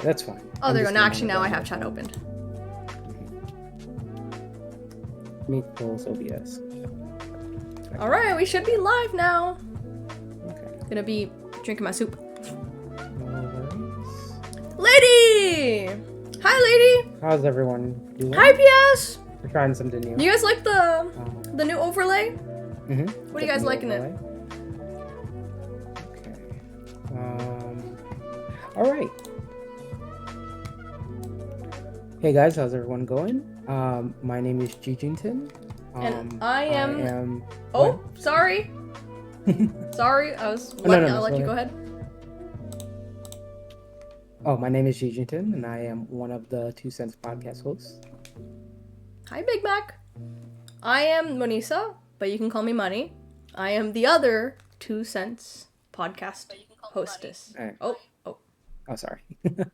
that's fine. Oh, I'm there you just go. Now, gonna actually, now I download have chat that. opened. Let me close OBS. All right, we should be live now. Okay. Gonna be drinking my soup. No worries. Lady! Hi, lady! How's everyone doing? Hi, PS! We're trying something new. You guys like the new overlay? Mm-hmm. What are you guys liking it? Okay. All right. Hey guys, how's everyone going? My name is Jijington. And I am... What? Oh, sorry. Sorry, I'll let you go ahead. Oh, my name is Jijington, and I am one of the 2 Cents podcast hosts. Hi, Big Mac. I am Monisa, but you can call me Money. I am the other 2 Cents podcast hostess. Right. Oh, sorry.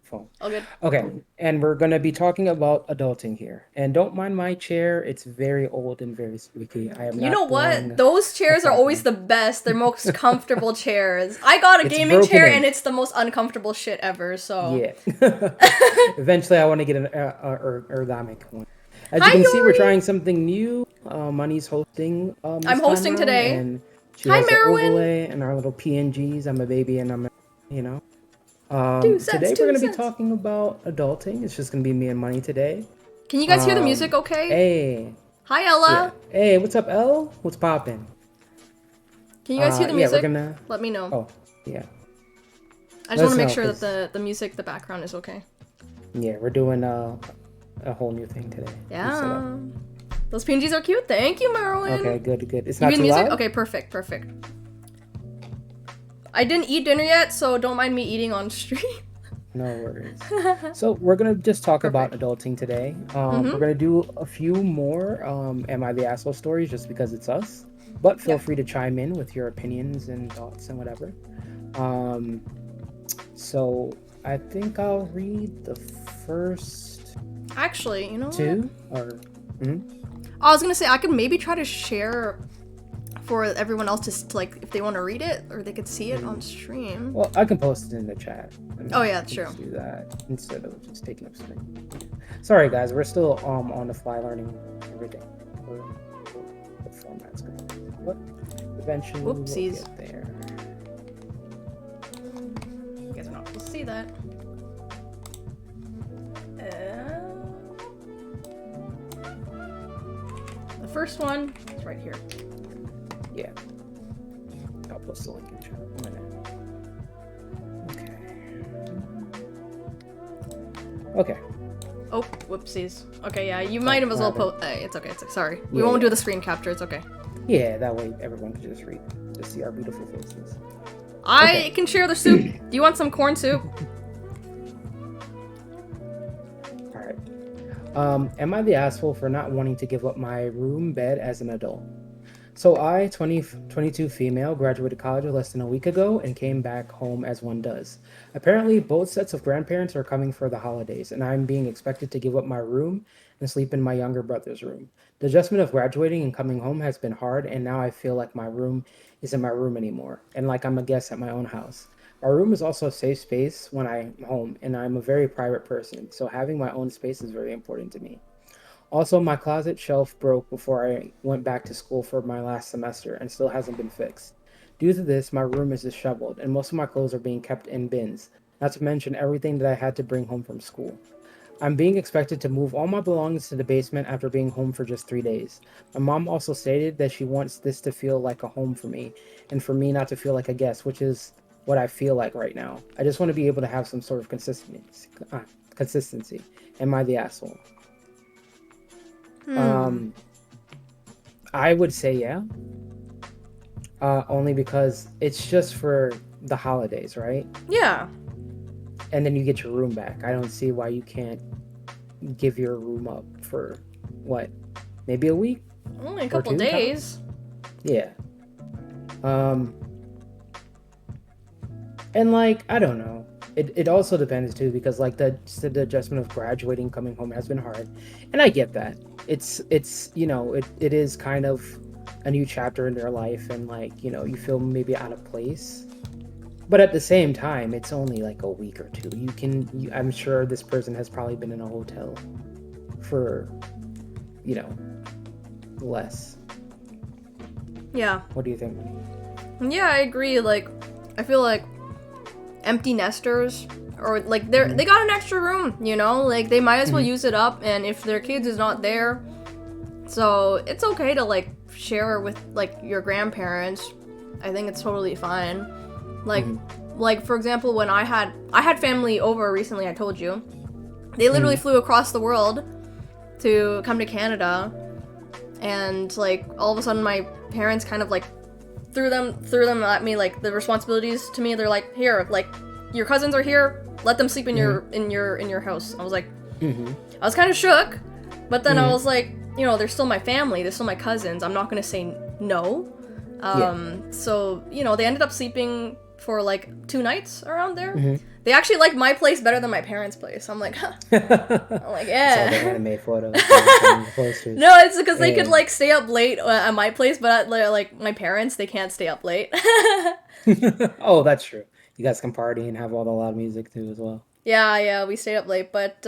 Phone. All good. Okay, and we're going to be talking about adulting here. And don't mind my chair, it's very old and very squeaky. I am You not know what? blowing Those chairs are always the best. They're most comfortable chairs. I got a It's gaming broken chair in. and it's the most uncomfortable shit ever, so... Yeah. Eventually, I want to get an ergonomic one. As Hi, you can see, we're Yori! trying something new. Money's hosting. This I'm hosting time around, today. And she Hi, has the Merwin! overlay and our little PNGs. I'm a baby and I'm, you know. 2 cents, Today 2 we're going to be cents. talking about adulting. It's just going to be me and Money today. Can you guys hear the music okay? Hey. Hi, Yeah. Ella! Hey, what's up, Elle? What's poppin'? Can you guys hear the Yeah, music? we're gonna... Let me know. Oh, yeah. I just want to make know, sure 'cause- that the music, the background is okay. Yeah, we're doing a whole new thing today. New setup. Yeah. Those PNGs are cute. Thank you, Merwin. Okay, good. It's You not mean too music? loud? Okay, perfect. I didn't eat dinner yet, so don't mind me eating on stream. No worries. So we're gonna just talk about adulting today. We're gonna do a few more Am I the Asshole stories just because it's us. But feel free to chime in with your opinions and thoughts and whatever. So I think I'll read the first Actually, you know what? 2 or I was gonna say I could maybe try to share for everyone else to like if they want to read it or they could see it on stream. well, I can post it in the chat. Oh yeah, We can true. just do that instead of just taking up screen. Sorry guys, we're still on the fly learning everything. The format's good. But eventually Whoopsies. we'll get there. You guys are not supposed to see that. The first one is right here. Yeah. I'll post the link in chat in a minute. Okay. Oh, whoopsies. Okay, yeah, you might as well post. It's okay. Sorry, we Yeah, won't do yeah. the screen capture. It's okay. Yeah, that way everyone can just read, just see our beautiful faces. I can share the soup. Do you want some corn soup? Alright. Am I the asshole for not wanting to give up my room bed as an adult? So I, 22 female, graduated college less than a week ago and came back home as one does. Apparently, both sets of grandparents are coming for the holidays, and I'm being expected to give up my room and sleep in my younger brother's room. The adjustment of graduating and coming home has been hard, and now I feel like my room isn't my room anymore, and like I'm a guest at my own house. Our room is also a safe space when I'm home, and I'm a very private person, so having my own space is very important to me. Also, my closet shelf broke before I went back to school for my last semester and still hasn't been fixed. Due to this, my room is disheveled, and most of my clothes are being kept in bins, not to mention everything that I had to bring home from school. I'm being expected to move all my belongings to the basement after being home for just 3 days. My mom also stated that she wants this to feel like a home for me, and for me not to feel like a guest, which is what I feel like right now. I just want to be able to have some sort of consistency. Am I the asshole? I would say yeah. Only because it's just for the holidays, right? Yeah. And then you get your room back. I don't see why you can't give your room up for what? Maybe a week? Only a couple 2 days. Yeah. And like, I don't know. It also depends too, because like the adjustment of graduating, coming home has been hard. And I get that. It's you know, it is kind of a new chapter in their life, and like, you know, you feel maybe out of place. But at the same time, it's only like a week or two. I'm sure this person has probably been in a hotel for, you know, less. Yeah. What do you think? Yeah, I agree. Like, I feel like empty nesters, or like they got an extra room, you know? Like, they might as well use it up, and if their kids is not there, so it's okay to like share with like your grandparents. I think it's totally fine. Like for example, when I had family over recently, I told you. They literally flew across the world to come to Canada, and like all of a sudden my parents kind of like threw them at me, like the responsibilities to me. They're like, here, like your cousins are here, let them sleep in your house. I was like, I was kind of shook, but then I was like, you know, they're still my family, they're still my cousins, I'm not gonna say no. So, you know, they ended up sleeping for like 2 nights around there. They actually liked my place better than my parents' place. I'm like, huh. I'm like, yeah. Saw the anime photos. The posters. No, it's because they could like stay up late at my place, but at, like my parents, they can't stay up late. Oh, that's true. You guys can party and have all the loud music too as well. Yeah, we stayed up late, but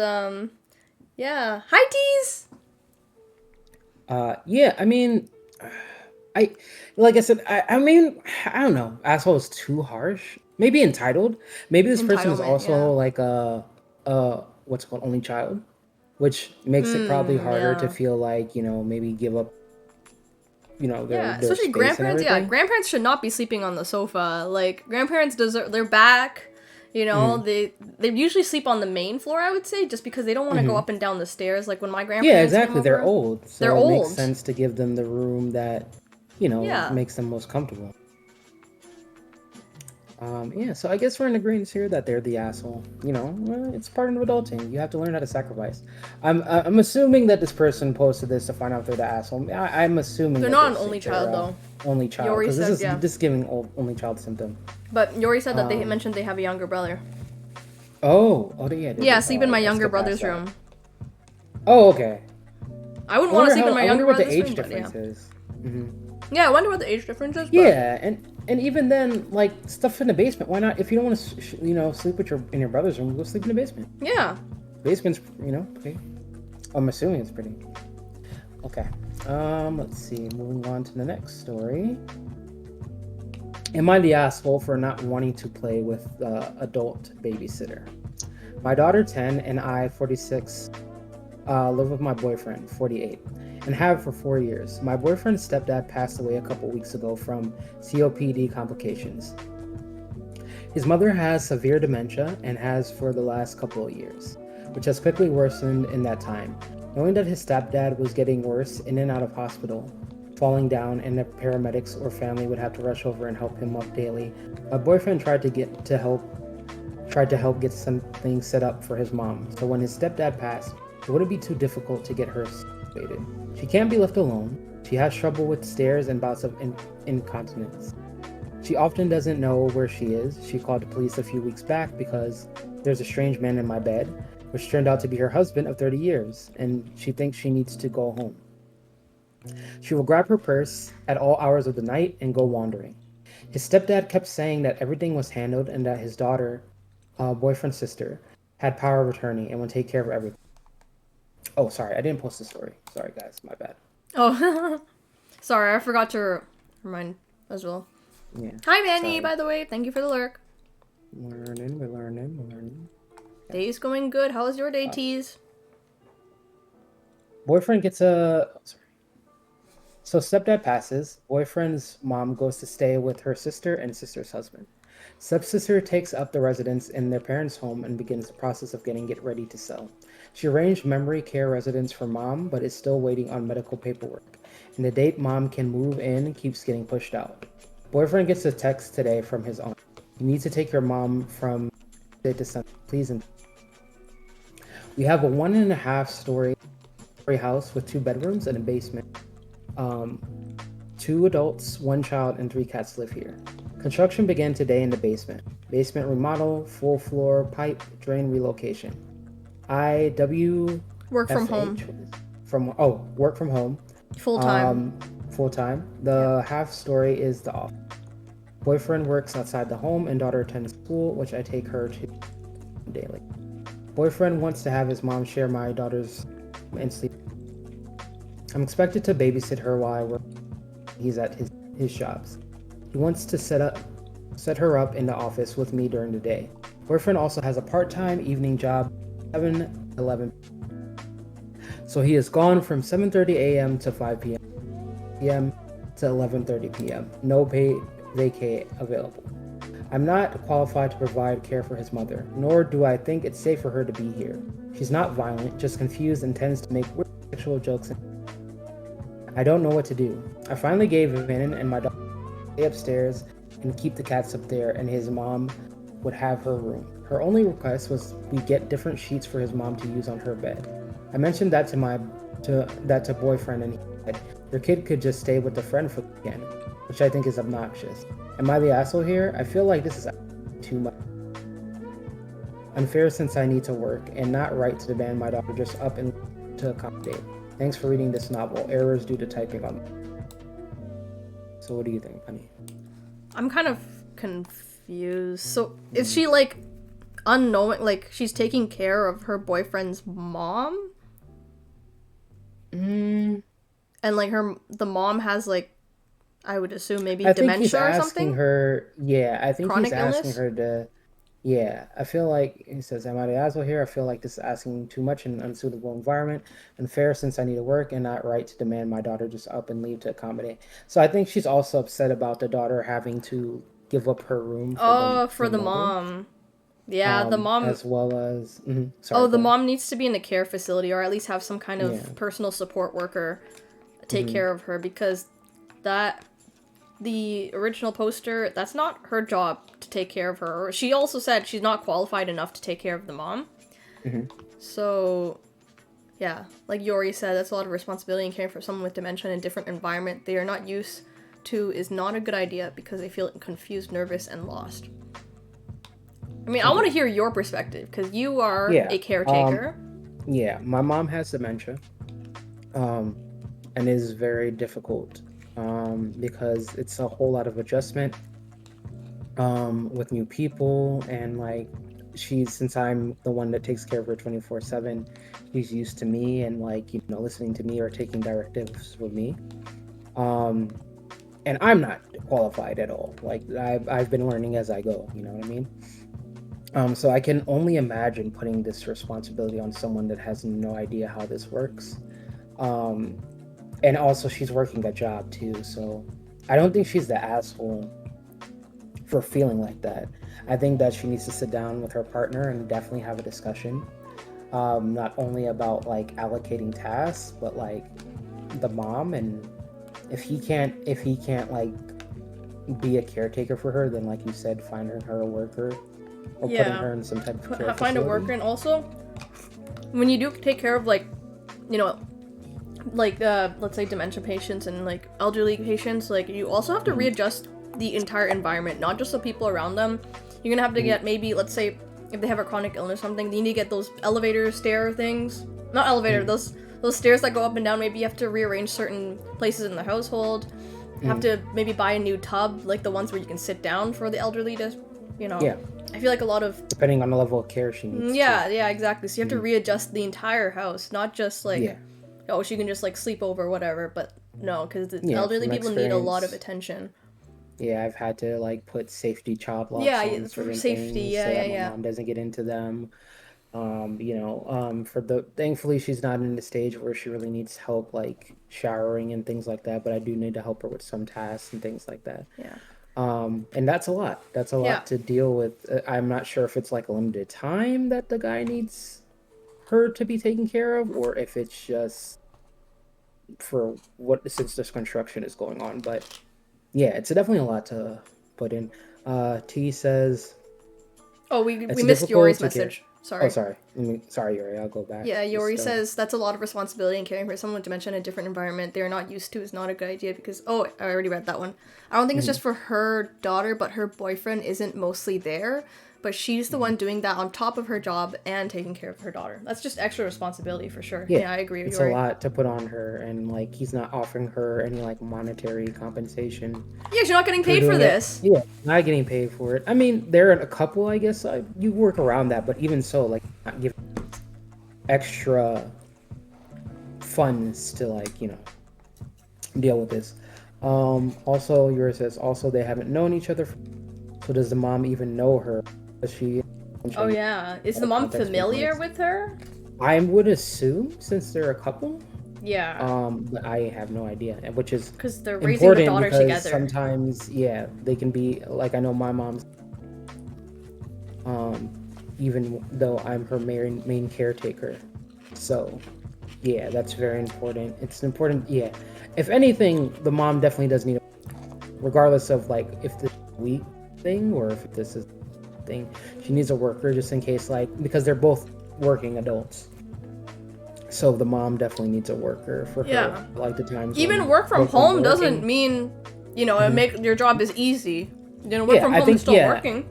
yeah. Hi, Tees. Yeah, I mean, like I said, I mean, I don't know. Asshole is too harsh. Maybe entitled. Maybe this person is Entitlement, also yeah. like what's it called, only child, which makes it probably harder to yeah. feel like, you know, maybe give up, you know, their Yeah, their especially space and grandparents. Yeah, everything. grandparents should not be sleeping on the sofa. Like grandparents deserve their back. You know, they usually sleep on the main floor, I would say, just because they don't want to go up and down the stairs. Like when my Yeah, grandparents came exactly. They're over, old, they're so it makes old. sense to give them the room that, you know, Yeah. makes them most comfortable. Yeah, so I guess we're in agreement here that they're the asshole. You know, it's part of adulting. You have to learn how to sacrifice. I'm assuming that this person posted this to find out if they're the asshole. I'm assuming They're that not an they're only child though. only child, Yori because said, yeah. this is giving only child symptom. But Yori said that they Um, mentioned they have a younger brother. Yeah, they Yeah, did. sleep Oh, in my I younger skipped past brother's that. room. Oh, okay. I wouldn't want to sleep in my I younger wonder what the brother's age room, but yeah. difference is. Yeah, I wonder what the age difference is, but Yeah, and even then, like stuff in the basement. Why not? If you don't want to, you know, sleep with in your brother's room, go sleep in the basement. yeah. Basement's, you know, pretty. I'm assuming it's pretty. Okay. Let's see. Moving on to the next story. Am I the asshole for not wanting to play with adult babysitter? My daughter, 10, and I, 46, live with my boyfriend, 48, and have for 4 years. My boyfriend's stepdad passed away a couple weeks ago from COPD complications. His mother has severe dementia and has for the last couple of years, which has quickly worsened in that time. Knowing that his stepdad was getting worse in and out of hospital, falling down, and the paramedics or family would have to rush over and help him up daily, my boyfriend tried to help get something set up for his mom. So when his stepdad passed, it wouldn't be too difficult to get her situated. She can't be left alone. She has trouble with stairs and bouts of incontinence. She often doesn't know where she is. She called the police a few weeks back because there's a strange man in my bed, which turned out to be her husband of 30 years, and she thinks she needs to go home. She will grab her purse at all hours of the night and go wandering. His stepdad kept saying that everything was handled and that his daughter, boyfriend's sister, had power of attorney and would take care of everything. Oh, sorry, I didn't post the story. Sorry, guys, my bad. Oh, sorry, I forgot to remind as well. Yeah. Hi, Manny, Sorry. by the way. Thank you for the lurk. We're learning. Day's going good. How was your day, Tees? Boyfriend gets a. Oh, sorry. So stepdad passes. Boyfriend's mom goes to stay with her sister and sister's husband. Stepsister takes up the residence in their parents' home and begins the process of getting it ready to sell. She arranged memory care residence for mom, but is still waiting on medical paperwork. And the date mom can move in keeps getting pushed out. Boyfriend gets a text today from his aunt. You need to take your mom from Sunday to Sunday, please. We have a 1.5-story house with 2 bedrooms and a basement. 2 adults, 1 child, and 3 cats live here. Construction began today in the basement. Basement remodel, full floor, pipe, drain relocation. Work from home. Work from home. Full time. Full time. The half story is the office. Boyfriend works outside the home and daughter attends school, which I take her to daily. Boyfriend wants to have his mom share my daughter's and sleep. I'm expected to babysit her while I work. He's at his shops. He wants to set her up in the office with me during the day. Boyfriend also has a part-time evening job, 7 to 11. So he is gone from 7:30 a.m. to 5 p.m. to 11:30 p.m. No paid vacay available. I'm not qualified to provide care for his mother, nor do I think it's safe for her to be here. She's not violent, just confused and tends to make weird sexual jokes. I don't know what to do. I finally gave in and my dog stay upstairs and keep the cats up there, and his mom would have her room. Her only request was we get different sheets for his mom to use on her bed. I mentioned that to boyfriend, and he said, your kid could just stay with a friend for the weekend, which I think is obnoxious. Am I the asshole here? I feel like this is too much. Unfair since I need to work, and not right to demand my daughter just up and to accommodate. Thanks for reading this novel. Errors due to typing on. So what do you think, honey? I'm kind of confused. So is she like unknowing, like she's taking care of her boyfriend's mom? And like the mom has like, I would assume maybe dementia or something? I think Chronic he's asking illness? her to. Yeah, I feel like he says, "Am I the asshole here? I feel like this is asking too much in an unsuitable environment. Unfair since I need to work, and not right to demand my daughter just up and leave to accommodate." So I think she's also upset about the daughter having to give up her room for For the the mother, mom. Yeah, the mom. as well as. Oh, Sorry, the go ahead. mom needs to be in a care facility or at least have some kind Yeah. of personal support worker take care of her, because that the original poster, that's not her job to take care of her. She also said she's not qualified enough to take care of the mom. So yeah, like Yori said, that's a lot of responsibility, and caring for someone with dementia in a different environment they are not used to is not a good idea because they feel confused, nervous, and lost. I mean, I want to hear your perspective because you are Yeah. a caretaker. Yeah, my mom has dementia, and it is very difficult, because it's a whole lot of adjustment, with new people, and like since I'm the one that takes care of her 24/7, she's used to me and like listening to me or taking directives with me, um, and I'm not qualified at all. Like I've been learning as I go. You know what I mean? So I can only imagine putting this responsibility on someone that has no idea how this works. Um, and also she's working a job too, so I don't think she's the asshole for feeling like that. I think that she needs to sit down with her partner and definitely have a discussion. Not only about like allocating tasks, but like the mom, and if he can't like be a caretaker for her, then like you said, find her a worker or putting Yeah. her in some type of care Find a facility. worker, and also when you do take care of like, you know, like let's say dementia patients and like elderly patients, like you also have to readjust the entire environment, not just the people around them. You're gonna have to get, maybe, let's say if they have a chronic illness or something, you need to get those elevator stair things, not elevator, those stairs that go up and down. Maybe you have to rearrange certain places in the household. You have to maybe buy a new tub, like the ones where you can sit down for the elderly to, Yeah, I feel like a lot of, depending on the level of care she needs. yeah, exactly. So you have to readjust the entire house, not just like, Yeah. oh, she can just like sleep over or whatever. But no, because the Yeah, elderly from people need a lot of experience. attention. Yeah, I've had to like put safety child locks Yeah, on for certain safety. things so that my Yeah. mom doesn't get into them. Thankfully she's not in the stage where she really needs help like showering and things like that, but I do need to help her with some tasks and things like that. Yeah. And that's a lot. That's a Yeah. lot to deal with. I'm not sure if it's like a limited time that the guy needs her to be taken care of, or if it's just for what since this construction is going on. But yeah, it's definitely a lot to put in. T says Oh, we it's missed difficult Yori's to care. message. Oh, Sorry. sorry. Sorry, Yuri. I'll go back. Yeah, Yori Just, says that's a lot of responsibility, and caring for someone with dementia in a different environment they are not used to is not a good idea because, oh, I already read that one. I don't think it's just for her daughter, but her boyfriend isn't mostly there. but she's the one doing that on top of her job and taking care of her daughter. That's just extra responsibility for sure. Yeah, I agree with It's you. a lot to put on her, and like he's not offering her any like monetary compensation. Yeah, she's not getting paid for doing this. it. Yeah, not getting paid for it. I mean, there are a couple, I guess, you work around that, but even so, like, not giving extra funds to, like, you know, deal with this. Also, yours says, also, they haven't known each other, so does the mom even know her? Does she... Oh, yeah. Is the mom familiar with her? I would assume, since they're a couple. Yeah. But I have no idea, which is because they're raising the daughter together. Sometimes, yeah, they can be like, I know my mom's. Even though I'm her main caretaker, so yeah, that's very important. It's important, yeah. If anything, the mom definitely does need, regardless of like if this is a week thing or if this is a thing, she needs a worker just in case, like because they're both working adults. So the mom definitely needs a worker for her, like the times. Even work from home doesn't mean, you know, make your job is easy. You know, work from home is still working.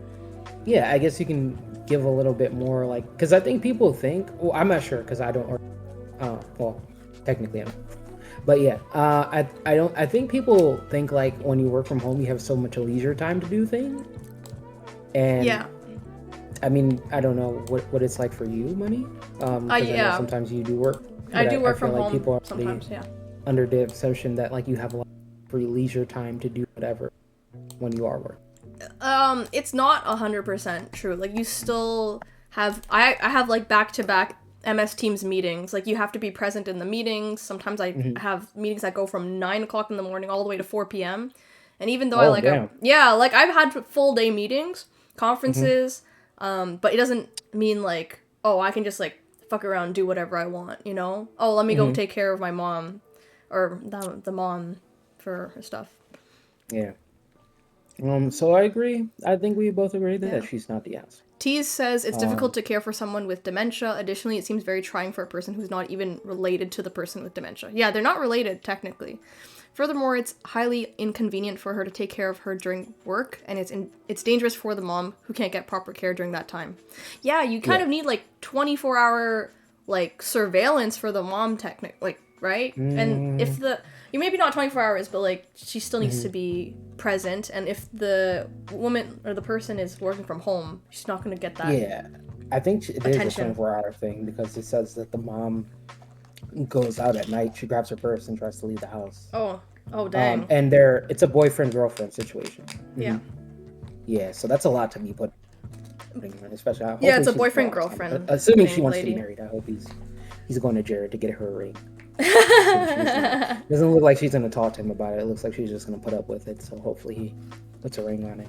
Yeah, I guess you can give a little bit more, like, because I think people think. Well, I'm not sure because I don't work. Well, technically I'm. But yeah, I don't. I think people think like when you work from home, you have so much leisure time to do things. And yeah. I mean, I don't know what it's like for you, Money. I know sometimes you do work. I do work from like home people are sometimes, yeah. Under the assumption that like you have a lot of free leisure time to do whatever when you are working. It's not 100% true. Like you still have. I have like back-to-back MS Teams meetings. Like you have to be present in the meetings. Sometimes I have meetings that go from 9 o'clock in the morning all the way to 4 p.m. And even though like I've had full day meetings, conferences. But it doesn't mean like, oh, I can just like fuck around and do whatever I want, you know? Oh, let me go take care of my mom or the mom for her stuff. Yeah. So I agree. I think we both agree that she's not the ass. Tease says it's difficult to care for someone with dementia. Additionally, it seems very trying for a person who's not even related to the person with dementia. Yeah, they're not related technically. Furthermore, it's highly inconvenient for her to take care of her during work, and it's dangerous for the mom who can't get proper care during that time. Yeah, you kind of need like 24-hour like surveillance for the mom, like right? And if you maybe not 24 hours, but like she still needs to be present. And if the woman or the person is working from home, she's not going to get that. Yeah, I think it is a 24-hour thing because it says that the mom goes out at night. She grabs her purse and tries to leave the house. Oh, dang. And it's a boyfriend-girlfriend situation. Yeah. Yeah, so that's a lot to be put. Especially. Yeah, it's a boyfriend-girlfriend. Assuming she wants to be married, I hope he's going to Jared to get her a ring. Doesn't look like she's gonna talk to him about it. It looks like she's just gonna put up with it. So hopefully he puts a ring on it.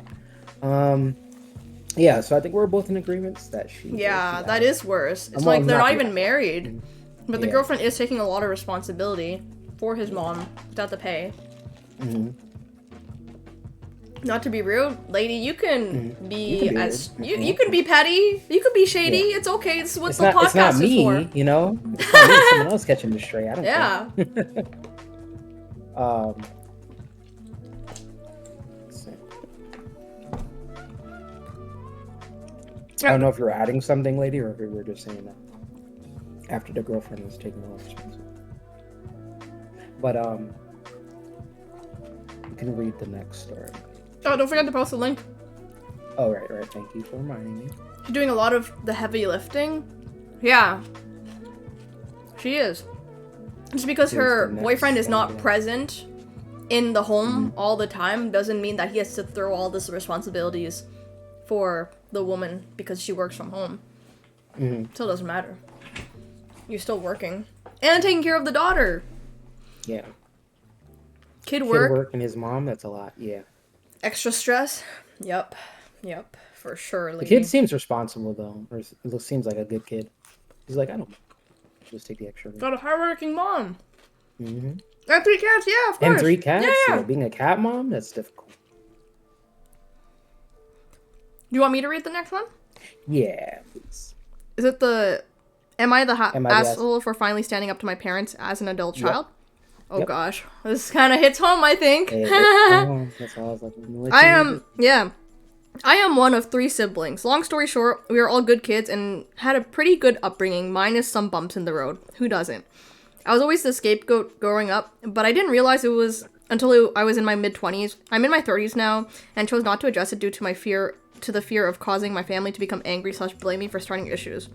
Yeah. So I think we're both in agreement that she. Yeah, that is worse. It's like they're not even married, but the girlfriend is taking a lot of responsibility for his mom without the pay. Not to be rude, lady, you can be as you can be petty, you can be shady. It's okay. This is what the podcast is for. You know, it's not me. Someone else catching the stray. I don't. Yeah. I don't know if you're adding something, lady, or if you were just saying that after the girlfriend was taking all the responsibility. But you can read the next story. Oh, don't forget to post the link. Oh, right. Thank you for reminding me. She's doing a lot of the heavy lifting. Yeah. She is. Just because her boyfriend is not present in the home all the time doesn't mean that he has to throw all this responsibilities for the woman because she works from home. Still doesn't matter. You're still working. And taking care of the daughter. Yeah. Kid work and his mom, that's a lot, yeah. Extra stress? Yep, for sure. Lady. The kid seems responsible, though. Or it seems like a good kid. He's like, I don't just take the extra. Got a hardworking mom. And 3 cats, yeah, of course. And 3 cats? Yeah. Being a cat mom, that's difficult. Do you want me to read the next one? Yeah, please. Is it the... Am I the asshole for finally standing up to my parents as an adult child? Oh gosh, this kind of hits home, I think. That's all I was like, I am, yeah. I am one of 3 siblings. Long story short, we are all good kids and had a pretty good upbringing, minus some bumps in the road. Who doesn't? I was always the scapegoat growing up, but I didn't realize it was until I was in my mid-20s. I'm in my 30s now, and chose not to address it due to the fear of causing my family to become angry / blame me for starting issues.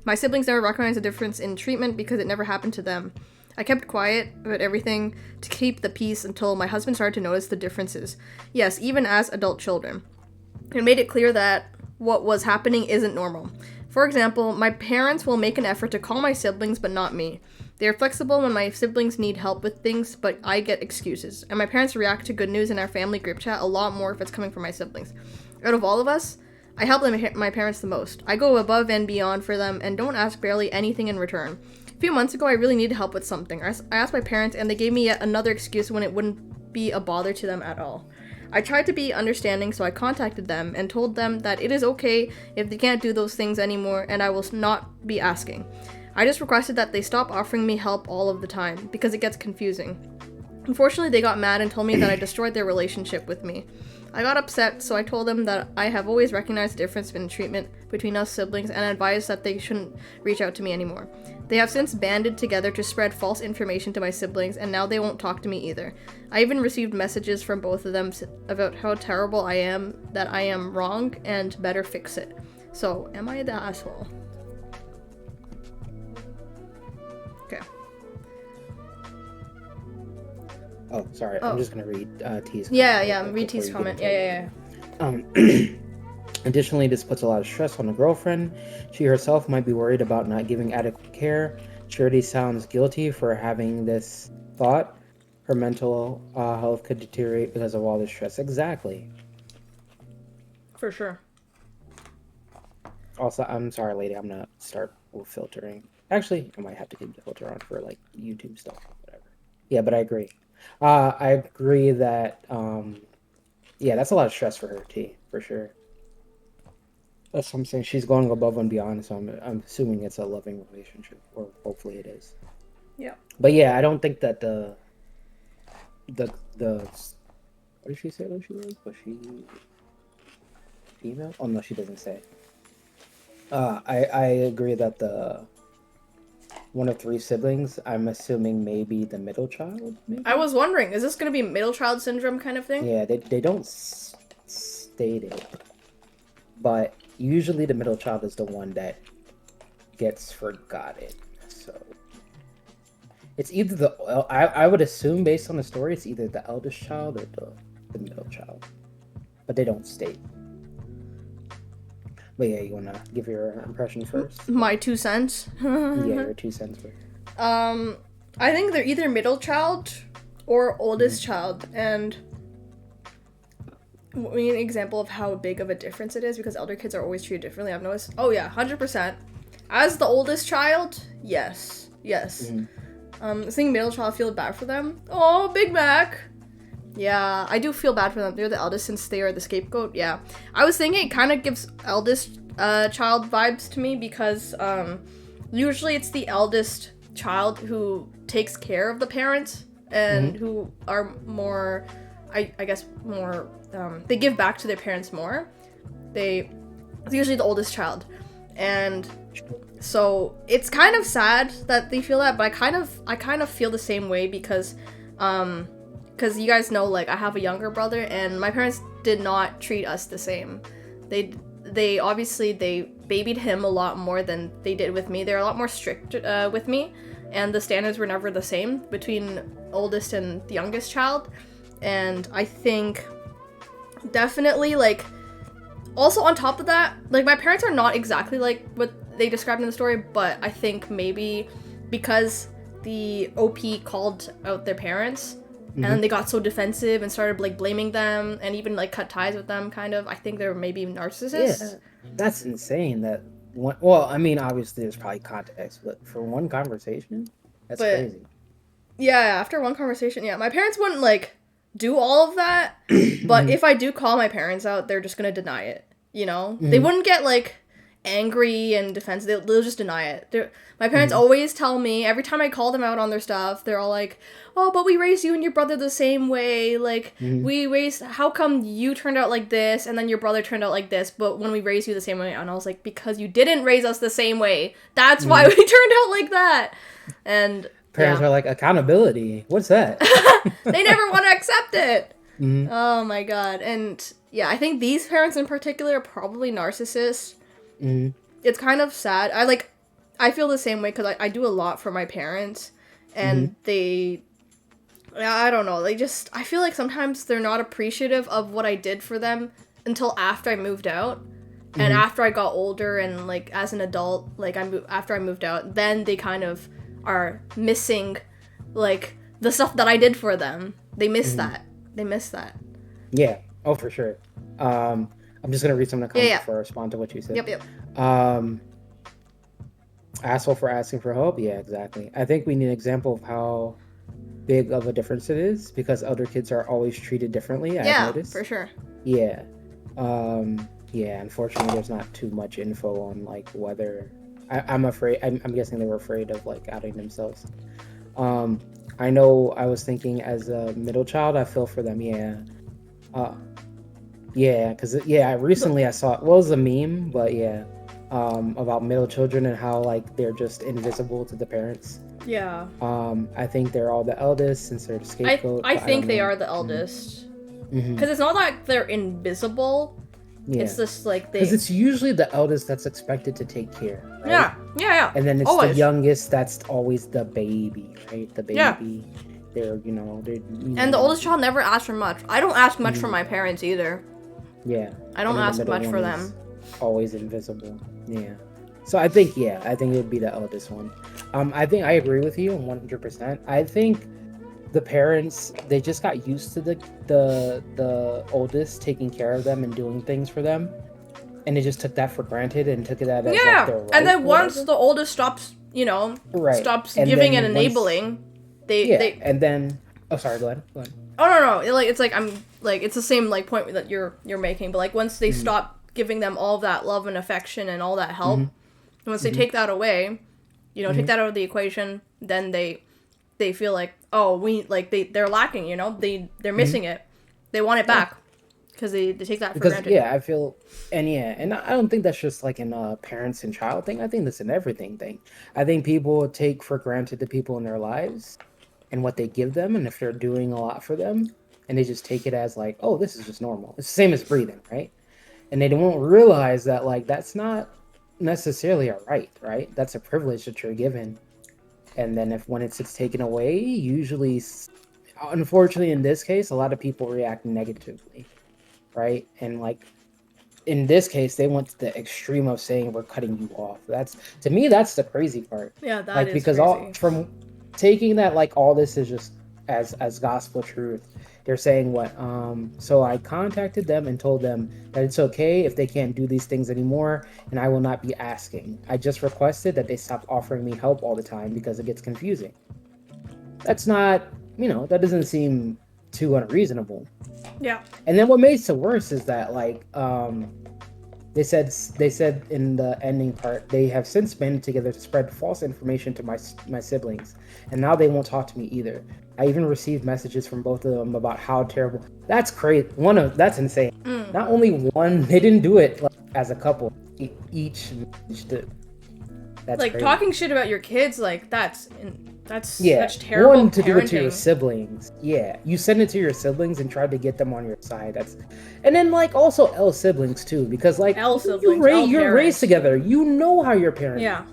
My siblings never recognized the difference in treatment because it never happened to them. I kept quiet about everything to keep the peace until my husband started to notice the differences. Yes, even as adult children. It made it clear that what was happening isn't normal. For example, my parents will make an effort to call my siblings, but not me. They are flexible when my siblings need help with things, but I get excuses. And my parents react to good news in our family group chat a lot more if it's coming from my siblings. Out of all of us, I help my parents the most. I go above and beyond for them and don't ask barely anything in return. A few months ago, I really needed help with something. I asked my parents, and they gave me yet another excuse when it wouldn't be a bother to them at all. I tried to be understanding, so I contacted them and told them that it is okay if they can't do those things anymore, and I will not be asking. I just requested that they stop offering me help all of the time, because it gets confusing. Unfortunately, they got mad and told me that I destroyed their relationship with me. I got upset, so I told them that I have always recognized the difference in treatment between us siblings and advised that they shouldn't reach out to me anymore. They have since banded together to spread false information to my siblings, and now they won't talk to me either. I even received messages from both of them about how terrible I am, that I am wrong, and better fix it. So, am I the asshole? Okay. Oh, sorry. I'm just gonna read T's comment. Yeah. Read T's comment. Yeah. Additionally, this puts a lot of stress on the girlfriend. She herself might be worried about not giving adequate care. Charity sounds guilty for having this thought. Her mental health could deteriorate because of all this stress. Exactly. For sure. Also, I'm sorry, lady. I'm gonna start filtering. Actually, I might have to keep the filter on for like YouTube stuff, whatever. Yeah, but I agree. I agree that yeah, that's a lot of stress for her, T, for sure. That's what I'm saying. She's going above and beyond, so I'm assuming it's a loving relationship, or hopefully it is. Yeah. But yeah, I don't think that the what did she say that she was? Was she female? Oh no, she doesn't say. I agree that the one of 3 siblings, I'm assuming maybe the middle child, maybe? I was wondering, is this gonna be middle child syndrome kind of thing? Yeah, they don't state it, but usually the middle child is the one that gets forgotten. So it's either the I would assume based on the story it's either the eldest child or the middle child, but they don't state. But yeah, you wanna give your impression first? My 2 cents. Yeah, your 2 cents first. I think they're either middle child or oldest child, and we need an example of how big of a difference it is because elder kids are always treated differently. I've noticed. Oh yeah, 100%. As the oldest child, yes. Seeing middle child, I feel bad for them. Oh, Big Mac. Yeah, I do feel bad for them. They're the eldest since they are the scapegoat. Yeah, I was thinking it kind of gives eldest child vibes to me because usually it's the eldest child who takes care of the parents and who are more, I guess more, they give back to their parents more. It's usually the oldest child, and so it's kind of sad that they feel that, but I kind of feel the same way because you guys know, like, I have a younger brother, and my parents did not treat us the same. They obviously, they babied him a lot more than they did with me. They're a lot more strict with me, and the standards were never the same between oldest and the youngest child. And I think definitely, like, also on top of that, like, my parents are not exactly like what they described in the story, but I think maybe because the OP called out their parents, and then they got so defensive and started, like, blaming them and even, like, cut ties with them, kind of. I think they're maybe narcissists. Yeah, that's insane. That one. Well, I mean, obviously there's probably context, but for one conversation, that's crazy. Yeah, after one conversation, yeah, my parents wouldn't, like, do all of that, but if I do call my parents out, they're just gonna deny it, you know? They wouldn't get, like, angry and defensive. They'll just deny it. My parents always tell me, every time I call them out on their stuff, they're all like, oh, but we raised you and your brother the same way. Like, how come you turned out like this and then your brother turned out like this, but when we raised you the same way? And I was like, because you didn't raise us the same way. That's why we turned out like that. And Parents are like, accountability? What's that? they never want to accept it. Oh my god. And yeah, I think these parents in particular are probably narcissists. It's kind of sad. I feel the same way because I do a lot for my parents, and I don't know, I feel like sometimes they're not appreciative of what I did for them until after I moved out, and after I got older and, like, as an adult, like, after I moved out, then they kind of are missing, like, the stuff that I did for them. They miss that. They miss that. Yeah. Oh, for sure. I'm just gonna read some of the comments before I respond to what you said. Yep. Asshole for asking for help. Yeah, exactly. I think we need an example of how big of a difference it is because elder kids are always treated differently. I've noticed. For sure. Yeah. Yeah. Unfortunately, there's not too much info on like whether. I'm afraid. I'm guessing they were afraid of like outing themselves. I know. I was thinking as a middle child, I feel for them. Yeah. Yeah, because recently I saw it was a meme, but about middle children and how like they're just invisible to the parents. Yeah. I think they're all the eldest since they're the scapegoat. I think they are the eldest. Because it's not like they're invisible. Yeah. It's just like they. Because it's usually the eldest that's expected to take care. Right? Yeah. And then it's the youngest that's always the baby, right? The baby. Yeah. They're. And the oldest child never asks for much. I don't ask much for my parents either. Yeah. I don't ask much for them. Always invisible. Yeah. So I think it would be the eldest one. I think I agree with you 100%. I think the parents, they just got used to the oldest taking care of them and doing things for them, and they just took that for granted and took it as like their right. And then once the oldest stops, stops and giving and enabling, they and then sorry, go ahead. Oh no, it's like it's the same like point that you're making, but like once they stop giving them all that love and affection and all that help, and once they take that away, take that out of the equation, then they feel like, oh, they're lacking, they're missing it, they want it back because they take that for granted. Yeah, I feel, and I don't think that's just like in a parents and child thing. I think that's an everything thing. I think people take for granted the people in their lives and what they give them, and if they're doing a lot for them, and they just take it as like, oh, this is just normal. It's the same as breathing, right? And they won't realize that like that's not necessarily a right? That's a privilege that you're given. And then when it's taken away, usually, unfortunately in this case, a lot of people react negatively, right? And like in this case, they went to the extreme of saying we're cutting you off. That's, to me, that's the crazy part. Yeah, that like, is because crazy. From taking that like all this is just as gospel truth. They're saying what? So I contacted them and told them that it's okay if they can't do these things anymore, and I will not be asking. I just requested that they stop offering me help all the time because it gets confusing. That's not, that doesn't seem too unreasonable. Yeah. And then what makes it worse is that like, they said in the ending part, they have since banded together to spread false information to my siblings, and now they won't talk to me either. I even received messages from both of them about how terrible. That's crazy. That's insane. Not only one, they didn't do it like, as a couple. Each did. That's like crazy. Talking shit about your kids, like that's such terrible one to parenting. do it to your siblings. Yeah, you send it to your siblings and try to get them on your side. And then like also L siblings too, because like L siblings, you're raised together. You know how your parents. Yeah.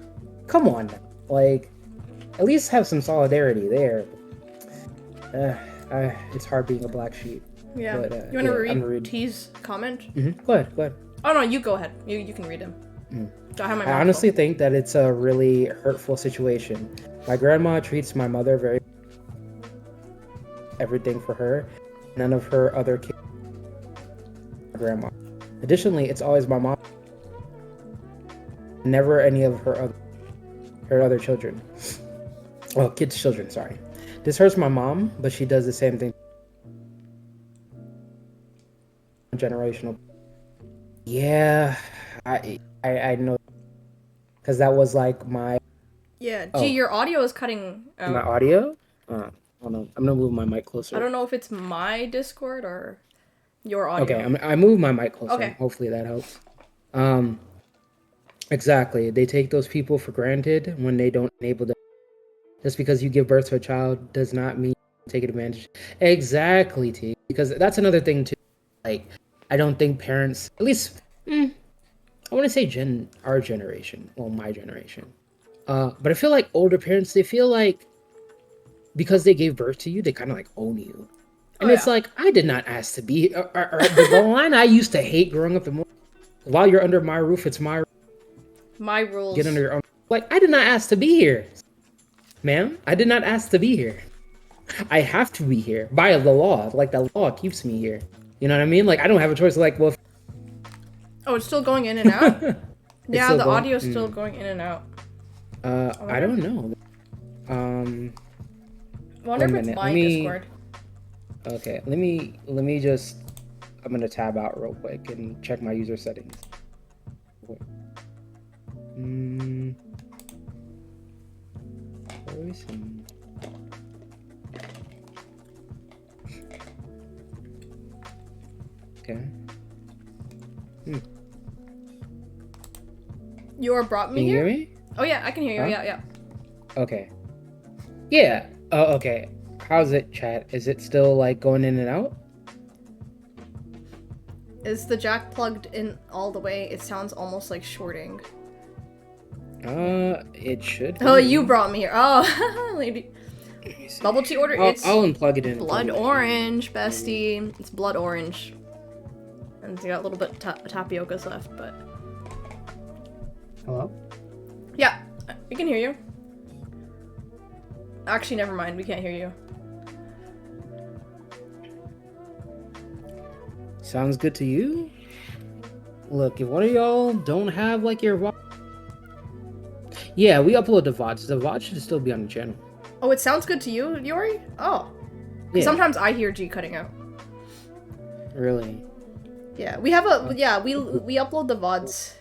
Come on, like at least have some solidarity there. It's hard being a black sheep. Yeah. But, you want to read T's comment? Go ahead. Oh no, you go ahead. You can read him. I honestly think that it's a really hurtful situation. My grandma treats my mother very everything for her. None of her other kids. Grandma. Additionally, it's always my mom. Never any of her other children. Well, kids' children. Sorry. This hurts my mom, but she does the same thing. Generational. Yeah, I know because that was like my Yeah, oh your audio is cutting my out. audio. Hold on, I'm gonna move my mic I closer. don't know if it's my Discord or your Okay, audio. I moved my mic closer. Okay. Hopefully that helps. Um, exactly. They take those people for granted when they don't enable them. Just because you give birth to a child does not mean take advantage. Exactly, T. Because that's another thing too. Like, I don't think parents, at least, I want to say our generation, well, my generation. But I feel like older parents, they feel like because they gave birth to you, they kind of like own you. Oh And it's yeah. like, I did not ask to be. The line I used to hate growing up, while you're under my roof, it's my My rules. get under your own. Like, I did not ask to be here, ma'am. I did not ask to be here. I have to be here by the law. Like, the law keeps me here. You know what I mean? Like, I don't have a choice. Like, well, Oh, it's still going in and out? Yeah, still the going- audio's still going in and out. I don't know. I wonder if One it's minute, my let me- Discord. Okay, let me just. I'm gonna tab out real quick and check my user settings. Voice and... Okay. You brought me Can you here? hear me? Oh yeah, I can hear you. Huh? Yeah. Okay. Yeah. Oh, okay. How's it, chat? Is it still like going in and out? Is the jack plugged in all the way? It sounds almost like shorting. It should. Oh, be. you brought me here. Oh, lady. Let me see. Bubble tea order. It's I'll unplug it in. blood orange, bestie. It's blood orange. And it's got a little bit tapiocas left, but Hello? yeah, we can hear you. Actually, never mind. We can't hear you. Sounds good to you? Look, if one of y'all don't have like your yeah, we upload the VODs. The VOD should still be on the channel. Oh, it sounds good to you, Yori? Oh. Yeah. Sometimes I hear G cutting out. Really? Yeah, we have a we upload the VODs,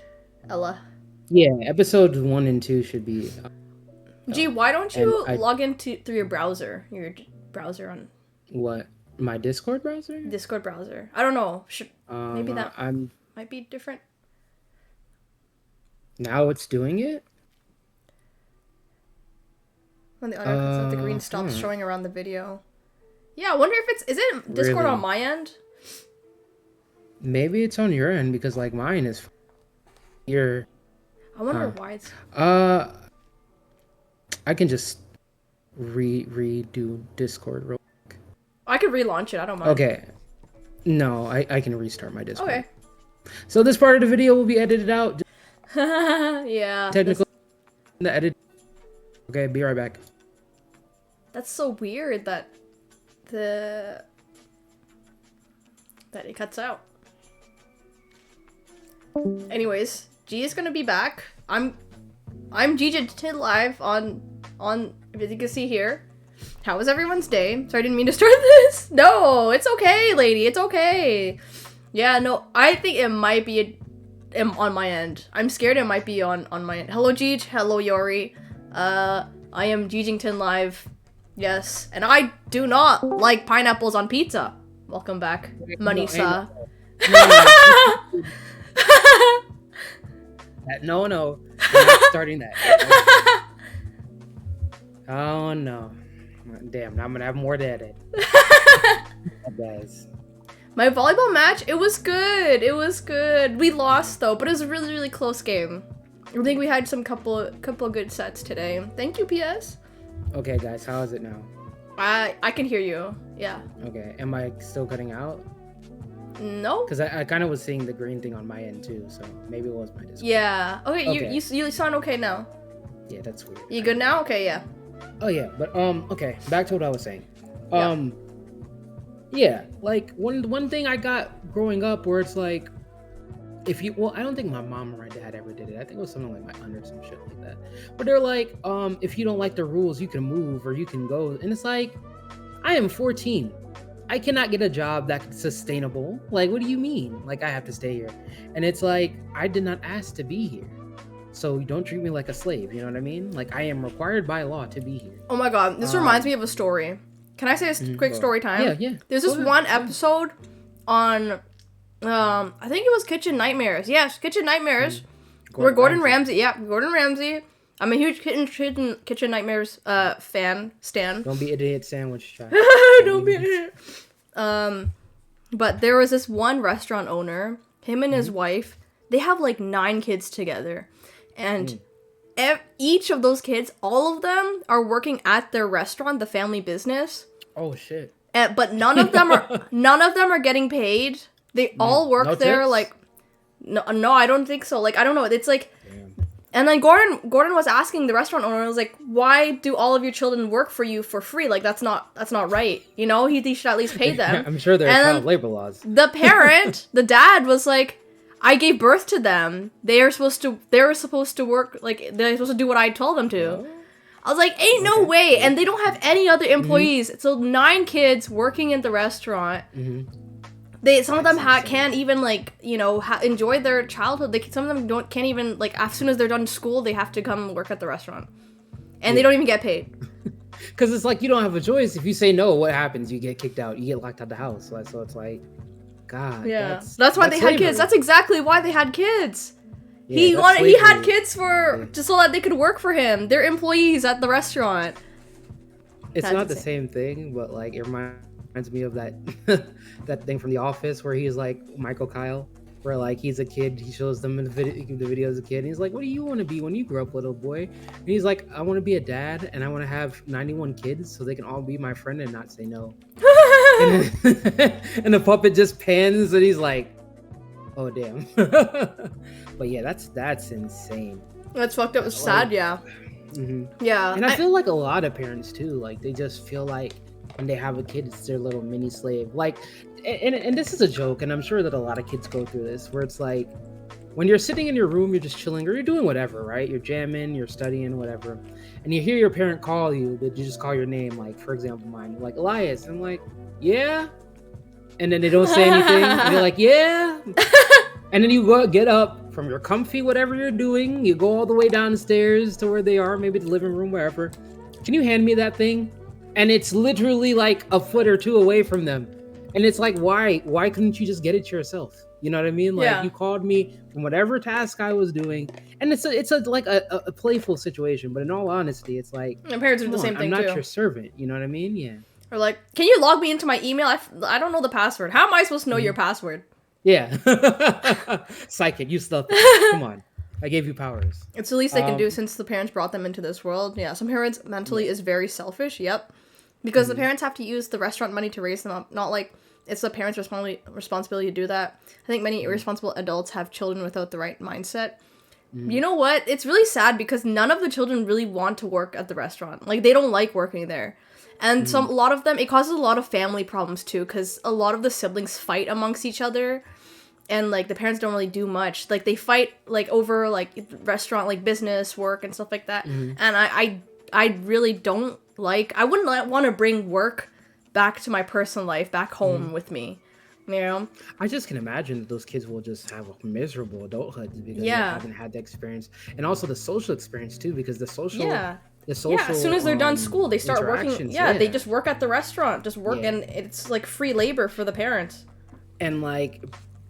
Ella. Yeah, episodes 1 and 2 should be. G, why don't you And I- log into through your browser? Your browser on What? My Discord browser? Discord browser. I don't know. Maybe that I'm might be different. now it's doing it. When the audio the green stops hmm. showing around the video. Yeah, I wonder if is it Discord Really? on my end? Maybe it's on your end because like mine is. Your I wonder why it's. I can just redo Discord real. I could relaunch it. I don't mind. Okay. No, I can restart my Discord. Okay. So this part of the video will be edited out. Yeah. Technical. The edit. Okay, be right back. That's so weird that that it cuts out. Anyways, G is gonna be back. I'm GJ live on as you can see here. How was everyone's day? Sorry, I didn't mean to start this. No, it's okay, lady. It's okay. Yeah, no, I think it might be on my end. I'm scared it might be on my end. Hello, Jeej. Hello, Yori. I am Jeejington live. Yes, and I do not like pineapples on pizza. Welcome back, Manisa. No, we're not starting that. Oh no. Damn, now I'm gonna have more to edit. Guys. My volleyball match, it was good. It was good. We lost though, but it was a really, really close game. I think we had some couple good sets today. Thank you, PS. Okay, guys, how is it now? I can hear you. Yeah. Okay, am I still cutting out? No. Because I kind of was seeing the green thing on my end too, so maybe it was my Discord. Yeah. Okay. Okay. You sound okay now. Yeah, that's weird. You good now? Okay. Yeah. Oh yeah, but okay, back to what I was saying. Yeah, like one thing I got growing up where it's like, I don't think my mom or my dad ever did it. I think it was something like my aunt or some shit like that. But they're like, if you don't like the rules, you can move or you can go. And it's like, I am 14. I cannot get a job that's sustainable. Like, what do you mean? Like, I have to stay here. And it's like, I did not ask to be here. So don't treat me like a slave. You know what I mean? Like, I am required by law to be here. Oh my god, this reminds me of a story. Can I say a quick story time? Yeah, yeah. There's this one episode on, I think it was Kitchen Nightmares. Yes, Kitchen Nightmares. Where Gordon Ramsay. Yeah, Gordon Ramsay. I'm a huge Kitchen Nightmares fan. Stan. Don't be idiot sandwich shop. Don't be idiot. But there was this one restaurant owner. Him and his wife. They have like 9 kids together, and each of those kids, all of them, are working at their restaurant, the family business. Oh shit. But none of them are getting paid. They all work there. Tips? Like, no, I don't think so. Like, I don't know. It's like. And then Gordon was asking the restaurant owner, was like, why do all of your children work for you for free? Like, that's not right. You know, he should at least pay them. I'm sure there's child labor laws. The parent, the dad, was like, I gave birth to them. They were supposed to work, like, they're supposed to do what I told them to. Oh. I was like, ain't no way. And they don't have any other employees. So 9 kids working in the restaurant. Some of them can't even, like, you know, enjoy their childhood. Some of them can't even, like, as soon as they're done school, they have to come work at the restaurant. And they don't even get paid. Because it's like, you don't have a choice. If you say no, what happens? You get kicked out. You get locked out the house. So it's like, God. Yeah. That's why they had kids. That's exactly why they had kids. Yeah, he had kids just so that they could work for him. They're employees at the restaurant. It's not the same thing, but, like, it reminds me of that that thing from The Office where he's like Michael Kyle, where, like, he's a kid, he shows them the video as a kid, and he's like, what do you want to be when you grow up, little boy? And he's like, I want to be a dad, and I want to have 91 kids so they can all be my friend and not say no. and the puppet just pans, and he's like, oh damn. But yeah, that's insane. That's fucked up. It's sad. Yeah. Yeah. And I feel like a lot of parents too, like, they just feel like when they have a kid, it's their little mini slave. Like, and this is a joke, and I'm sure that a lot of kids go through this, where it's like, when you're sitting in your room, you're just chilling, or you're doing whatever, right? You're jamming, you're studying, whatever, and you hear your parent call you, but you just call your name, like, for example, mine, like, Elias. I'm like, yeah, and then they don't say anything, and they're like, yeah, and then you get up from your comfy whatever you're doing, you go all the way downstairs to where they are, maybe the living room, wherever. Can you hand me that thing? And it's literally like a foot or two away from them. And it's like, why couldn't you just get it yourself? You know what I mean? Like, you called me from whatever task I was doing. And it's a playful situation. But in all honesty, it's like, my parents do the same thing too. I'm not your servant. You know what I mean? Yeah. Or like, can you log me into my email? I don't know the password. How am I supposed to know your password? Yeah. Psychic, you stuff. Come on. I gave you powers. It's the least they can do since the parents brought them into this world. Yeah, some parents mentally is very selfish. Yep. Because the parents have to use the restaurant money to raise them up. Not like it's the parents' responsibility to do that. I think many irresponsible adults have children without the right mindset. You know what? It's really sad because none of the children really want to work at the restaurant. Like, they don't like working there. And a lot of them, it causes a lot of family problems too, because a lot of the siblings fight amongst each other. And, like, the parents don't really do much. Like, they fight, like, over, like, restaurant, like, business, work, and stuff like that. And I really don't like... I wouldn't want to bring work back to my personal life, back home with me. You know? I just can imagine that those kids will just have a miserable adulthood because they haven't had the experience. And also the social experience, too, because the social... Yeah. As soon as they're done school, they start working. Yeah, they just work at the restaurant. Just work, and it's, like, free labor for the parents. And, like...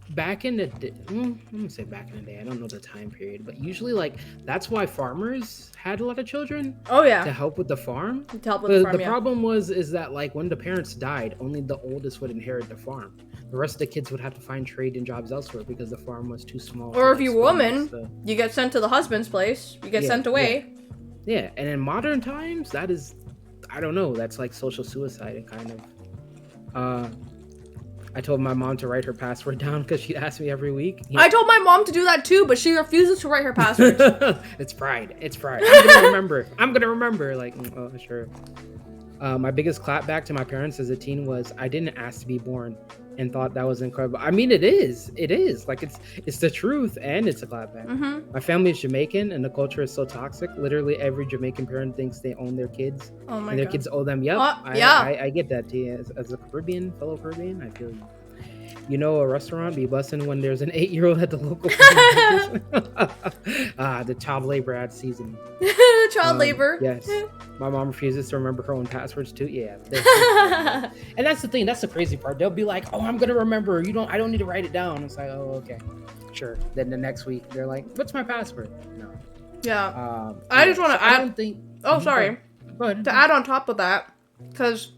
Back in the day, I'm gonna say back in the day, I don't know the time period, but usually, like, that's why farmers had a lot of children. Oh yeah, to help with the farm. To help with the farm. The problem is that, like, when the parents died, only the oldest would inherit the farm. The rest of the kids would have to find trade and jobs elsewhere because the farm was too small. Or if you're a woman, you get sent to the husband's place. You get sent away. Yeah, and in modern times, that is, I don't know, that's like social suicide and kind of. I told my mom to write her password down because she'd ask me every week. I told my mom to do that too, but she refuses to write her password. It's pride. I'm gonna remember. Like, oh, sure. My biggest clapback to my parents as a teen was I didn't ask to be born. and thought that was incredible. I mean, it is. It is. Like it's the truth and it's a clapback. Mm-hmm. My family is Jamaican and the culture is so toxic. Literally every Jamaican parent thinks they own their kids Oh my and their god. kids owe them. Yep. Yeah. I get that, T. As a Caribbean, fellow Caribbean, I feel you. You know, a restaurant be busting when there's an 8-year-old at the local. The child labor ad season. Child labor. Yes. My mom refuses to remember her own passwords too. Yeah. And that's the thing. That's the crazy part. They'll be like, "Oh, I'm gonna remember. I don't need to write it down." It's like, "Oh, okay, sure." Then the next week, they're like, "What's my password?" No. Yeah. I just want to I add. don't think. Oh, sorry. Go ahead. To add on top of that, because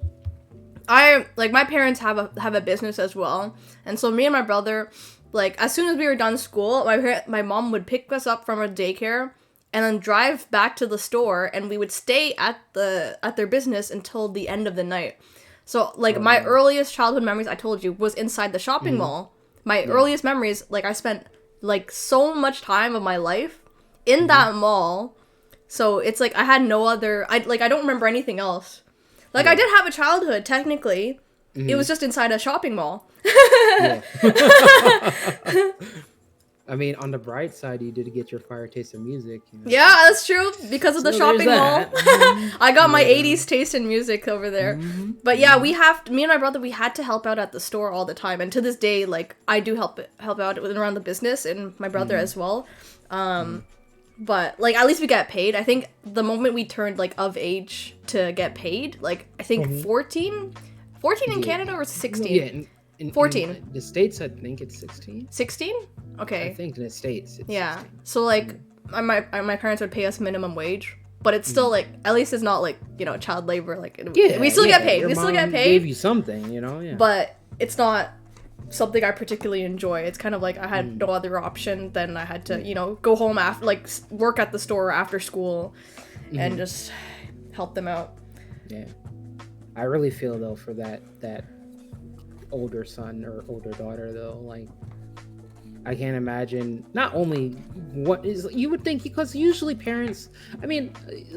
my parents have a business as well, and so me and my brother, like, as soon as we were done school, my mom would pick us up from a daycare and then drive back to the store, and we would stay at their business until the end of the night. So, like, my earliest childhood memories, I told you, was inside the shopping mall. My earliest memories, like, I spent, like, so much time of my life in that mall. So, it's like, I had no other... I don't remember anything else. Like, I did have a childhood, technically. It was just inside a shopping mall. I mean, on the bright side, you did get your fire taste of music. You know? Yeah, that's true. Because of the shopping mall. I got my 80s taste in music over there. But yeah, me and my brother, we had to help out at the store all the time. And to this day, like, I do help out with around the business, and my brother as well. But, like, at least we get paid. I think the moment we turned, like, of age to get paid, like, I think 14 in Canada or 16? Yeah, in 14. In the States, I think it's 16. 16? Okay. I think in the States, it's Yeah. 16. So, like, my parents would pay us minimum wage, but it's still, like, at least it's not, like, you know, child labor. Like, we still get paid. Your We still get mom paid. Gave you something, you know? Yeah. But it's not something I particularly enjoy. It's kind of like I had no other option than I had to, you know, go home after, like, work at the store after school and just help them out. Yeah. I really feel, though, for that older son or older daughter, though. Like, I can't imagine not only what is you would think, because usually parents, I mean,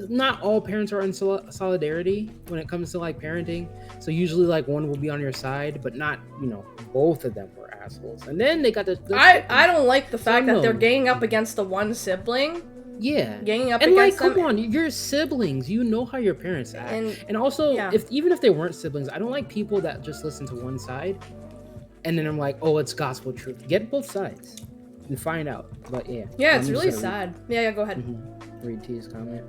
not all parents are in solidarity when it comes to, like, parenting. So usually, like, one will be on your side, but not, you know, both of them were assholes. And then they got the I don't like the fact that they're no. ganging up against the one sibling. Yeah. Ganging up And, like, against come them. on, you're siblings. You know how your parents act. And also, yeah. even if they weren't siblings, I don't like people that just listen to one side. And then I'm like, oh, it's gospel truth. Get both sides and find out. But yeah. Yeah, it's really sad. Yeah, go ahead. Read T's comment.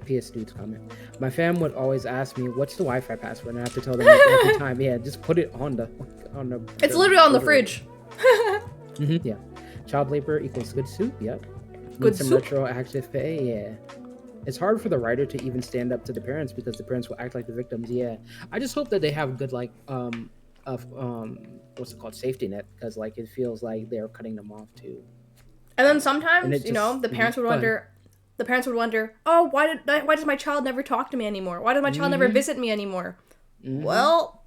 PS Dude's comment. My fam would always ask me, "What's the Wi-Fi password?" And I have to tell them every time. Yeah, just put it on the. It's literally on the fridge. Yeah. Child labor equals good soup. Yep. Good some soup. retroactive pay. Yeah. It's hard for the writer to even stand up to the parents because the parents will act like the victims. Yeah. I just hope that they have good, like, what's it called, safety net, because, like, it feels like they're cutting them off too. And then sometimes, you know, the parents would wonder. The parents would wonder, oh, why does my child never talk to me anymore? Why does my child never visit me anymore? Well,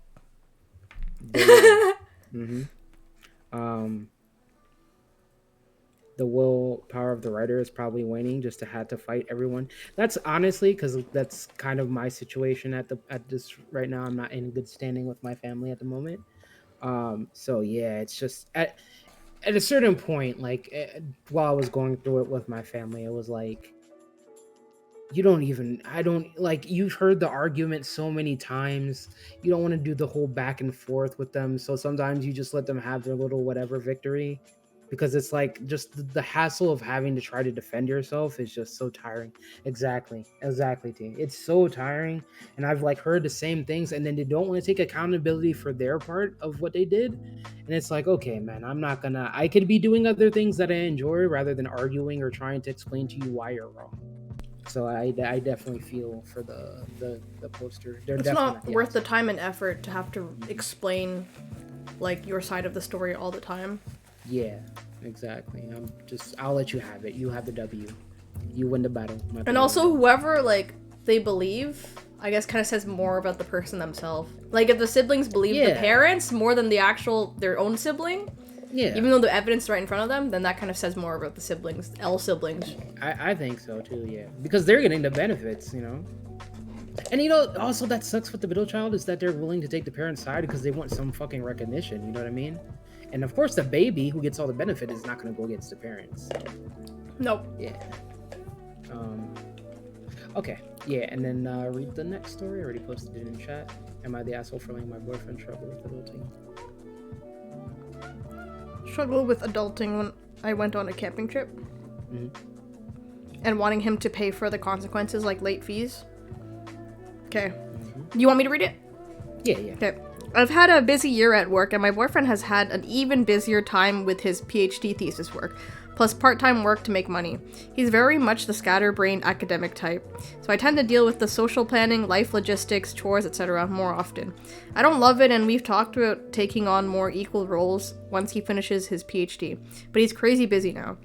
the willpower of the writer is probably waning just to have to fight everyone. That's honestly, because that's kind of my situation at this right now. I'm not in good standing with my family at the moment. So yeah, it's just at a certain point, like, while I was going through it with my family, it was like, you've heard the argument so many times. You don't want to do the whole back and forth with them. So sometimes you just let them have their little whatever victory, because it's like just the hassle of having to try to defend yourself is just so tiring. Exactly, T. It's so tiring. And I've, like, heard the same things, and then they don't want to take accountability for their part of what they did. And it's like, okay, man, I could be doing other things that I enjoy rather than arguing or trying to explain to you why you're wrong. So I definitely feel for the poster. It's not worth the time and effort to have to explain, like, your side of the story all the time. Yeah, exactly. I'll let you have it. You have the W. You win the battle. And also, whoever, like, they believe, I guess, kind of says more about the person themselves. Like, if the siblings believe the parents more than their own sibling, even though the evidence is right in front of them, then that kind of says more about the siblings, siblings. I think so too, yeah. Because they're getting the benefits, you know? And you know, also that sucks with the middle child is that they're willing to take the parents' side because they want some fucking recognition. You know what I mean? And of course, the baby who gets all the benefit is not going to go against the parents. Nope. Yeah. Okay. Yeah, and then read the next story. I already posted it in chat. Am I the asshole for letting my boyfriend trouble with adulting? Struggle with adulting when I went on a camping trip. Mm-hmm. And wanting him to pay for the consequences like late fees. Okay. Mm-hmm. You want me to read it? Yeah, yeah. Okay. I've had a busy year at work, and my boyfriend has had an even busier time with his PhD thesis work, plus part-time work to make money. He's very much the scatterbrained academic type, so I tend to deal with the social planning, life logistics, chores, etc. more often. I don't love it, and we've talked about taking on more equal roles once he finishes his PhD, but he's crazy busy now.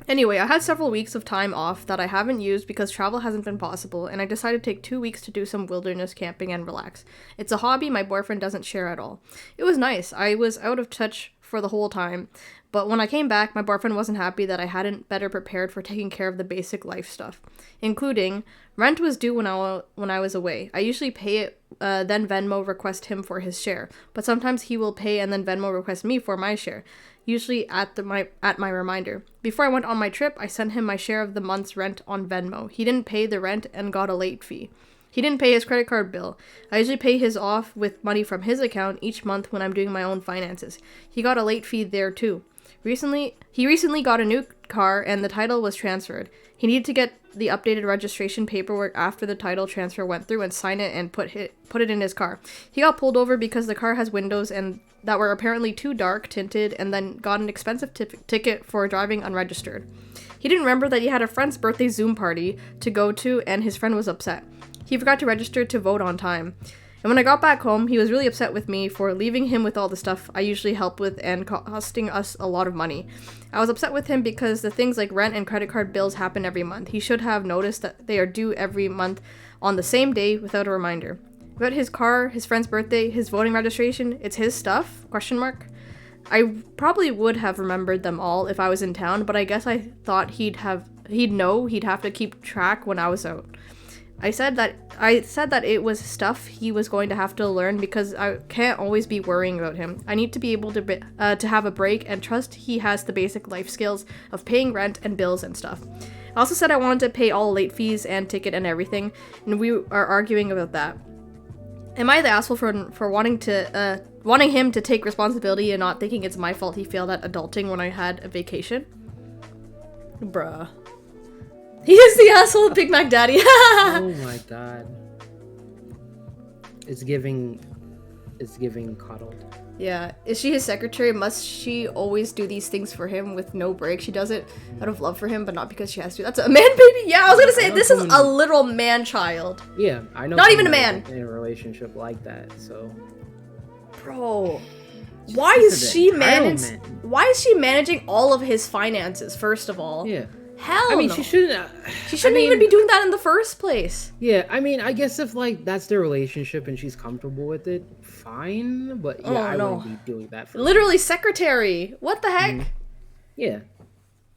Anyway, I had several weeks of time off that I haven't used because travel hasn't been possible, and I decided to take 2 weeks to do some wilderness camping and relax. It's a hobby my boyfriend doesn't share at all. It was nice. I was out of touch for the whole time, but when I came back, my boyfriend wasn't happy that I hadn't better prepared for taking care of the basic life stuff, including rent was due when I was away. I usually pay it, then Venmo request him for his share, but sometimes he will pay and then Venmo request me for my share. Usually at my reminder. Before I went on my trip, I sent him my share of the month's rent on Venmo. He didn't pay the rent and got a late fee. He didn't pay his credit card bill. I usually pay his off with money from his account each month when I'm doing my own finances. He got a late fee there too. He recently got a new car and the title was transferred. He needed to get the updated registration paperwork after the title transfer went through and sign it and put it in his car. He got pulled over because the car has windows and that were apparently too dark tinted, and then got an expensive ticket for driving unregistered. He didn't remember that he had a friend's birthday Zoom party to go to, and his friend was upset. He forgot to register to vote on time. And when I got back home, he was really upset with me for leaving him with all the stuff I usually help with and costing us a lot of money. I was upset with him because the things like rent and credit card bills happen every month. He should have noticed that they are due every month on the same day without a reminder. About his car, his friend's birthday, his voting registration, it's his stuff? ? I probably would have remembered them all if I was in town, but I guess I thought he'd have to keep track when I was out. I said that it was stuff he was going to have to learn because I can't always be worrying about him. I need to be able to have a break and trust he has the basic life skills of paying rent and bills and stuff. I also said I wanted to pay all late fees and ticket and everything, and we are arguing about that. Am I the asshole for wanting him to take responsibility and not thinking it's my fault he failed at adulting when I had a vacation? Bruh. He is the asshole, Big Mac Daddy. Oh my god. It's giving coddled. Yeah. Is she his secretary? Must she always do these things for him with no break? She does it out of love for him, but not because she has to. That's a man baby? Yeah, I was gonna say, this is a little man child. Yeah, I know. Not even a man. In a relationship like that, so. Bro. Why is she managing all of his finances, first of all? Yeah. Hell I mean, no. she shouldn't. She shouldn't even be doing that in the first place. Yeah, I mean, I guess if like that's their relationship and she's comfortable with it, fine. But yeah, I wouldn't be doing that. Literally secretary. What the heck? Mm-hmm. Yeah,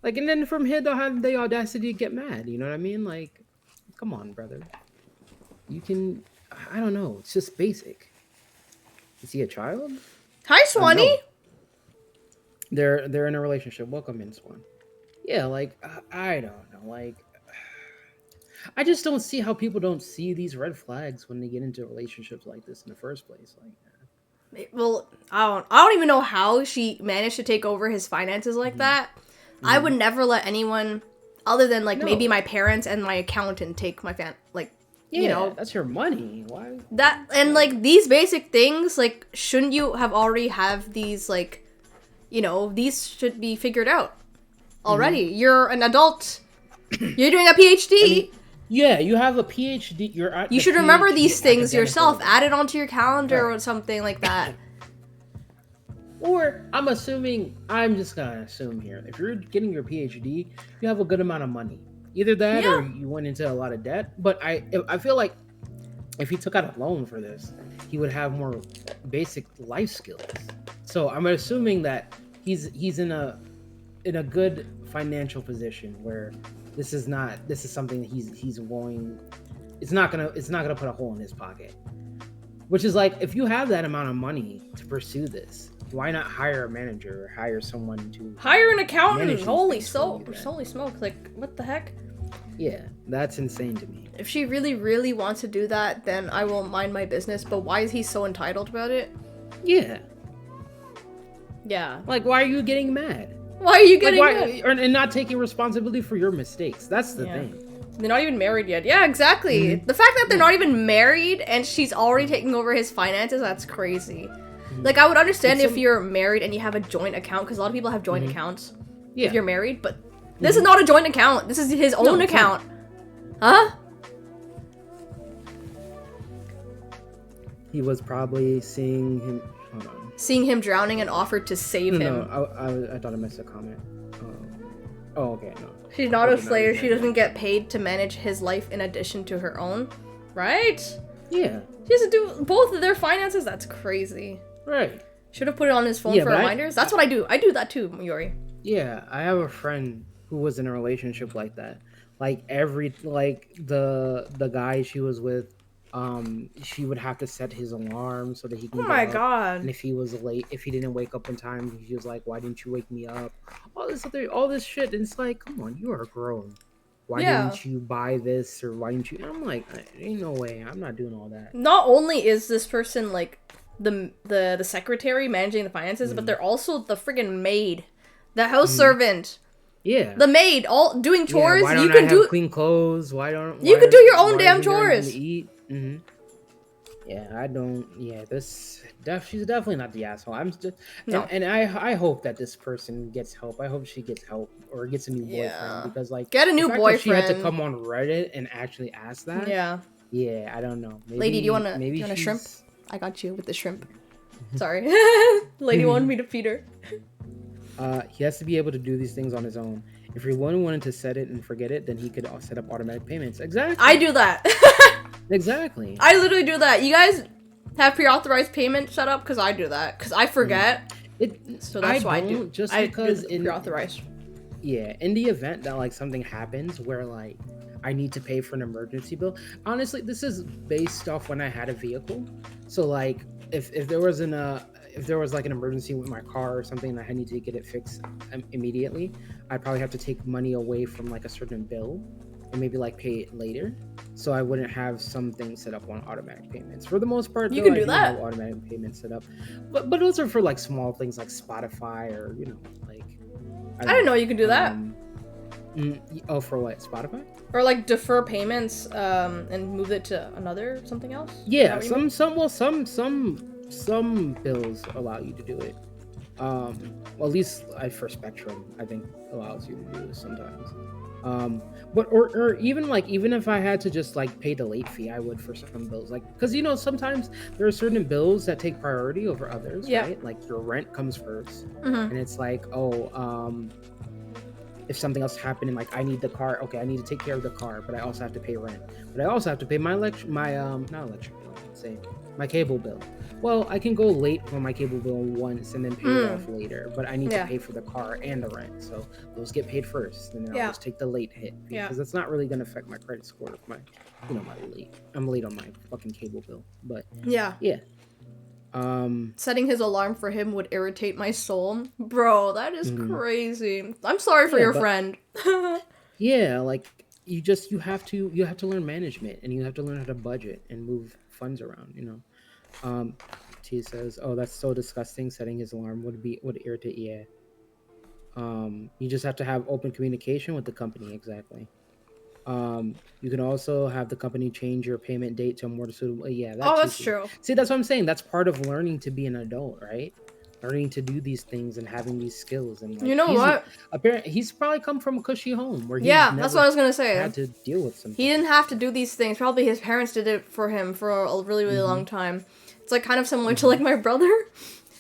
like, and then from here they'll have the audacity to get mad. You know what I mean? Like, come on, brother. You can. I don't know. It's just basic. Is he a child? Hi, Swanee. No. They're in a relationship. Welcome in, Swan. Yeah, like, I don't know, like, I just don't see how people don't see these red flags when they get into relationships like this in the first place. Like, well, I don't even know how she managed to take over his finances like that. Mm-hmm. I would never let anyone, other than like maybe my parents and my accountant, take my you know, that's your money. Why? That and like these basic things, like, shouldn't you have already have these, like, you know, these should be figured out already. Mm-hmm. You're an adult. You're doing a PhD. I mean, yeah, you have a PhD. You should remember these things yourself. Add it onto your calendar or something like that. Or I'm just gonna assume here, if you're getting your PhD, you have a good amount of money. Either that or you went into a lot of debt. But I feel like if he took out a loan for this, he would have more basic life skills. So I'm assuming that he's in a good financial position where this is something that he's willing it's not gonna put a hole in his pocket. Which is like, if you have that amount of money to pursue this, why not hire a manager or hire someone to Hire an accountant. manage these Holy things for you then? holy smoke! Like, what the heck? Yeah, that's insane to me. If she really, really wants to do that, then I will mind my business. But why is he so entitled about it? Yeah, Yeah. like, why are you getting mad? Why are you Like, getting why, mad? and not taking responsibility for your mistakes? That's the Yeah. thing. They're not even married yet. Yeah, exactly. The fact that they're not even married and she's already taking over his finances, that's crazy. Like, I would understand It's if you're married and you have a joint account, because a lot of people have joint accounts Yeah, if you're married, but this is not a joint account. This is his own it's not. account. Huh? he was probably seeing him. Hold on. Seeing him drowning and offered to save him. No, I thought I missed a comment. Oh, okay, no. She's not a Probably not slave. even She that. doesn't get paid to manage his life in addition to her own. Right? Yeah, She has to do both of their finances? That's crazy. right. Should have put it on his phone Yeah, for but reminders. That's what I do. I do that too, Yuri. Yeah, I have a friend who was in a relationship like that. Like the guy she was with, she would have to set his alarm so that he can. Oh get my up. god. And if he was late, if he didn't wake up in time, he was like, "Why didn't you wake me up?" All this shit. And it's like, come on, you are grown. Why Yeah. didn't you buy this, or why didn't you? And I'm like, ain't no way. I'm not doing all that. Not only is this person like the secretary managing the finances, but they're also the friggin' maid, the house servant, Yeah. the maid, all doing chores. Why don't You I can have do. clean clothes? Why don't You why- could do your own why damn isn't there anything chores. to eat? Yeah, I don't. Yeah, she's definitely not the asshole. I'm just No. and I hope that this person gets help. I hope she gets help or gets a new boyfriend Yeah. because like Get a the new fact that she had to boyfriend. come on Reddit and actually ask that. Yeah, Yeah, I don't know. Maybe, Lady, do you want maybe a shrimp? she's- I got you with the shrimp. Sorry, lady wanted me to feed her. He has to be able to do these things on his own. If he wanted to set it and forget it, then he could set up automatic payments. Exactly. I do that. Exactly. I literally do that. You guys have pre-authorized payment set up because I do that because I forget. So that's why I do. Just I because do the pre-authorized. Yeah, in the event that like something happens where like I need to pay for an emergency bill. Honestly, this is based off when I had a vehicle. So like if there was like an emergency with my car or something and I need to get it fixed immediately, I'd probably have to take money away from like a certain bill and maybe like pay it later. So I wouldn't have some things set up on automatic payments. For the most part, You though, can I do that. have automatic payments set up. But those are for like small things like Spotify or like I didn't know you could do that. Oh, for what? Spotify? Or like defer payments and move it to another something else. Is that Yeah, what you mean? some bills allow you to do it. Well, at least for Spectrum, I think allows you to do this sometimes. But or even if I had to just like pay the late fee, I would for some bills, like because sometimes there are certain bills that take priority over others, Yeah. right? Like your rent comes 1st, Mhm. and it's like if something else happened and like I need the car, okay, I need to take care of the car, but I also have to pay rent, but I also have to pay my not electric bill, let's say my cable bill. Well, I can go late for my cable bill once and then pay it off later, but I need Yeah. to pay for the car and the rent, so those get paid first, and then Yeah. I'll just take the late hit Yeah. because that's not really going to affect my credit score if I'm late on my fucking cable bill, but Yeah. yeah. Setting his alarm for him would irritate my soul. Bro, that is Mhm. crazy. I'm sorry for Yeah, your but- friend. Yeah, like you have to learn management and you have to learn how to budget and move funds around, T says, "Oh, that's so disgusting. Setting his alarm would irritate." Yeah. You just have to have open communication with the company. Exactly. You can also have the company change your payment date to a more suitable. Yeah, Oh, too, that's too. true. See, that's what I'm saying. That's part of learning to be an adult, right? Learning to do these things and having these skills. And like, You know what? Apparently, he's probably come from a cushy home where he's Yeah, that's never what I was gonna say. had to deal with something. He didn't have to do these things. Probably his parents did it for him for a really, really long time. It's like kind of similar to like my brother.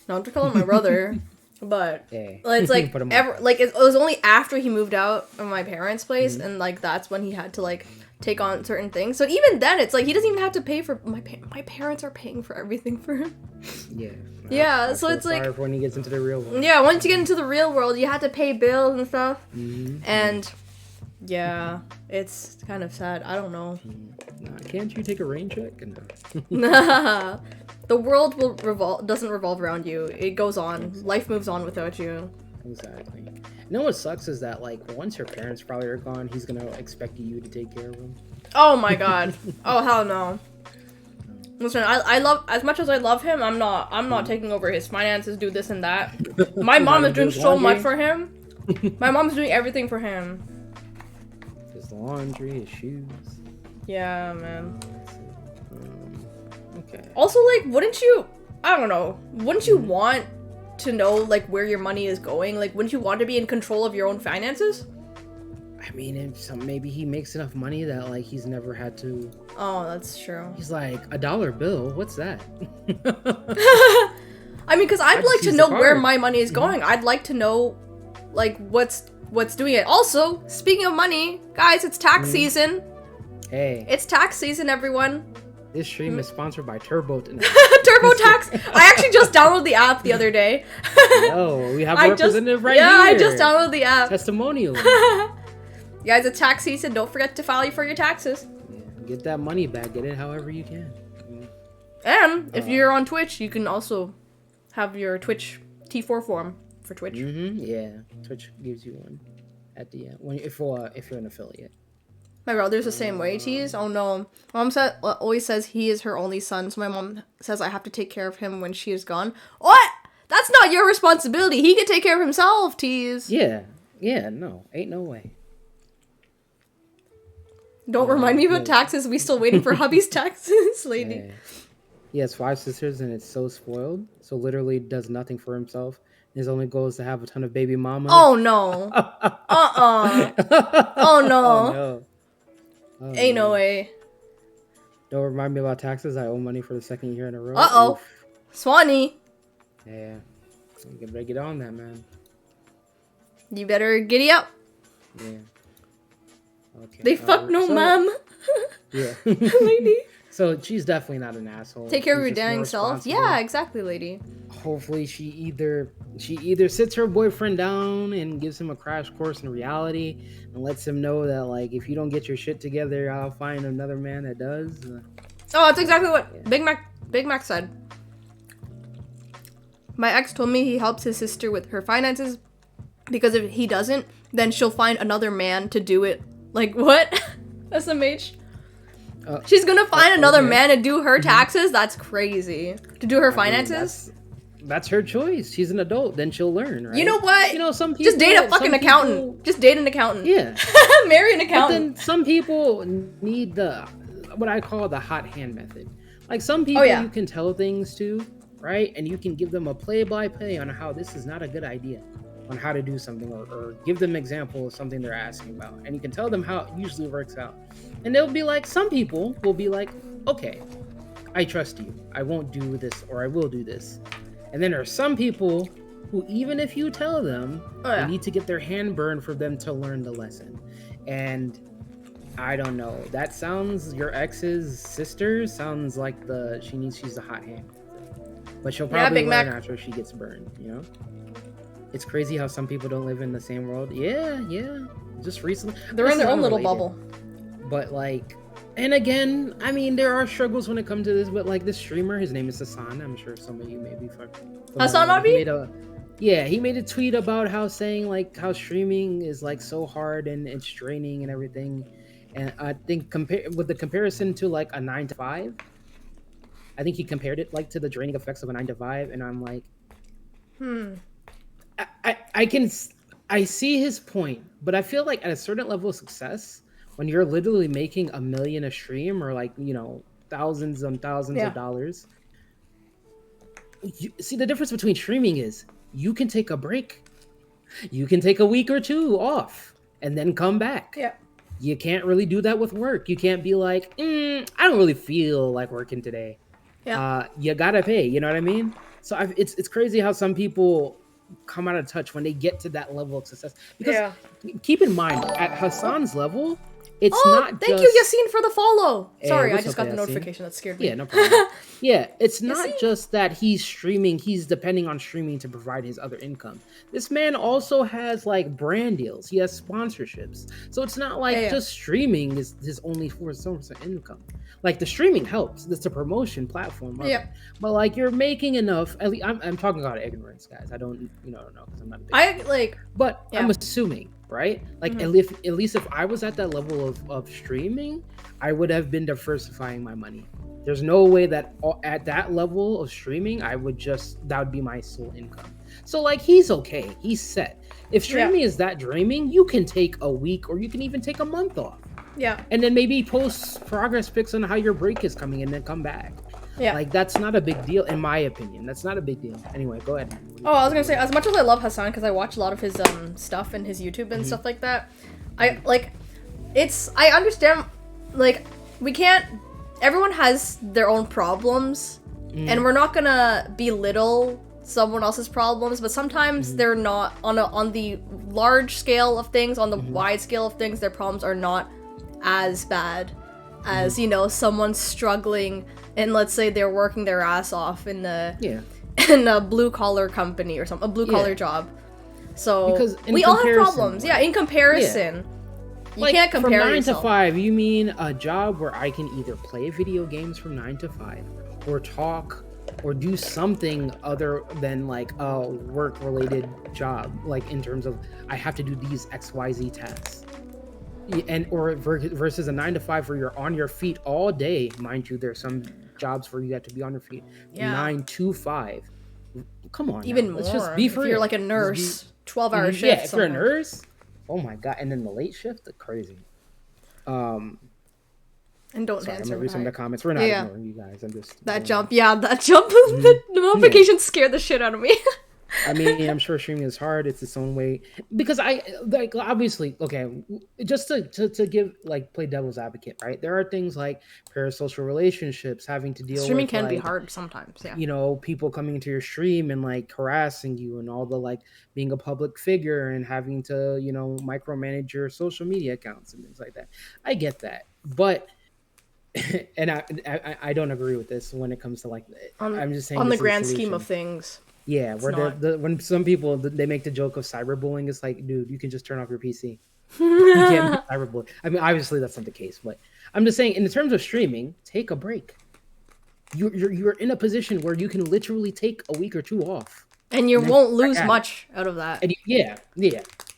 Not to call him my brother, but Yeah. it's like Put him on. it was only after he moved out of my parents' place, and like that's when he had to like take on certain things. So even then, it's like he doesn't even have to pay for my parents are paying for everything for him. Yeah. Yeah, I so feel it's like- sorry for when he gets into the real world. Yeah, once you get into the real world, you have to pay bills and stuff, Mhm. and yeah, it's kind of sad. I don't know. Nah, can't you take a rain check? No. The world doesn't revolve around you. It goes on. Life moves on without you. Exactly. You know what sucks is that like once your parents probably are gone, he's gonna expect you to take care of them. Oh my god. Oh hell no. Listen, I love, as much as I love him, I'm not taking over his finances, do this and that. My mom is doing so much for him. My mom's doing everything for him. His laundry, his shoes. Yeah, man. Okay. Also, like, wouldn't you, I don't know, wouldn't you want to know, like, where your money is going? Like, wouldn't you want to be in control of your own finances? I mean, maybe he makes enough money that like he's never had to. Oh, that's true. He's like $1 bill. What's that? I mean, because I'd just like to use know the where card. my money is going. I'd like to know, like, what's doing it. Also, speaking of money, guys, it's tax season. Hey, It's tax season, everyone. this stream is sponsored by Turbo tonight. TurboTax. I actually just downloaded the app the other day. Oh, we have a representative right here. Yeah, I just downloaded the app. Testimonial. Guys, it's tax season. Don't forget to file for your taxes. Yeah, get that money back. Get it however you can. And if you're on Twitch, you can also have your Twitch T4 form for Twitch. Yeah, Twitch gives you one at the end if you're an affiliate. My brother's the same way, Tease. Oh no. Mom always says he is her only son, so my mom says I have to take care of him when she is gone. What? That's not your responsibility. He can take care of himself, Tease. Yeah, no, ain't no way. Don't remind me about taxes. We still waiting for hubby's taxes, lady. Yeah. He has 5 sisters and it's so spoiled. So literally does nothing for himself. His only goal is to have a ton of baby mamas. Oh no. Oh no. Oh, Ain't no way. Don't remind me about taxes. I owe money for the second year in a row. Uh-oh. Oof. Swanee. Yeah. You better get on that, man. You better giddy up. Yeah. Okay. They fuck no mom. Yeah. Lady. So she's definitely not an asshole. Take care of She's your just more dang self. responsible. Yeah, exactly, lady. Hopefully she either sits her boyfriend down and gives him a crash course in reality and lets him know that like if you don't get your shit together, I'll find another man that does. Oh, that's exactly what Big Mac said. My ex told me he helps his sister with her finances because if he doesn't, then she'll find another man to do it. Like what? SMH. She's gonna find another man to do her taxes? That's crazy. To do her finances? That's her choice. She's an adult, then she'll learn, right? You know what? You know, some people just date a fucking accountant. Just date an accountant. Yeah. Marry an But accountant. then some people need what I call the hot hand method. Like some people you can tell things to, right? And you can give them a play-by-play on how this is not a good idea, on how to do something, or give them an example of something they're asking about. And you can tell them how it usually works out. And they'll be like, some people will be like, okay, I trust you. I won't do this, or I will do this. And then there are some people who, even if you tell them, they need to get their hand burned for them to learn the lesson. And I don't know. That sounds, your ex's sister sounds like she's the hot hand. But she'll probably learn after she gets burned, you know? It's crazy how some people don't live in the same world. Yeah. Just recently. They're in their own little bubble. But like, and again, I mean, there are struggles when it comes to this, but like this streamer, his name is Hassan. I'm sure some of you may be Hassan Abi? He made a tweet about how how streaming is like so hard and it's draining and everything. And I think with the comparison to like a 9 to 5, I think he compared it like to the draining effects of a 9 to 5, and I'm like, I see his point, but I feel like at a certain level of success, when you're literally making $1 million a stream or like, you know, thousands and thousands of dollars, see the difference between streaming is you can take a break. You can take a week or two off and then come back. Yeah. You can't really do that with work. You can't be like, I don't really feel like working today. Yeah. You gotta pay, you know what I mean? So it's crazy how some people come out of touch when they get to that level of success. Because keep in mind, at Hassan's level, It's Oh, not thank just you, Yassine, for the follow. Hey, Sorry, I what's just up, got the Yassine? notification. That scared me. Yeah, no problem. Yeah, it's not Yassine? just that he's streaming, he's depending on streaming to provide his other income. This man also has like brand deals, he has sponsorships. So it's not like Yeah. just streaming is his only source of income. Like the streaming helps, it's a promotion platform. of Yeah. it. But like you're making enough, at least I'm talking about ignorance, guys. I don't, know, because I'm not a big I like. but Yeah. I'm assuming, right? Like Mhm. at least if I was at that level of streaming, I would have been diversifying my money. There's no way that at that level of streaming, I would just that would be my sole income. So like he's okay, he's set. If streaming is that dreaming, you can take a week or you can even take a month off, Yeah. and then maybe post progress pics on how your break is coming, and then come back. Yeah. Like that's not a big deal in my opinion. That's not a big deal. Anyway, go ahead. Oh, I was gonna say, as much as I love Hassan because I watch a lot of his stuff and his YouTube and stuff like that, I like. I understand, like, we can't. Everyone has their own problems, and we're not gonna belittle someone else's problems, but sometimes they're not on the large scale of things, on the wide scale of things. Their problems are not as bad as someone struggling, and let's say they're working their ass off in a blue collar company or something, a blue collar job. So Because in we all have comparison, problems. Yeah, in comparison. You can't compare from 9 yourself. to 5, you mean a job where I can either play video games from 9 to 5 or talk or do something other than like a work related job, like in terms of I have to do these XYZ tasks. And or versus a 9 to 5 where you're on your feet all day. Mind you, there's some jobs where you have to be on your feet 9 to 5. Come on, Even now. more. Let's just be if for you're real. like a Just nurse, 12-hour shift. yeah, if you're a sometimes. nurse, oh my god, and then the late shift, crazy. And don't Sorry, I'm answer gonna read some of hi. the comments. We're not Yeah. ignoring you guys. I'm just That going jump, that jump, the notification scared the shit out of me. I mean, I'm sure streaming is hard. It's its own way because I like obviously okay. Just to give like play devil's advocate, right? There are things like parasocial relationships, having to deal Streaming with can be like, hard sometimes. Yeah. people coming into your stream and like harassing you and all the like being a public figure and having to micromanage your social media accounts and things like that. I get that, but and I don't agree with this when it comes to like I'm just saying on the this is a grand scheme solution. of things. Yeah, where not. when some people they make the joke of cyberbullying, it's like, dude, you can just turn off your PC. You can't be cyberbullying. I mean, obviously that's not the case, but I'm just saying, in terms of streaming, take a break. You're in a position where you can literally take a week or two off, And you then won't come back lose at it. much out of that. And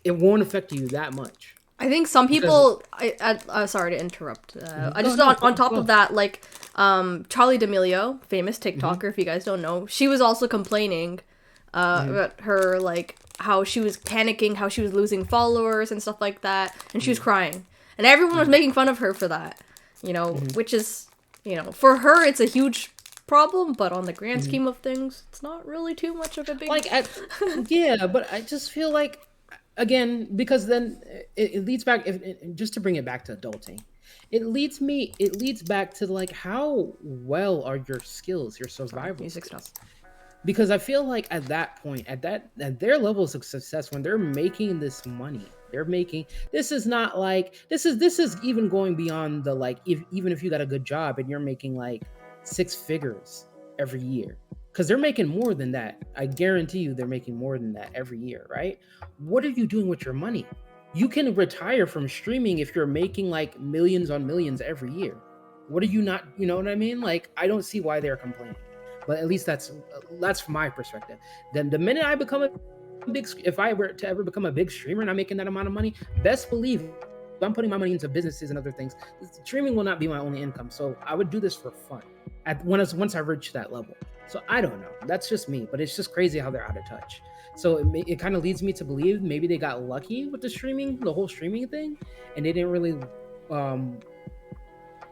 it won't affect you that much. I think some people. Sorry to interrupt. I just on top of that, like, Charlie D'Amelio, famous TikToker, if you guys don't know, she was also complaining about her like how she was panicking, how she was losing followers and stuff like that, and she was crying, and everyone was making fun of her for that. Which is for her it's a huge problem, but on the grand scheme of things, it's not really too much of a big. Yeah, but I just feel like. Again, because then it leads back. Just to bring it back to adulting, it leads back to like how well are your skills, your survival music skills. stuff. Because I feel like at that point, at their levels of success, when they're making this money, this is not like this is even going beyond the like even if you got a good job and you're making like 6 figures every year. Because they're making more than that. I guarantee you they're making more than that every year, right? What are you doing with your money? You can retire from streaming if you're making like millions on millions every year. What are you not, you know what I mean? Like, I don't see why they're complaining. But at least that's from my perspective. Then the minute I become if I were to ever become a big streamer and I'm making that amount of money, best believe I'm putting my money into businesses and other things. Streaming will not be my only income. So I would do this for fun once I reach that level. So I don't know. That's just me, but it's just crazy how they're out of touch. So it kind of leads me to believe maybe they got lucky with the whole streaming thing, and they didn't really,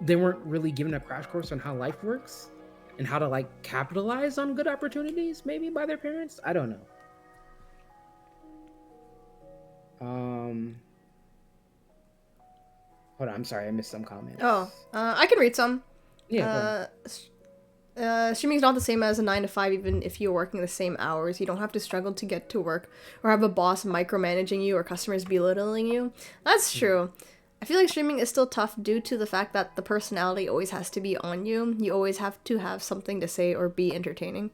they weren't really given a crash course on how life works and how to like capitalize on good opportunities, maybe by their parents. I don't know. Hold on, I'm sorry, I missed some comments. I can read some. Yeah. Streaming is not the same as a 9 to 5, even if you're working the same hours. You don't have to struggle to get to work or have a boss micromanaging you or customers belittling you. That's true. I feel like streaming is still tough due to the fact that the personality always has to be on you. You always have to have something to say or be entertaining.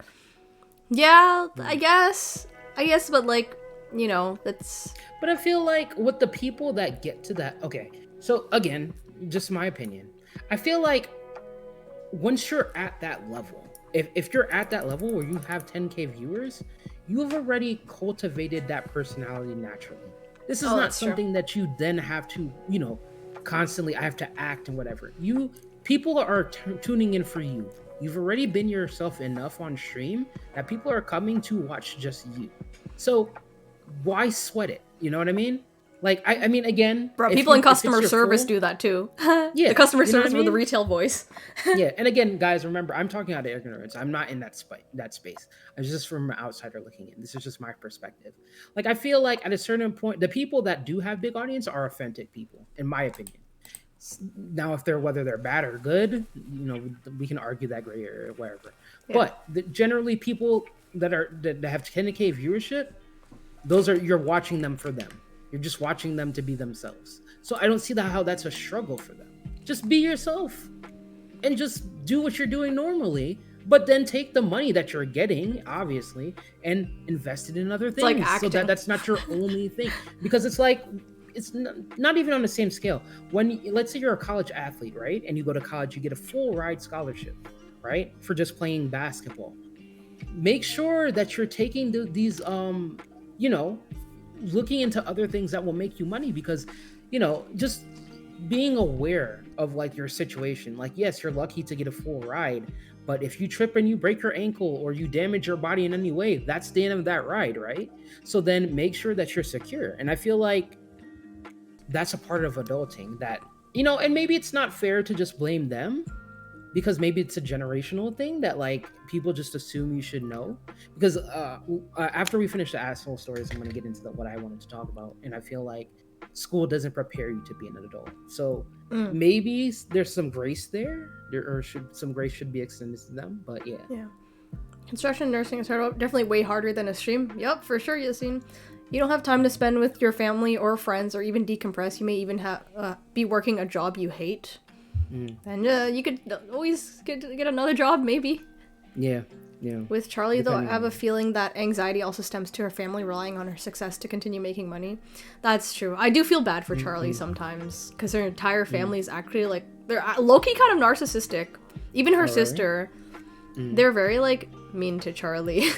Yeah, I guess. But like, that's. But I feel like with the people that get to that, okay. So again, just my opinion. I feel like once you're at that level, if you're at that level where you have 10K viewers, you have already cultivated that personality naturally. This is not that's true. something that you then have to, constantly I have to act and whatever. People are tuning in for you. You've already been yourself enough on stream that people are coming to watch just you. So why sweat it? You know what I mean? Like I mean again, Bro, if people in you- if it's customer your service full- do that too. Yeah, The customer you know what service I with the mean? retail voice. Yeah, and again, guys, remember, I'm talking out of ignorance. I'm not in that space. I'm just from an outsider looking in. This is just my perspective. Like, I feel like at a certain point, the people that do have big audience are authentic people, in my opinion. Now, whether they're bad or good, we can argue that gray area or whatever. Yeah. But generally, people that have 10K viewership, you're watching them for them. You're just watching them to be themselves. So I don't see how that's a struggle for them. Just be yourself and just do what you're doing normally, but then take the money that you're getting, obviously, and invest it in other things. like So acting. that's not your only thing. Because it's like, it's not even on the same scale. Let's say you're a college athlete, right? And you go to college, you get a full ride scholarship, right? For just playing basketball. Make sure that you're taking these, looking into other things that will make you money, because just being aware of like your situation. Like, yes, you're lucky to get a full ride, but if you trip and you break your ankle or you damage your body in any way, that's the end of that ride, right? So then make sure that you're secure. And I feel like that's a part of adulting that, and maybe it's not fair to just blame them, because maybe it's a generational thing that like people just assume you should know. Because after we finish the asshole stories, I'm going to get into what I wanted to talk about. And I feel like school doesn't prepare you to be an adult. So maybe there's some grace there, some grace should be extended to them. But yeah. Construction nursing is definitely way harder than a stream. Yep, for sure, Yassine. You don't have time to spend with your family or friends or even decompress. You may even be working a job you hate. And you could always get another job, maybe. Yeah. With Charlie, though, I have a feeling that anxiety also stems to her family relying on her success to continue making money. That's true. I do feel bad for Charlie sometimes, because her entire family is actually, like, they're low-key kind of narcissistic. Even her sister, they're very, like, mean to Charlie.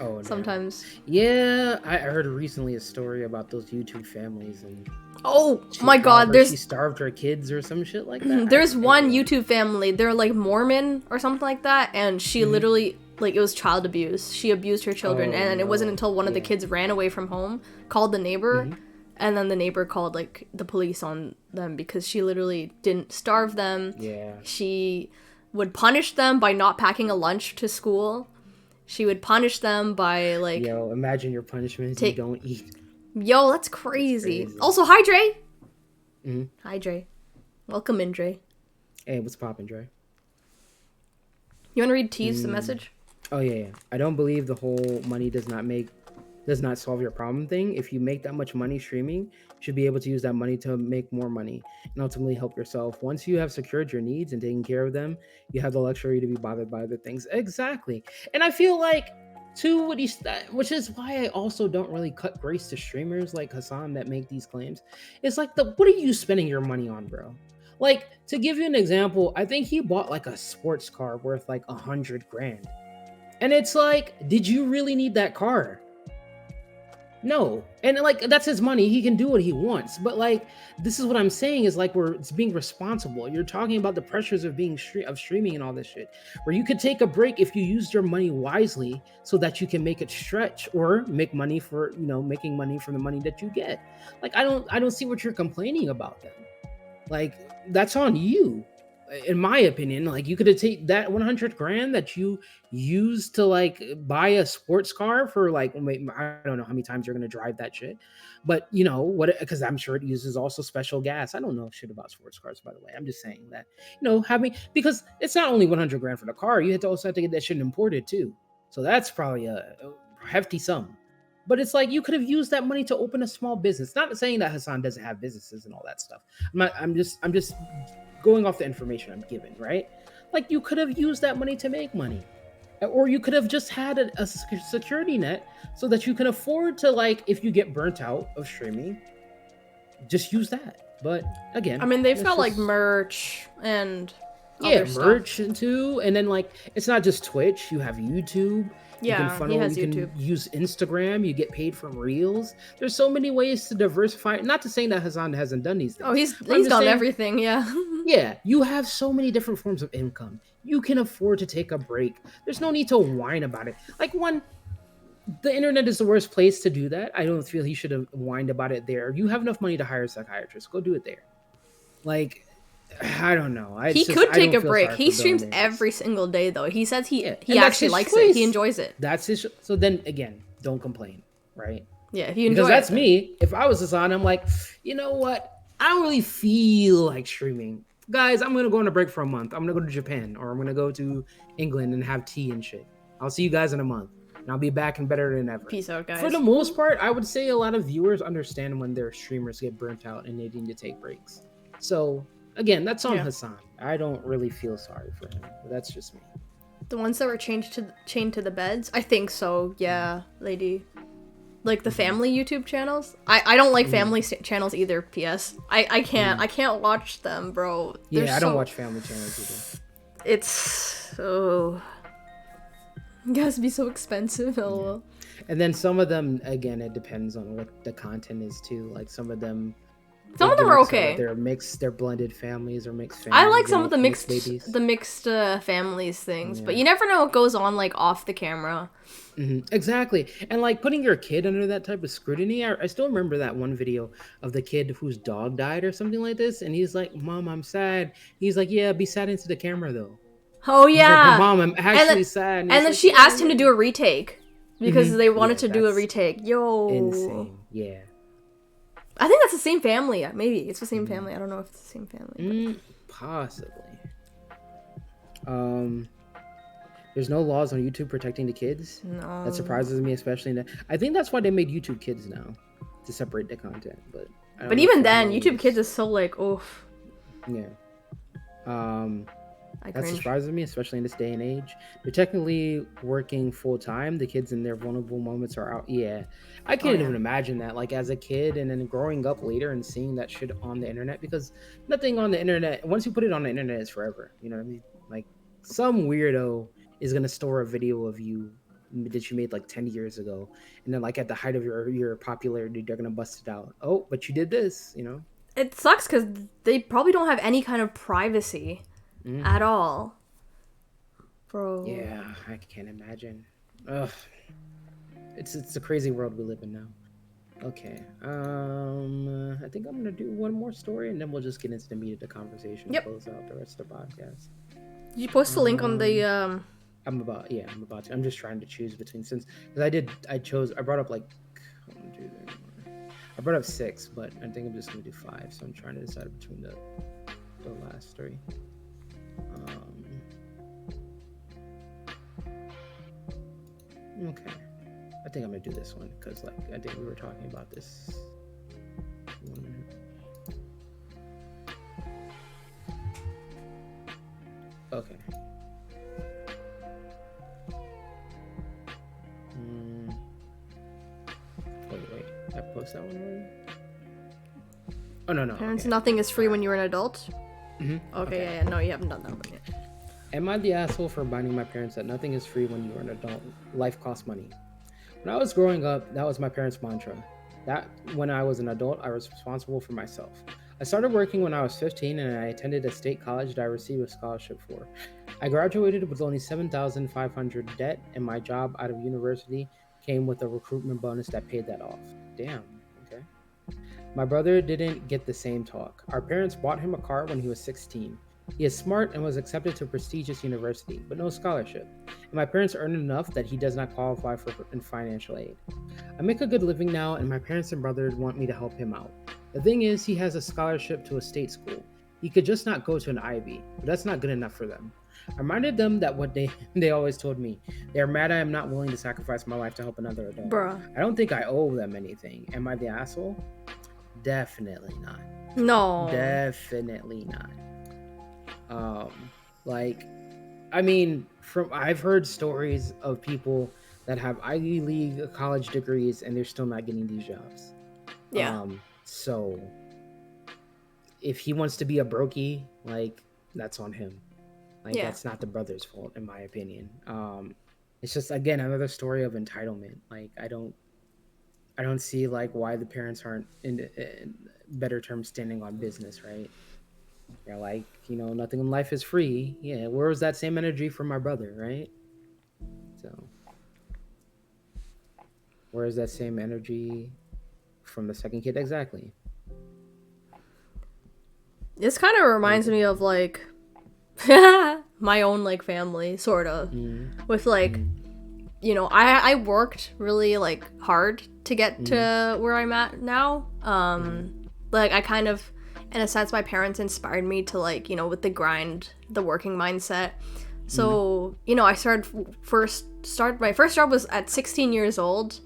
Oh, no. Sometimes. Yeah, I heard recently a story about those YouTube families, and oh my god, she starved her kids or some shit like that. There's one YouTube family, they're like Mormon or something like that, and she literally, like, it was child abuse. She abused her children, and it wasn't until one of the kids ran away from home, called the neighbor, and then the neighbor called, like, the police on them because she literally didn't starve them. Yeah. She would punish them by not packing a lunch to school. She would punish them by, like... Yo, imagine your punishment is you don't eat. Yo, that's crazy. Also, hi, Dre! Hi, Dre. Welcome in, Dre. Hey, what's poppin', Dre? You want to read T's the message? Oh, yeah. I don't believe the whole money does not solve your problem thing. If you make that much money streaming, you should be able to use that money to make more money and ultimately help yourself. Once you have secured your needs and taken care of them, you have the luxury to be bothered by other things. Exactly. And I feel like, too, which is why I also don't really cut grace to streamers like Hassan that make these claims. It's like, what are you spending your money on, bro? Like, to give you an example, I think he bought like a sports car worth like $100 grand. And it's like, did you really need that car? No. And like, that's his money. He can do what he wants. But like, this is what I'm saying is like, it's being responsible. You're talking about the pressures of streaming and all this shit, where you could take a break if you used your money wisely so that you can make it stretch or make money for, making money from the money that you get. Like, I don't see what you're complaining about then. Like, that's on you. In my opinion, like, you could have taken that 100 grand that you used to like buy a sports car for, like, I don't know how many times you're going to drive that shit, but because I'm sure it uses also special gas. I don't know shit about sports cars, by the way. I'm just saying that, because it's not only 100 grand for the car, you also have to get that shit imported too. So that's probably a hefty sum. But it's like you could have used that money to open a small business. Not saying that Hassan doesn't have businesses and all that stuff. I'm just going off the information I'm given, right? Like you could have used that money to make money. Or you could have just had a security net so that you can afford to, like, if you get burnt out of streaming, just use that. But again, I mean, they've it's got like just- merch and yeah, other stuff. merch too, and then like it's not just Twitch. You have YouTube. Yeah, he has you YouTube. can use Instagram. You get paid from Reels. There's so many ways to diversify. Not to say that Hassan hasn't done these things. Oh, he's But I'm just done saying- everything. Yeah. Yeah, you have so many different forms of income. You can afford to take a break. There's no need to whine about it. Like the internet is the worst place to do that. I don't feel he should have whined about it there. You have enough money to hire a psychiatrist. Go do it there. Like, I don't know. He could take a break. He streams every single day, though. He says he and he that's actually his likes choice. it. He enjoys it. That's his. So then again, don't complain, right? Yeah, he enjoys Because that's it. me. If I was Hassan, I'm like, you know what? I don't really feel like streaming. Guys, I'm gonna go on a break for a month. I'm gonna go to Japan or I'm gonna go to England and have tea and shit. I'll see you guys in a month. And I'll be back and better than ever. Peace out, guys. For the most part, I would say a lot of viewers understand when their streamers get burnt out and they need to take breaks. So again, that's on Yeah. Hassan. I don't really feel sorry for him. But that's just me. The ones that were chained to the beds? I think so, yeah, lady. Like the family YouTube channels? I don't like family channels either, PS. I can't watch them, bro. They're Yeah, I don't so- watch family channels either. It's so... It has to be so expensive, lol. And then some of them, again, it depends on what the content is too. Like some of them, Some of they them do are it so that okay. they're mixed, they're blended families or mixed families. I like they some of the make mixed families things, but Yeah. you never know what goes on like off the camera. Exactly. And like putting your kid under that type of scrutiny. I still remember that one video of the kid whose dog died or something like this. And he's like, Mom, I'm sad. He's like, yeah, be sad into the camera though. Oh He's like, yeah. Mom, I'm actually then- sad. And he's then like, she "Yeah, asked him to yeah." do a retake because they wanted Yeah, to do a that's retake. Yo. Insane. Yeah. I think that's the same family. Maybe it's the same family. I don't know if it's the same family. Possibly. There's no laws on YouTube protecting the kids. No. That surprises me, especially in the, I think that's why they made YouTube Kids now, to separate the content. But I don't But know even if then, everyone YouTube is- Kids is so like, oof. Yeah. I That cringe. surprises me, especially in this day and age. They're technically working full time. The kids in their vulnerable moments are out. Yeah, I can't yeah. even imagine that. Like as a kid, and then growing up later and seeing that shit on the internet, because nothing on the internet. Once you put it on the internet, it's forever. You know what I mean? Like some weirdo is gonna store a video of you that you made like 10 years ago, and then like at the height of your popularity, they're gonna bust it out. Oh, but you did this, you know? It sucks because they probably don't have any kind of privacy at all. Bro. Yeah, I can't imagine. Ugh. It's a crazy world we live in now. Okay. I think I'm gonna do one more story and then we'll just get into the meat of the conversation Yep. and close out the rest of the podcast. Did you post the link on the I'm about to. I'm just trying to choose between since because I brought up like I don't do that anymore. I brought up 6, but I think I'm just gonna do 5, so I'm trying to decide between the last 3. Okay. I think I'm gonna do this one because like I think we were talking about this. 1 minute. Okay. Wait. I post that one already? Oh no. parents? Okay. Nothing is free when you're an adult. Mhm. Okay, yeah. No, you haven't done that one yet. Am I the asshole for reminding my parents that nothing is free when you are an adult? Life costs money. When I was growing up, that was my parents' mantra. That when I was an adult, I was responsible for myself. I started working when I was 15 and I attended a state college that I received a scholarship for. I graduated with only $7,500 debt, and my job out of university came with a recruitment bonus that paid that off. Damn, okay. My brother didn't get the same talk. Our parents bought him a car when he was 16. He is smart and was accepted to a prestigious university, but no scholarship. And my parents earned enough that he does not qualify for financial aid. I make a good living now, and my parents and brothers want me to help him out. The thing is, he has a scholarship to a state school. he could just not go to an Ivy. But that's not good enough for them. I reminded them that what they always told me. They're mad I am not willing to sacrifice my life to help another adult. Bruh. I don't think I owe them anything. Am I the asshole? Definitely not. No. Definitely not. Like, I mean, I've heard stories of people that have Ivy League college degrees and they're still not getting these jobs. Yeah. So if he wants to be a brokey, like, that's on him. Like, that's not the brother's fault, in my opinion. It's just, again, another story of entitlement. Like, I don't see like why the parents aren't in better terms standing on business, right? They're like, nothing in life is free. Yeah, where was that same energy from my brother, right? So where is that same energy from the second kid? Exactly. This kind of reminds me of like my own like family, sort of, with like, I worked really like hard to get to where I'm at now. Like I kind of, in a sense, my parents inspired me to like, with the grind, the working mindset. So, I my first job was at 16 years old.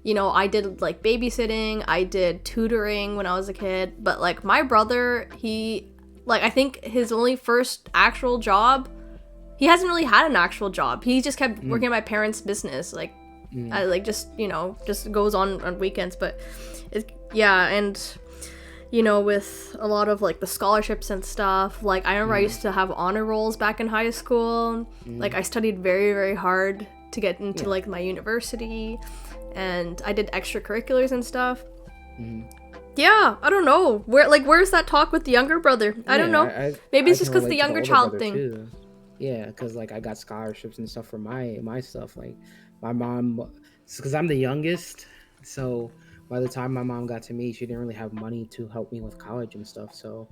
I did like babysitting, I did tutoring when I was a kid, but like my brother, I think his only first actual job, he hasn't really had an actual job. He just kept working at my parents' business, just goes on weekends. But and with a lot of like the scholarships and stuff, like I remember I used to have honor rolls back in high school. Like I studied very, very hard to get into like my university, and I did extracurriculars and stuff. Yeah, I don't know. Where's that talk with the younger brother? I don't know. Maybe it's just because the younger child thing. Too. Yeah, because like I got scholarships and stuff for my stuff. Like my mom, because I'm the youngest, so by the time my mom got to me, she didn't really have money to help me with college and stuff. So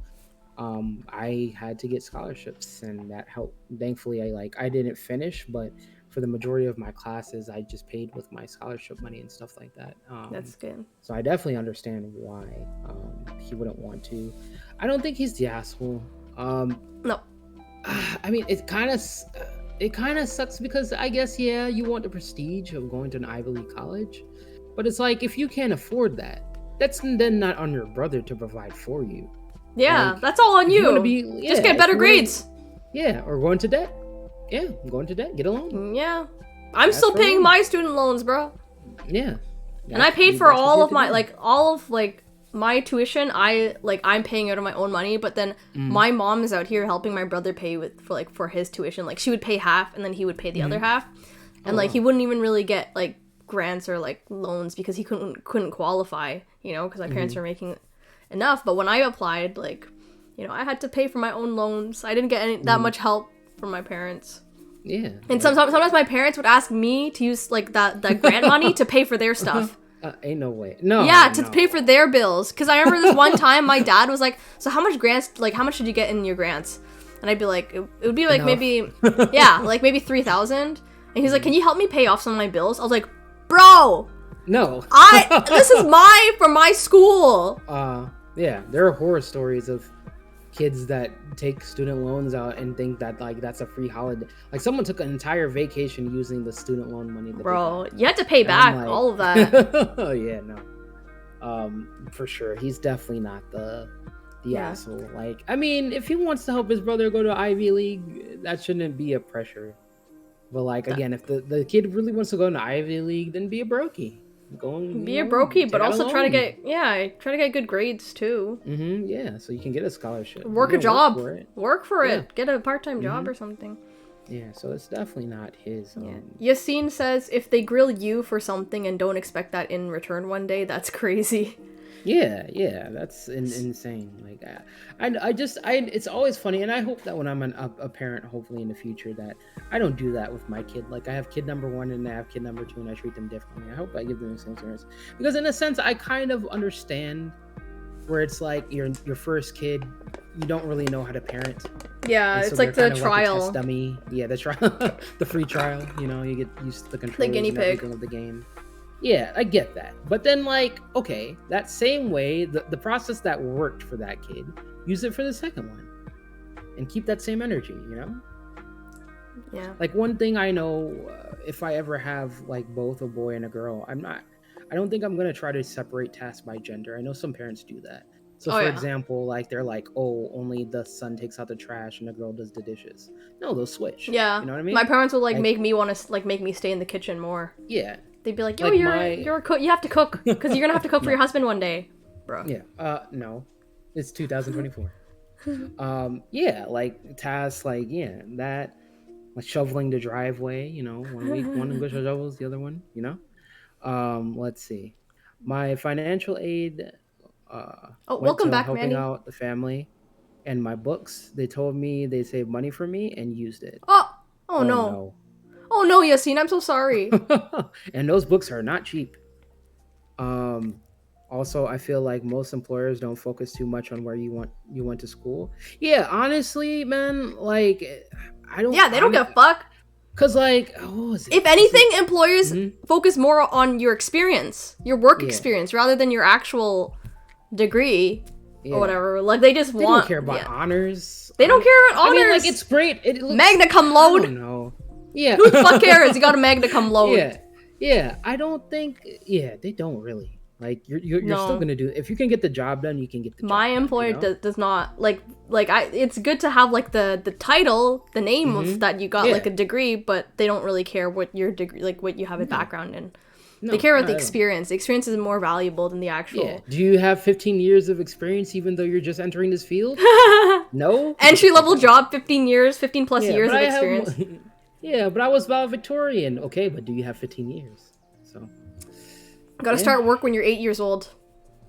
I had to get scholarships, and that helped. Thankfully, I didn't finish, but for the majority of my classes, I just paid with my scholarship money and stuff like that. That's good. So I definitely understand why he wouldn't want to. I don't think he's the asshole. No. I mean, it kind of sucks because I guess, yeah, you want the prestige of going to an Ivy League college, but it's like, if you can't afford that, that's then not on your brother to provide for you. Yeah, that's all on you. Just get better grades. Or go into debt. Yeah, go into debt, get a loan. Yeah. I'm still paying my student loans, bro. Yeah. And I paid for all of my tuition. I'm paying out of my own money, but then my mom is out here helping my brother pay for his tuition. Like she would pay half and then he would pay the other half. And he wouldn't even really get like grants or like loans because he couldn't qualify, because my parents were making enough. But when I applied, I had to pay for my own loans. I didn't get that much help from my parents. Yeah. And sometimes my parents would ask me to use like that grant money to pay for their stuff. Ain't no way. No. Yeah, to pay for their bills. Because I remember this one time my dad was like, so how much did you get in your grants? And I'd be like, it would be like maybe 3,000. And he's like, can you help me pay off some of my bills? I was like, bro. No. This is from my school. Yeah, there are horror stories of kids that take student loans out and think that like that's a free holiday. Like someone took an entire vacation using the student loan money. Bro, you had to pay back all of that. Oh yeah, no. For sure, he's definitely not the asshole. Like, I mean, if he wants to help his brother go to Ivy League, that shouldn't be a pressure. But like again, if the kid really wants to go into Ivy League, then be a brokey. Be a brokey, but also try to get good grades too. Yeah, so you can get a scholarship. Work a job. Work for it. Get a part-time job or something. Yeah, so it's definitely not his. Yassine says, if they grill you for something and don't expect that in return one day, that's crazy. Yeah, that's insane. Like, it's always funny, and I hope that when I'm a parent, hopefully in the future, that I don't do that with my kid. Like, I have kid number 1 and I have kid number 2, and I treat them differently. I hope I give them the same service, because in a sense, I kind of understand where it's like your first kid, you don't really know how to parent. Yeah, it's like the trial. Like a test dummy. Yeah, the trial, the free trial. You get used to the controls, the guinea pig of the game. Yeah, I get that. But then, okay, that same way, the process that worked for that kid, use it for the second one. and keep that same energy, you know? Yeah. Like one thing I know, if I ever have like both a boy and a girl, I don't think I'm gonna try to separate tasks by gender. I know some parents do that. So Oh for yeah. example, like they're like, oh, only the son takes out the trash and the girl does the dishes. No, they'll switch. Yeah. You know what I My mean? parents would like Like, make me want to like make me stay in the kitchen more. yeah, They'd be like, "Yo, like you're a cook. You have to cook because you're gonna have to cook for No. your husband one day, bro." Yeah. No, it's 2024. Yeah, like tasks, like that, like shoveling the driveway. You know, one week one goes shovels, the other one. You know. Let's see. My financial aid Oh, went welcome to back, helping Manny. out the family, and my books. They told me they saved money for me and used it. Oh, oh Oh no. no. Oh no, Yassine, I'm so sorry. And those books are not cheap. Um, Also, I feel like most employers don't focus too much on where you went to school. Yeah, honestly, man, like I don't. Yeah, they don't give a fuck. Cause like, what was it? If anything, employers Mhm. focus more on your experience, your work Yeah. experience, rather than your actual degree Yeah. or whatever. Like they just They want. don't care about yeah. honors. They don't care about I mean, honors. like it's great. It looks, Magna cum I laude. don't know. Yeah. Who the fuck cares? You got a magna cum laude. Yeah. Yeah. I don't think. Yeah, they don't really. Like you're No. still gonna do. If you can get the job done, you can get the job My done, employer you know? does not like I. It's good to have like the title, the name of that you got Yeah. like a degree, but they don't really care what your degree, like what you have a background in. No, They care about not the at all. experience. The experience is more valuable than the actual Yeah. Do you have 15 years of experience even though you're just entering this field? No. entry level job. 15 years, 15 plus Yeah, years but of I have experience. yeah, but I was valedictorian. Okay, but do you have 15 years? So Gotta yeah. start work when you're 8 years old.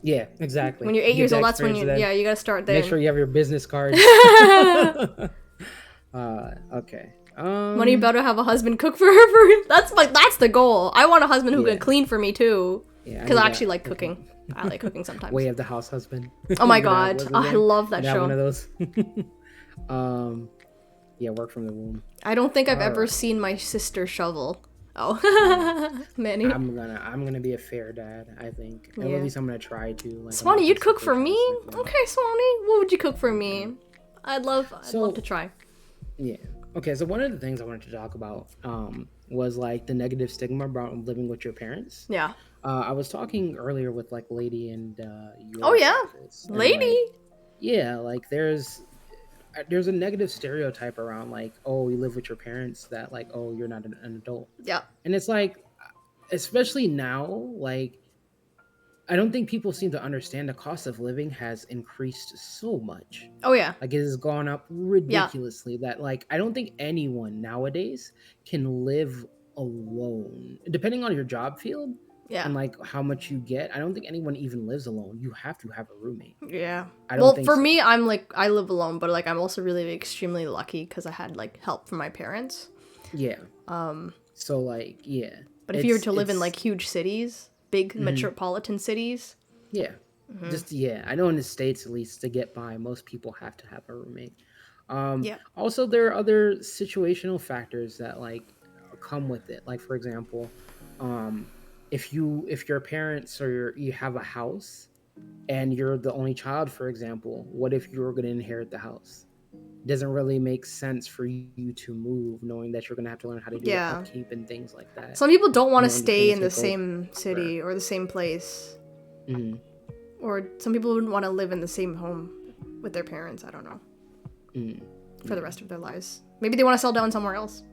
yeah, exactly. When you're 8 Get years the old, that's when you experience then. you gotta start there. Make sure you have your business card. Okay. Money about to have a husband cook for her. That's the goal. I want a husband who Yeah. can clean for me too. Yeah, Because I need actually that. like cooking. I like cooking sometimes. Way of the House husband. Oh my You gonna have god, one of I them? love that You gonna have one of show. those. Yeah, work from the womb. I don't think I've ever Alright. seen my sister shovel. Oh, Manny. I'm gonna be a fair dad. I think. Or Yeah. at least I'm gonna try to. Like, I'm Swanee, not you'd gonna cook sit for there me? and stuff like that. Okay, Swanee, what would you cook for me? I'd love to try. Yeah. Okay, so one of the things I wanted to talk about was like the negative stigma about living with your parents. Yeah. I was talking earlier with like Lady and your Oh, yeah? office, and, Lady. like, yeah, like there's a negative stereotype around like, oh, you live with your parents, that like, oh, you're not an adult. Yeah. And it's like, especially now, like I don't think people seem to understand the cost of living has increased so much. Oh yeah. Like it has gone up ridiculously that like I don't think anyone nowadays can live alone. Depending on your job field Yeah. and like how much you get, I don't think anyone even lives alone. You have to have a roommate. Yeah. I don't Well, think for so. me, I'm like I live alone, but like I'm also really extremely lucky because I had like help from my parents. Yeah. So like yeah. But if you were to live in it's- like huge cities, big metropolitan cities, yeah. Just yeah, I know in the States at least to get by, most people have to have a roommate. Yeah. Also there are other situational factors that like come with it. Like for example, if your parents or you have a house and you're the only child, for example, what if you're going to inherit the house? It doesn't really make sense for you to move knowing that you're going to have to learn how to do Yeah. the upkeep and things like that. some people don't want to And then stay things in the will go same city or the same place, Mhm. or some people wouldn't want to live in the same home with their parents. I don't know. Mm. For the rest of their lives, maybe they want to settle down somewhere else.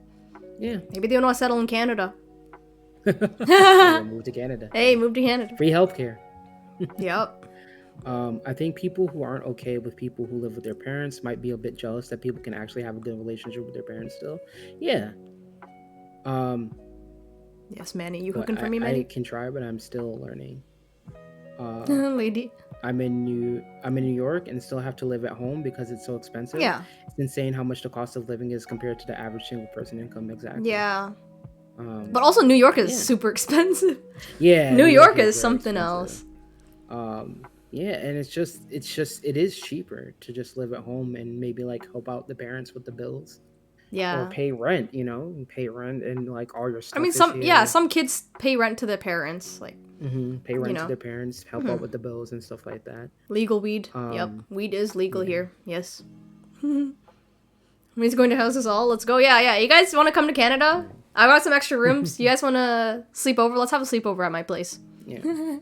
Yeah. Maybe they want to settle in Canada. Yeah, move to Canada. Hey, move to Canada. Free healthcare. Yep. I think people who aren't okay with people who live with their parents might be a bit jealous that people can actually have a good relationship with their parents still. Yeah. Yes, Manny, you But cooking for me, I Manny? can try, but I'm still learning. Lady. I'm in New York and still have to live at home because it's so expensive. Yeah. It's insane how much the cost of living is compared to the average single person income. Exactly. Yeah. Um, But also, New York is Yeah. super expensive. yeah. New York is very something expensive. else. Yeah, and it is cheaper to just live at home and maybe like help out the parents with the bills or Yeah. pay rent, pay rent and like all your stuff. I mean, is some here. some kids pay rent to their parents, like Pay rent know. to their parents, help out with the bills and stuff like that. legal weed. Yep, weed is legal yeah. here. Yes. When he's going to houses all, let's go. Yeah. You guys want to come to Canada? I got some extra rooms. You guys want to sleep over? Let's have a sleepover at my place. Yeah.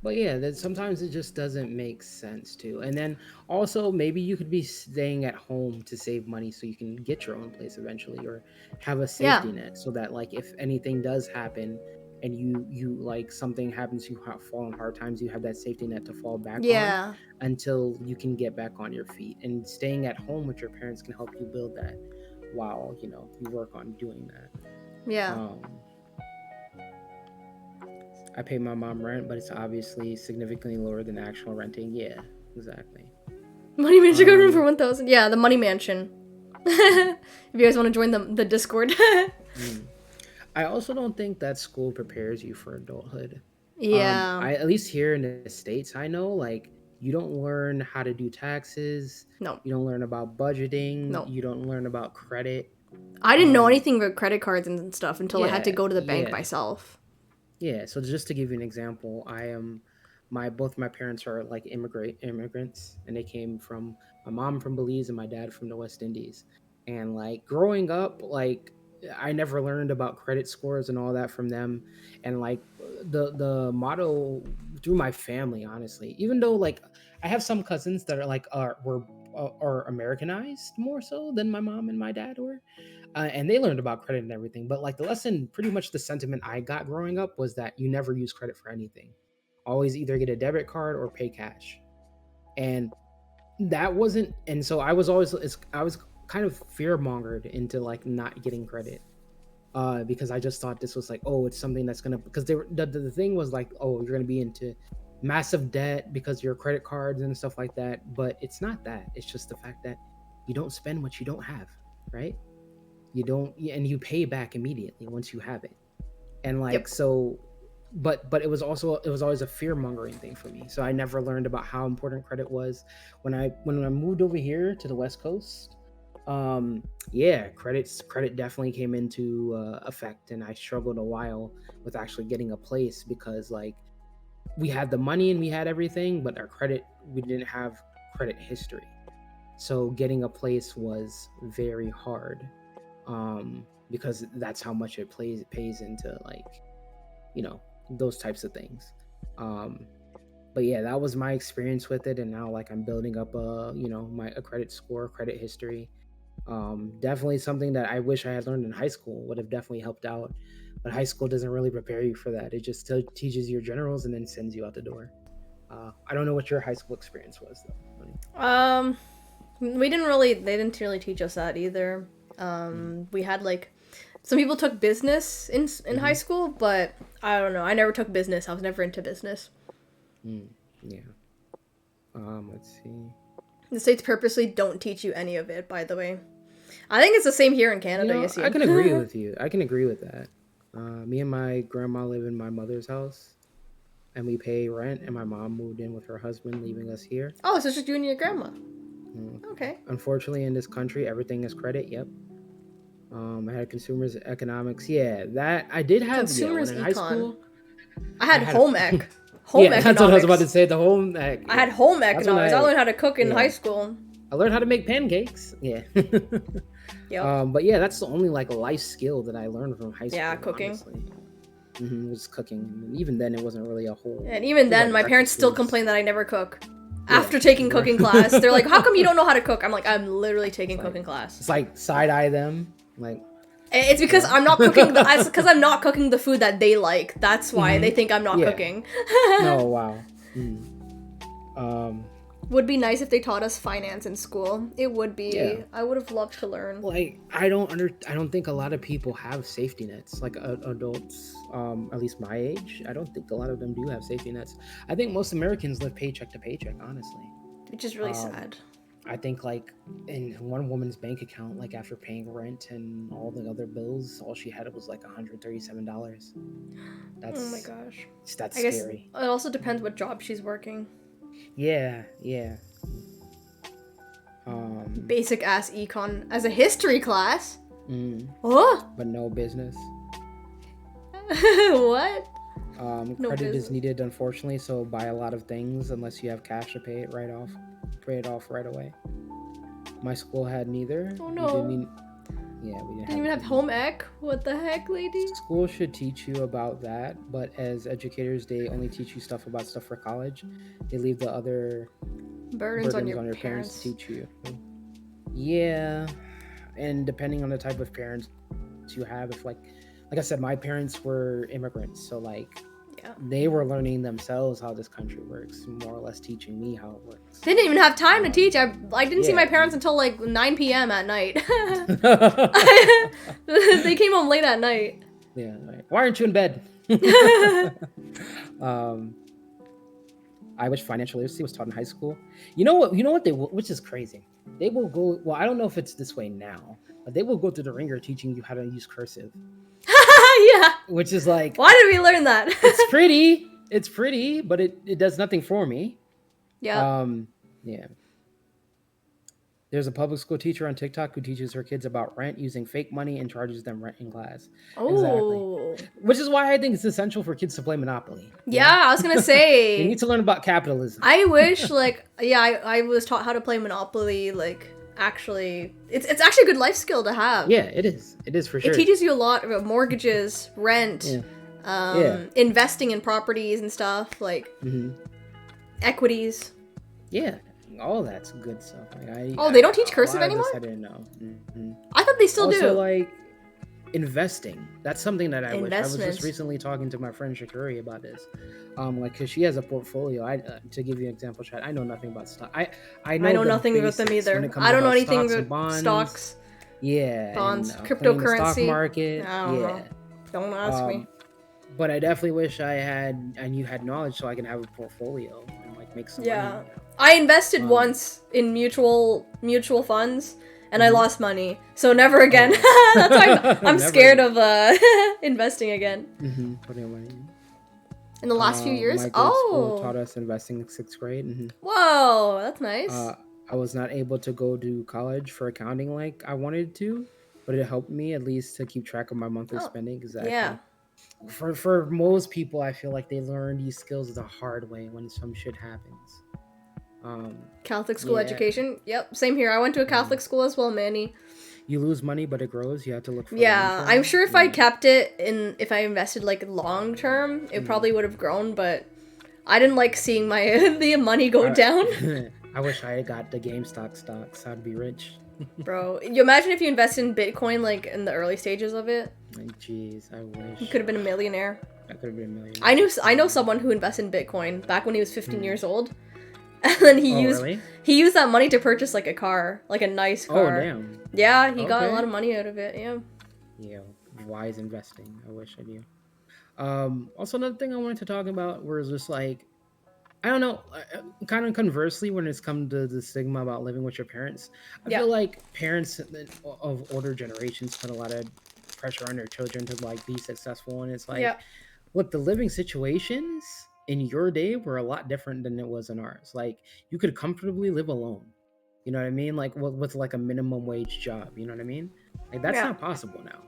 But yeah, that sometimes it just doesn't make sense to. And then also maybe you could be staying at home to save money so you can get your own place eventually, or have a Yeah. safety net so that like if anything does happen and you like something happens, you fall in hard times, you have that safety net to fall back on Yeah. until you can get back on your feet. And staying at home with your parents can help you build that while, you work on doing that. Yeah. Um, I pay my mom rent, but it's obviously significantly lower than actual renting. Yeah, exactly. Money Mansion got room for 1,000. Yeah, the Money Mansion. If you guys want to join the Discord. I also don't think that school prepares you for adulthood. Yeah. At least here in the States, I know like you don't learn how to do taxes. No. You don't learn about budgeting. No. You don't learn about credit. I didn't know anything about credit cards and stuff until I had to go to the bank yeah. myself. Yeah, so just to give you an example, I am both my parents are like immigrants, and they came from my mom from Belize and my dad from the West Indies. And like growing up, like I never learned about credit scores and all that from them. And like the motto through my family, honestly, even though like I have some cousins that are like are Americanized more so than my mom and my dad were, and they learned about credit and everything. But like the lesson, pretty much the sentiment I got growing up was that you never use credit for anything. Always either get a debit card or pay cash. And that wasn't. And so I was kind of fear mongered into like not getting credit, because I just thought this was like, oh, it's something that's gonna, because the thing was like, oh, you're gonna be into massive debt because your credit cards and stuff like that. But it's not that. It's just the fact that you don't spend what you don't have, right? You don't, and you pay back immediately once you have it. And like Yep. so, but it was always a fear mongering thing for me. So I never learned about how important credit was. When I moved over here to the West Coast, yeah, credit definitely came into effect, and I struggled a while with actually getting a place because like we had the money and we had everything, but our credit, we didn't have credit history. So getting a place was very hard, because that's how much it pays into like, those types of things. Um, but yeah, that was my experience with it, and now like I'm building up a credit score, credit history. Definitely something that I wish I had learned in high school, would have definitely helped out. But high school doesn't really prepare you for that. It just teaches your generals and then sends you out the door. I don't know what your high school experience was though. They didn't really teach us that either. We had like, some people took business in high school, but I don't know. I never took business. I was never into business. Yeah. Let's see. The states purposely don't teach you any of it, by the way. I think it's the same here in Canada. You see. I can agree with you. I can agree with that. Me and my grandma live in my mother's house, and we pay rent, and my mom moved in with her husband, leaving us here. Oh, so it's just you and your grandma. Okay. Unfortunately, in this country, everything is credit. Yep. I had consumers economics. Yeah, that I did have. Consumers in econ. high school. I had home ec. Home yeah, that's what I was about to say. The home ec. I had home economics. I learned how to cook in yeah. high school. I learned how to make pancakes. Yeah. Yep. But yeah, that's the only like life skill that I learned from high school. Yeah, cooking. Was cooking. And even then, it wasn't really a whole. And even then, my parents still complain that I never cook. After taking cooking class, they're like, "How come you don't know how to cook?" I'm like, "I'm literally taking cooking class." It's like side eye them, like. It's because I'm not cooking. It's because I'm not cooking the food that they like. That's why they think I'm not cooking. Oh wow. Would be nice if they taught us finance in school. It would be. Yeah. I would have loved to learn. Like I don't think a lot of people have safety nets. Like adults, at least my age, I don't think a lot of them do have safety nets. I think most Americans live paycheck to paycheck, honestly. Which is really sad. I think like in one woman's bank account, like after paying rent and all the other bills, all she had was like $137. That's, oh my gosh. That's It scary. also depends what job she's working. Yeah. Basic ass econ as a history class. Oh. But no business. What? No credit is needed, unfortunately, so buy a lot of things unless you have cash to pay it off right away. My school had neither. Oh, We no. we didn't Didn't even have home ec? What the heck, lady? School should teach you about that, but as educators, they only teach you stuff about stuff for college. They leave the other Burdens on burdens your parents to parents. teach you. Yeah, and depending on the type of parents you have, if like I said, my parents were immigrants, so like Yeah. they were learning themselves how this country works, more or less teaching me how it works. They didn't even have time to teach. I didn't see Yeah. my parents until like 9 p.m. at night. They came home late at night. Yeah, like, why aren't you in bed? I wish financial literacy was taught in high school. You know what? Which is crazy. They will go. Well, I don't know if it's this way now, but they will go through the ringer teaching you how to use cursive, Yeah. which is like Why did we learn that? it's pretty. It's pretty, but it does nothing for me. Yeah. Yeah. There's a public school teacher on TikTok who teaches her kids about rent using fake money and charges them rent in class. Oh. Which is why I think it's essential for kids to play Monopoly. Yeah, I was gonna They say. need to learn about capitalism. I wish, like, yeah, I was taught how to play Monopoly. Like, actually, it's actually a good life skill to have. Yeah, it is. It is for sure. It teaches you a lot about mortgages, rent, Yeah. investing in properties and stuff, like equities. Yeah, all that's good stuff. Like, Oh, they don't teach a cursive lot of this anymore? I didn't know. I thought they still Also, do. like investing. That's something that I wish. I was Investments. just recently talking to my friend Shakuri about this. Like, cause she has a portfolio. To give you an example, Chad, I know nothing about stock. I know I know the nothing about them basics when either. it comes I don't know about anything stocks and about bonds. stocks, Yeah, bonds, and, playing the stock cryptocurrency. market. I don't Yeah. know. Don't ask me. But I definitely wish you had knowledge so I can have a portfolio and like make some Yeah. money. I invested Um, once in mutual funds, and I lost money. So never again. That's why I'm Never scared again. of investing again. Putting money. In the last few years. My grade school Oh, taught us investing in 6th grade. whoa, that's nice. I was not able to go to college for accounting like I wanted to, but it helped me at least to keep track of my monthly spending. Exactly. Yeah. For most people, I feel like they learn these skills the hard way when some shit happens. Catholic school yeah. education. Yep, same here. I went to a Catholic school as well, Manny. You lose money, but it grows. You have to look for. Yeah, long-term. I'm sure if I kept it if I invested like long term, it probably would have grown. But I didn't like seeing my the money go down. I wish I had got the GameStop stocks. I'd be rich. Bro, you imagine if you invested in Bitcoin like in the early stages of it, Like, jeez, I wish. you could have been a millionaire. I could have been a millionaire. I know someone who invested in Bitcoin back when he was 15 years old, and then he Really? used that money to purchase like a car, like a nice car. Oh damn. Yeah, he got a Okay. lot of money out of it. Yeah. Yeah, wise investing. I wish I knew. Also, another thing I wanted to talk about was just like, I don't know, kind of conversely, when it's come to the stigma about living with your parents, I Yeah. feel like parents of older generations put a lot of pressure on their children to like be successful, and it's like, Yeah. look, the living situations in your day were a lot different than it was in ours. Like, you could comfortably live alone. You know what I mean? Like with like a minimum wage job. You know what I mean? Like that's Yeah. not possible now.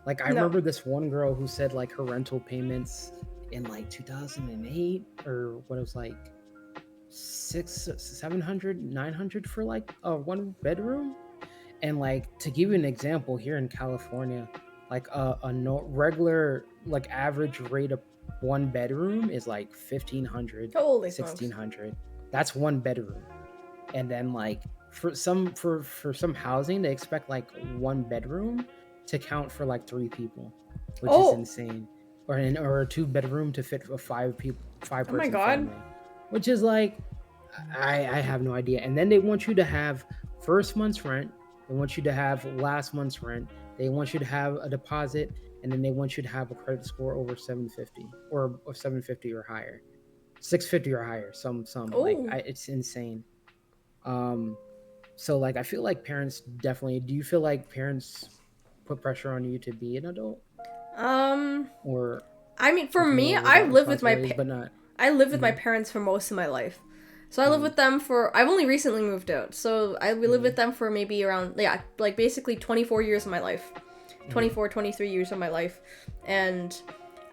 Like I No. remember this one girl who said like her rental payments in like 2008 or what it was like 700 900 for like a 1 bedroom. And like to give you an example, here in California, like a no regular like average rate of 1 bedroom is like 1500 Holy smokes. 1600. That's 1 bedroom. And then like for some housing, they expect like 1 bedroom to count for like 3 people, which Oh. is insane. Or a 2 bedroom to fit a 5 Oh my person God. family, which is like I have no idea. And then they want you to have first month's rent, they want you to have last month's rent, they want you to have a deposit, and then they want you to have a credit score over 750 or 750 or higher, 650 or higher. Some like Oh. it's insane. So like I feel like parents definitely. Do you feel like parents put pressure on you to be an adult, or I mean, for me, more I've without lived with my responsibilities, but not? I lived with my parents for most of my life. So I lived with them for I've only recently moved out. So we lived with them for maybe around like basically 24 years of my life. 24, 23 years of my life. And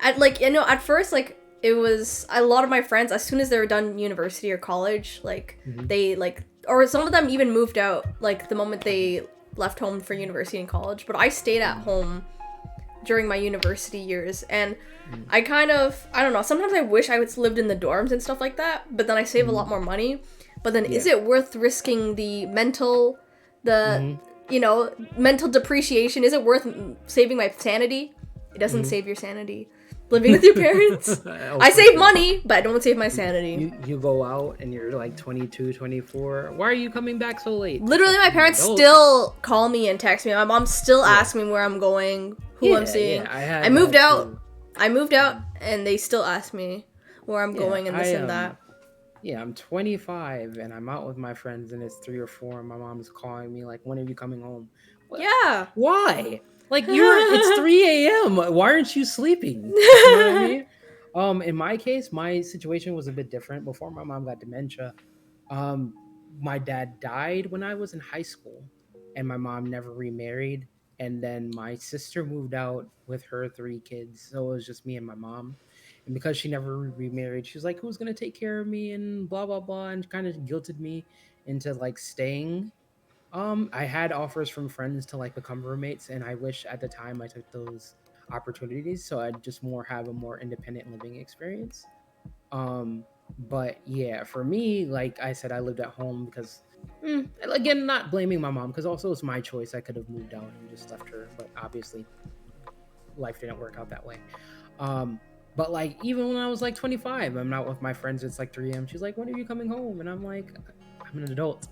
at first like it was a lot of my friends as soon as they were done university or college, like they like or some of them even moved out like the moment they left home for university and college. But I stayed at home during my university years, and I don't know, sometimes I wish I would lived in the dorms and stuff like that, but then I save a lot more money. But then is it worth risking the mental mental depreciation? Is it worth saving my sanity? It doesn't save your sanity living with your parents. I save money, but I don't save my sanity. You go out and you're like 22, 24. Why are you coming back so late? Literally, my parents still call me and text me. My mom still asks me where I'm going, who I'm seeing. I moved out. I moved out, and they still ask me where I'm going and this and that. Yeah, I'm 25, and I'm out with my friends, and it's 3 or 4, and my mom's calling me like, "When are you coming home?" What? Yeah. Why? Like it's 3 a.m. Why aren't you sleeping? You know what I mean? In my case, my situation was a bit different. Before my mom got dementia, my dad died when I was in high school, and my mom never remarried. And then my sister moved out with her 3 kids, so it was just me and my mom. And because she never remarried, she was like, "Who's gonna take care of me?" and blah blah blah, and kind of guilted me into like staying. I had offers from friends to like become roommates, and I wish at the time I took those opportunities, so I'd just have a more independent living experience. But yeah, for me, like I said, I lived at home because, again, not blaming my mom, because also it's my choice. I could have moved out and just left her, but obviously, life didn't work out that way. But like even when I was like 25, I'm out with my friends. It's like 3 a.m. She's like, "When are you coming home?" And I'm like, "I'm an adult."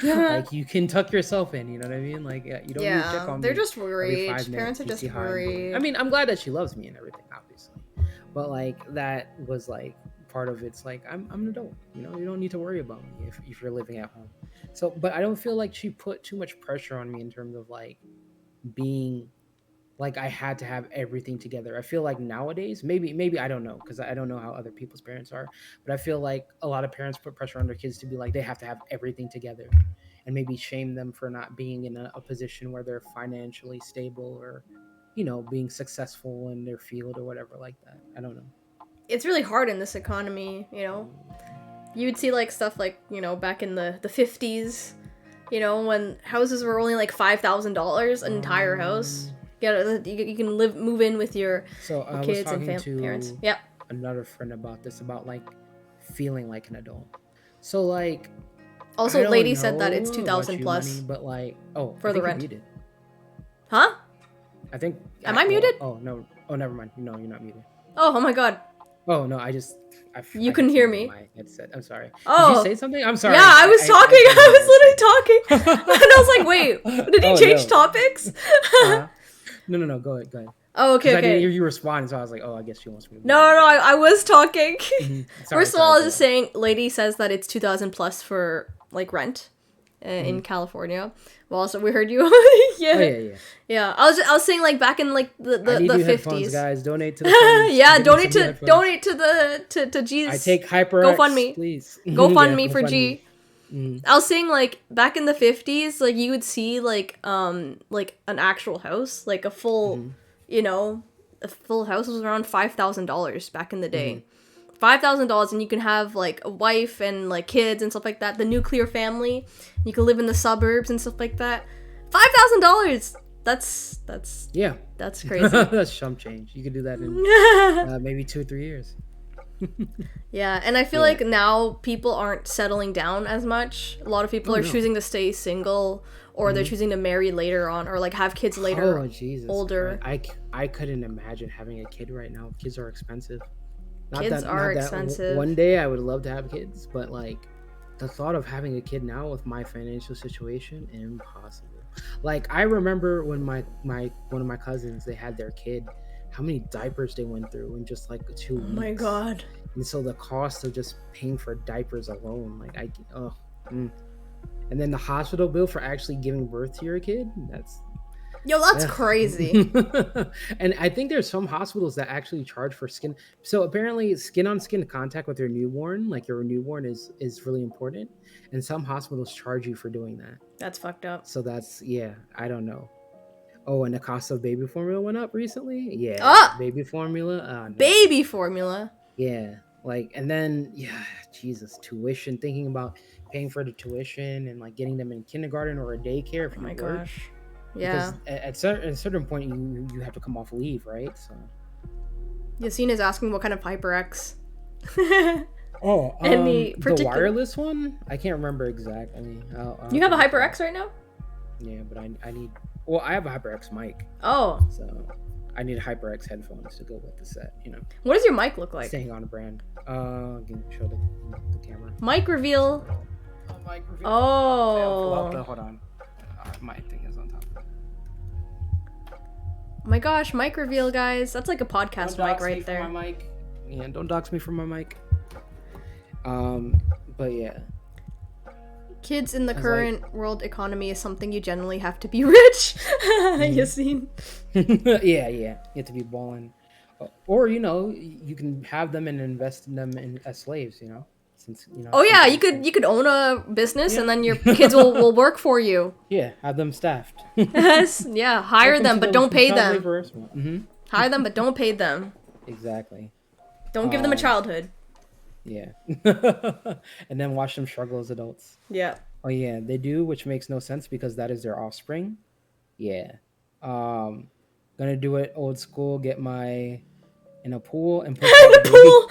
Like you can tuck yourself in, you know what I mean? Like you don't need to check on me. They're just worried. 5 Parents are just worried. I mean, I'm glad that she loves me and everything, obviously. But like that was like part of it's like I'm an adult, you know, you don't need to worry about me if you're living at home. So but I don't feel like she put too much pressure on me in terms of like being like I had to have everything together. I feel like nowadays, maybe I don't know, because I don't know how other people's parents are, but I feel like a lot of parents put pressure on their kids to be like they have to have everything together, and maybe shame them for not being in a position where they're financially stable or, being successful in their field or whatever like that. I don't know. It's really hard in this economy, You would see like stuff like, back in the 50s, when houses were only like $5,000 an entire house. Yeah, you can move in with your kids and parents. Yep. Another friend about this, about like feeling like an adult. So like, also, lady said that it's 2,000 plus. Money, but like, for the rent. Muted. Huh? I think. Am I muted? Oh no! Oh, never mind. No, you're not muted. Oh my god. Oh no! You couldn't hear me. My headset. I'm sorry. Oh. Did you say something? I'm sorry. Yeah, I was talking. I was literally talking, and I was like, "Wait, did he change topics?" No. Go ahead. Oh, okay. I didn't hear you respond, so I was like, "Oh, I guess she wants me." No, I was talking. Sorry, First of all, I was just saying, lady says that it's 2,000 plus for like rent in California. Well, so we heard you. Yeah. Oh, yeah. Yeah, I was saying like back in like the 50s. Headphones, guys, donate to the phones. Yeah, donate to G's. I take HyperX, GoFundMe, please. GoFundMe for G. I was saying like back in the 50s, like you would see like an actual house, like a full, a full house was around $5,000 back in the day. $5,000, and you can have like a wife and like kids and stuff like that. The nuclear family, you can live in the suburbs and stuff like that. $5,000. That's crazy. That's chump change. You could do that in maybe 2 or 3 years. Yeah, and I feel like now people aren't settling down as much. A lot of people are choosing to stay single, or they're choosing to marry later on, or like have kids later. Oh Jesus! Older. I couldn't imagine having a kid right now. Kids are expensive. Kids are expensive. One day I would love to have kids, but like the thought of having a kid now with my financial situation, impossible. Like I remember when one of my cousins, they had their kid, how many diapers they went through in just like 2 weeks. Oh my god. And so the cost of just paying for diapers alone, like and then the hospital bill for actually giving birth to your kid, that's crazy. And I think there's some hospitals that actually charge for skin. So apparently skin on skin contact with your newborn, like your newborn is really important. And some hospitals charge you for doing that. That's fucked up. So I don't know. Oh, and the cost of baby formula went up recently? Yeah. Ah! Baby formula? No. Baby formula? Yeah. Like, and then Jesus, tuition. Thinking about paying for the tuition and like getting them in kindergarten or a daycare if Oh you my work. gosh. Yeah. Because at a certain point you have to come off leave, right? So. Yassine is asking what kind of HyperX. Oh, Any the particular- wireless one? I can't remember exactly. You have a HyperX right now? Yeah, but I need. Well, I have a HyperX mic, Oh. so I need HyperX headphones to go with the set. You know, What does your mic look like? staying on brand. Can you show the camera. Mic reveal. Oh, mic review. Oh. Hold on. My thing is on top. Oh my gosh, mic reveal, guys. That's like a podcast Don't mic dox me right for there. My mic. Yeah, don't dox me from my mic. But yeah. Kids in the I was current world economy is something you generally have to be rich. Yassine. yeah. You have to be balling, or you know, you can have them and invest in them as slaves. You know, since you know. Oh yeah, you could own a business Yeah. and then your kids will work for you. Yeah, have them staffed. Yes, yeah. Hire them, but don't pay them. Mm-hmm. Hire them, but don't pay them. Exactly. Don't give them a childhood. Yeah. And then watch them struggle as adults. Yeah. Oh yeah, they do, which makes no sense because that is their offspring. Yeah. Gonna do it old school, get my in a pool and push out The the pool.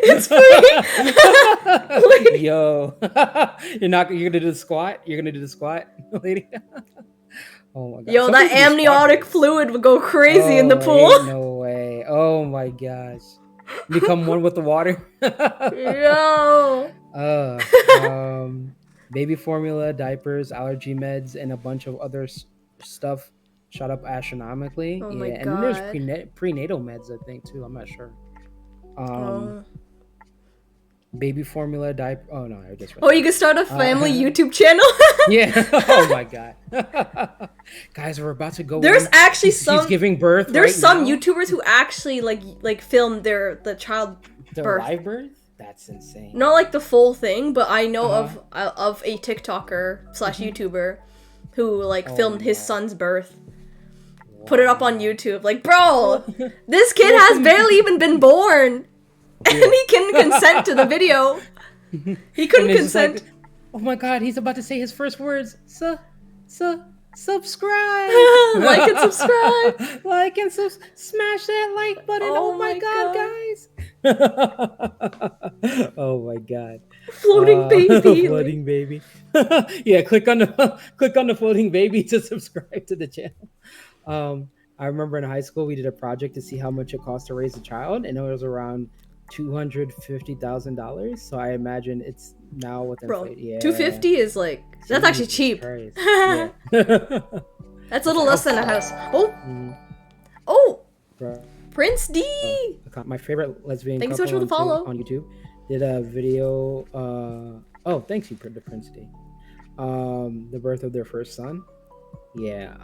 It's free. baby. Yo. You're gonna do the squat? You're gonna do the squat, lady? Oh my god. Yo, Some that people do squat amniotic days. fluid would go crazy in the Oh, pool. ain't no way. Oh my gosh. Become one with the water. Yo. Baby formula, diapers, allergy meds, and a bunch of other stuff shot up astronomically. Oh yeah, my and then there's God. prenatal meds, I think too. I'm not sure. Oh. Baby formula, diaper. Oh no, I just. Oh, you could start a family YouTube channel. Yeah. Oh my god. Guys, we're about to go. There's in. actually She's some. giving birth. There's right some now. YouTubers who actually like film the child The birth. live birth. That's insane. Not like the full thing, but I know Uh-huh. of a TikToker / YouTuber who like Oh, filmed his wow. son's birth. Put it up on YouTube. Like, bro, this kid has barely even been born, and he couldn't consent to the video. He couldn't And it's just consent. like, oh my god, he's about to say his first words. Subscribe. Like and subscribe. Like and smash that like button. Oh Oh, my my god, guys. Oh my god. Floating baby. Floating baby. Yeah, click on the floating baby to subscribe to the channel. I remember in high school we did a project to see how much it costs to raise a child, and it was around $250,000. So I imagine it's now with Bro, inflation. Yeah. 250 is like that's actually Jesus cheap. Christ. Yeah. That's a little less than a house. Oh, Mhm. oh, Bro. Prince D. My favorite lesbian Thank you so couple much for the follow. on YouTube did a video. Oh, thanks you for the Prince D. The birth of their first son. Yeah,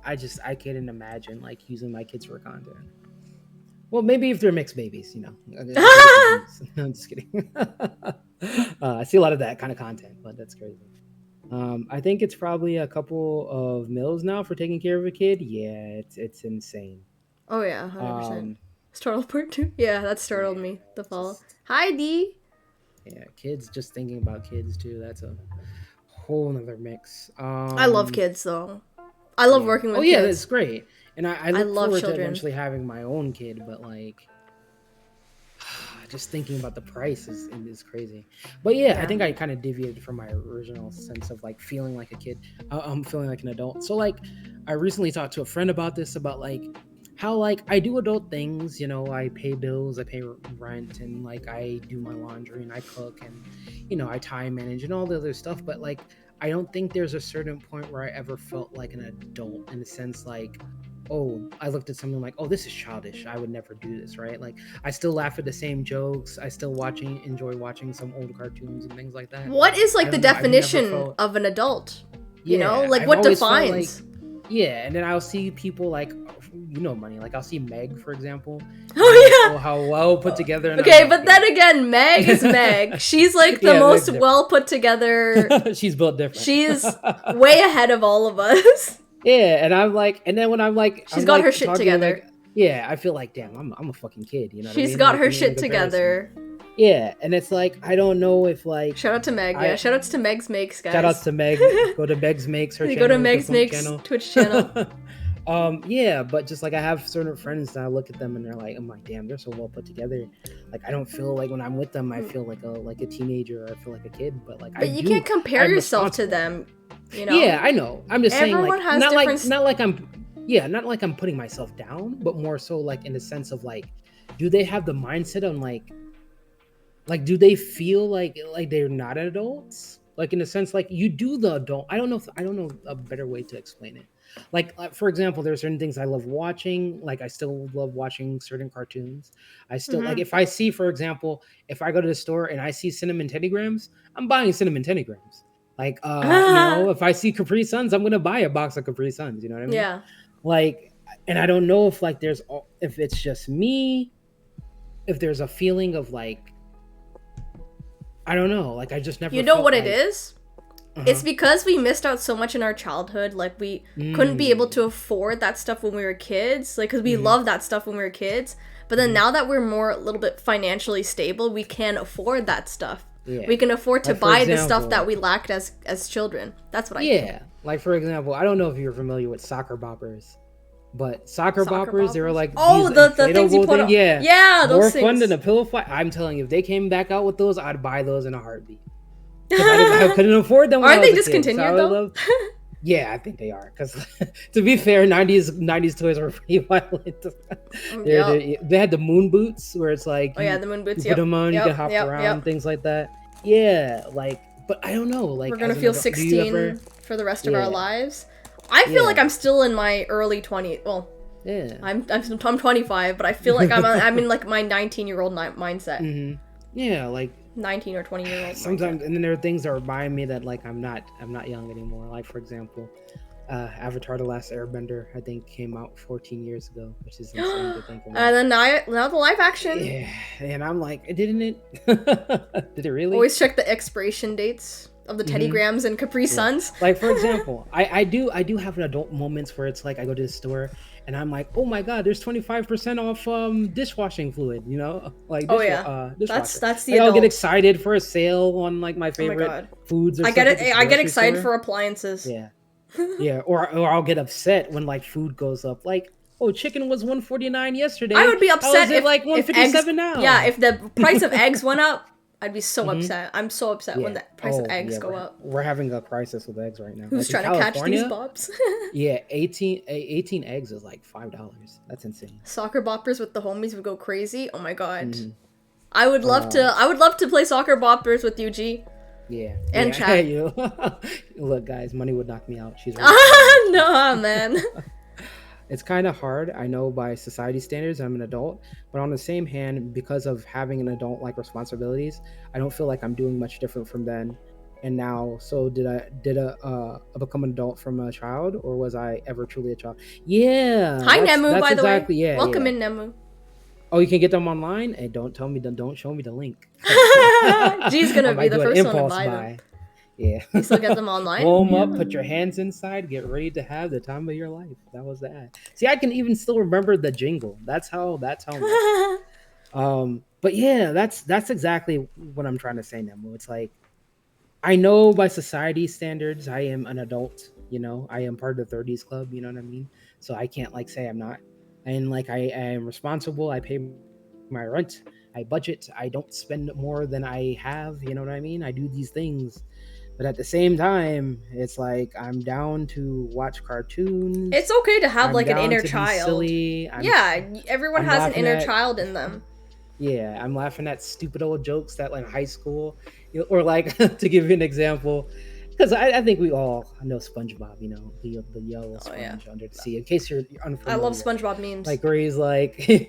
I couldn't imagine like using my kids for content. Well, maybe if they're mixed babies, you know. I'm just kidding. I see a lot of that kind of content, but that's crazy. I think it's probably a couple of mils now for taking care of a kid. Yeah, it's insane. Oh yeah, 100%. Um, Startled part 2? Yeah, that startled me. The follow. Hi D. Yeah, kids. Just thinking about kids too. That's a whole nother mix. I love kids though. I love working with Oh yeah, kids. that's great. And I look love forward children. to eventually having my own kid, but like, just thinking about the price is crazy. But yeah, I Yeah. think I kind of deviated from my original sense of like feeling like a kid. I'm feeling like an adult. So like, I recently talked to a friend about this, about like how like I do adult things. You know, I pay bills, I pay rent, and like I do my laundry and I cook, and you know I time manage and all the other stuff. But like, I don't think there's a certain point where I ever felt like an adult in the sense like, oh, I looked at something like, oh, this is childish. I would never do this, right? Like, I still laugh at the same jokes. I still enjoy watching some old cartoons and things like that. What is like I the don't know, I've never definition felt- of an adult? You know, Yeah, like I've what always felt defines? Yeah, and then I'll see people like, you know, money. Like I'll see Meg, for example. Oh yeah. How well put together. And Okay, I'm but like, then again, Meg is Meg. She's like the Yeah, Meg's most different. well put together. she's built different. She's way ahead of all of us. Yeah, and I'm like, and then when I'm like, She's I'm got like her shit talking, together. Yeah, I feel like, damn, I'm a fucking kid. You know what I She's mean? got Like her in shit comparison. together. Yeah, and it's like I don't know if like Shout out to Meg. Yeah, I shout outs to Meg's Makes, shout outs guys. to Meg. Go to Meg's Makes her You go to channel, Meg's defunct Makes channel. Twitch channel. Yeah, but just like I have certain friends that I look at them and they're like, I'm like, damn, they're so well put together. Like I don't feel like when I'm with them, I feel like a teenager or I feel like a kid. But like But I you do, can't compare I'm yourself to responsible. them, you know? Yeah, I know. I'm just saying, Everyone like, has different not like I'm, yeah, not like I'm putting myself down, but more so like in the sense of like, do they have the mindset on like do they feel like they're not adults? Like in a sense, like you do the adult. I don't know a better way to explain it. Like for example, there's certain things I love watching. Like I still love watching certain cartoons. I still like Mhm. if I see, for example, if I go to the store and I see cinnamon Teddy Grahams, I'm buying cinnamon Teddy Grahams. Like you know, if I see Capri Suns, I'm gonna buy a box of Capri Suns. You know what I mean? Yeah. Like, and I don't know if like if it's just me, if there's a feeling of like I don't know. Like I just never. You know felt what it like, is? It's because we missed out so much in our childhood. Like, we couldn't be able to afford that stuff when we were kids. Like, because we loved that stuff when we were kids. But then now that we're more a little bit financially stable, we can afford that stuff. Yeah. We can afford to Like, for buy the stuff example- that we lacked as children. That's what I think. Yeah. Like for example, I don't know if you're familiar with soccer boppers, but soccer boppers, they were boppers? like Oh, these the things you inflatable put on. Yeah. Yeah, More those fun things. than a pillow fight. I'm telling you, if they came back out with those, I'd buy those in a heartbeat. I couldn't afford them. When Aren't I they was a kid, so discontinued, I would though? love- Yeah, I think they are. Because to be fair, 90s toys were pretty violent. They had the moon boots where it's like Oh, yeah, the moon boots. you Yep. put them on, you Yep, can hop yep, around, yep. things like that. Yeah, like, but I don't know. Like We're gonna as an feel adult, do 16 you ever- for the rest of our Yeah. lives. I feel Yeah. like I'm still in my early 20s. Well, Yeah. I'm 25, but I feel like I'm in like my 19-year-old mindset. Hmm. Yeah, like 19 or 20-year-old. sometimes, and then there are things that remind me that like I'm not young anymore. Like for example, Avatar: The Last Airbender, I think came out 14 years ago, which is insane to think about. And then now the live action. Yeah, and I'm like, didn't it? Did it really? Always check the expiration dates of the Teddy Grahams and Capri Suns. Like for example, I do have an adult moments where it's like I go to the store and I'm like, oh my god, there's 25% off dishwashing fluid, you know, like Oh, yeah. dishwasher. That's the Like, I'll get adult. excited for a sale on like my Oh my favorite god. foods. Or I stuff get at it. the I get grocery excited store. for appliances. Yeah, yeah, or I'll get upset when like food goes up. Like, oh, chicken was 149 yesterday. I would be How upset is it if like if 157 eggs, now. Yeah, if the price of eggs went up, I'd be so upset. I'm so upset when Yeah. the price of Oh, eggs yeah, go we're- up. We're having a crisis with eggs right now. Who's Like, in trying to catch these California, bobs? Yeah, 18 eggs is like $5. That's insane. Soccer boppers with the homies would go crazy. Oh my god. Mhm. I would love to. I would love to play soccer boppers with you, G. Yeah. And yeah. chat. You look, guys, money would knock me out. She's right. No, man. It's kind of hard. I know by society standards, I'm an adult, but on the same hand, because of having an adult like responsibilities, I don't feel like I'm doing much different from then and now. So did I become an adult from a child, or was I ever truly a child? Yeah. Hi, Nemu. That's By the exactly, way, yeah. welcome yeah. in, Nemu. Oh, you can get them online. Hey, don't show me the link. G's gonna I be might the do an first one to impulse buy them. buy. Yeah. You still get them online? Warm up, put your hands inside, get ready to have the time of your life. That was the ad. See, I can even still remember the jingle. That's how much. But yeah, that's exactly what I'm trying to say, Nemo. It's like I know by society standards I am an adult, you know. I am part of the 30s club, you know what I mean? So I can't like say I'm not. And like I am responsible, I pay my rent, I budget, I don't spend more than I have, you know what I mean? I do these things. But at the same time, it's like I'm down to watch cartoons. It's okay to have I'm like an down inner to be child. silly. Yeah, everyone I'm has an laughing inner at- child in them. Yeah, I'm laughing at stupid old jokes that like high school, or like to give you an example, because I think we all know SpongeBob, you know, the yellow sponge yeah. under the sea. In case you're I unfamiliar, love SpongeBob memes. like where he's like, hey,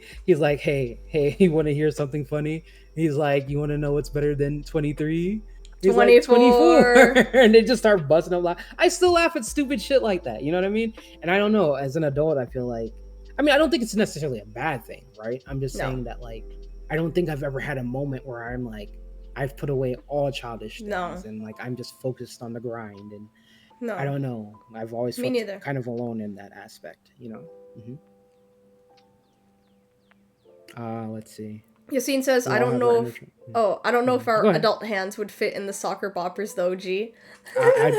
you want to hear something funny? He's like, you want to know what's better than 23? He's 24. like 24, and they just start busting up laugh. I still laugh at stupid shit like that. You know what I mean? And I don't know. As an adult, I feel like, I mean, I don't think it's necessarily a bad thing, right? I'm just No. saying that like, I don't think I've ever had a moment where I'm like, I've put away all childish things No. and like I'm just focused on the grind. And No. I don't know. I've always Me felt neither. kind of alone in that aspect, you know? Let's see. Yassine says, We I all don't have know our if... inner- Oh, I don't know if Go our ahead. adult hands would fit in the soccer boppers, though, G.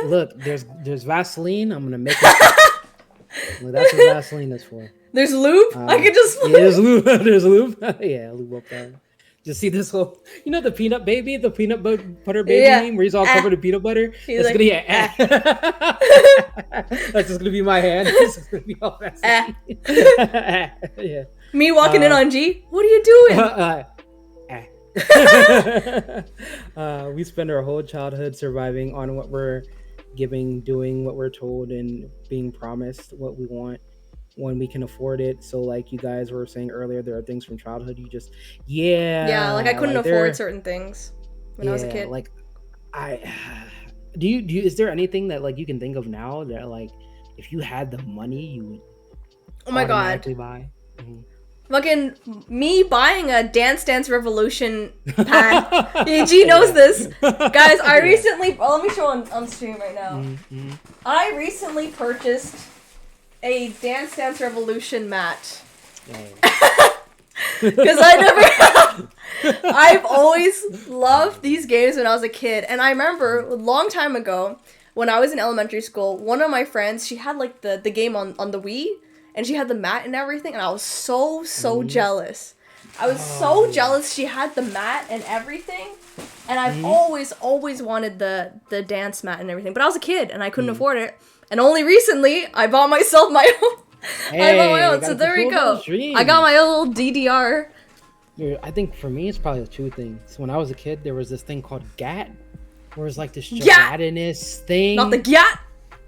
Look, there's Vaseline. I'm gonna make it. Well, that's what Vaseline is for. There's lube? I could just... Yeah, there's lube. There's lube. Yeah, lube up there. Just see this whole, the peanut baby, the peanut butter baby Yeah. meme where he's all covered in peanut butter. He's It's like, gonna That's just gonna be my hand. It's just gonna be all Vaseline. Yeah. Me walking in on G? What are you doing? We spend our whole childhood surviving on what we're giving, doing what we're told, and being promised what we want when we can afford it. So like you guys were saying earlier, there are things from childhood you just Yeah, like I couldn't like afford certain things when I was a kid. Like I do you is there anything that like you can think of now that like if you had the money you would Oh my god. automatically buy? Mhm. Fucking me buying a Dance Dance Revolution pack. G knows this. Guys, I recently... let me show on stream right now. Mm-hmm. I recently purchased a Dance Dance Revolution mat. Because I've always loved these games when I was a kid. And I remember a long time ago, when I was in elementary school, one of my friends, she had like the game on the Wii, and she had the mat and everything, and I was so jealous. I was so jealous she had the mat and everything. And I've always wanted the dance mat and everything. But I was a kid, and I couldn't afford it. And only recently, I bought myself my own. I bought my own, so there we go. I got my own little DDR. Dude, I think for me, it's probably two things. When I was a kid, there was this thing called GAT, where it's like this gelatinous thing. Not the GAT?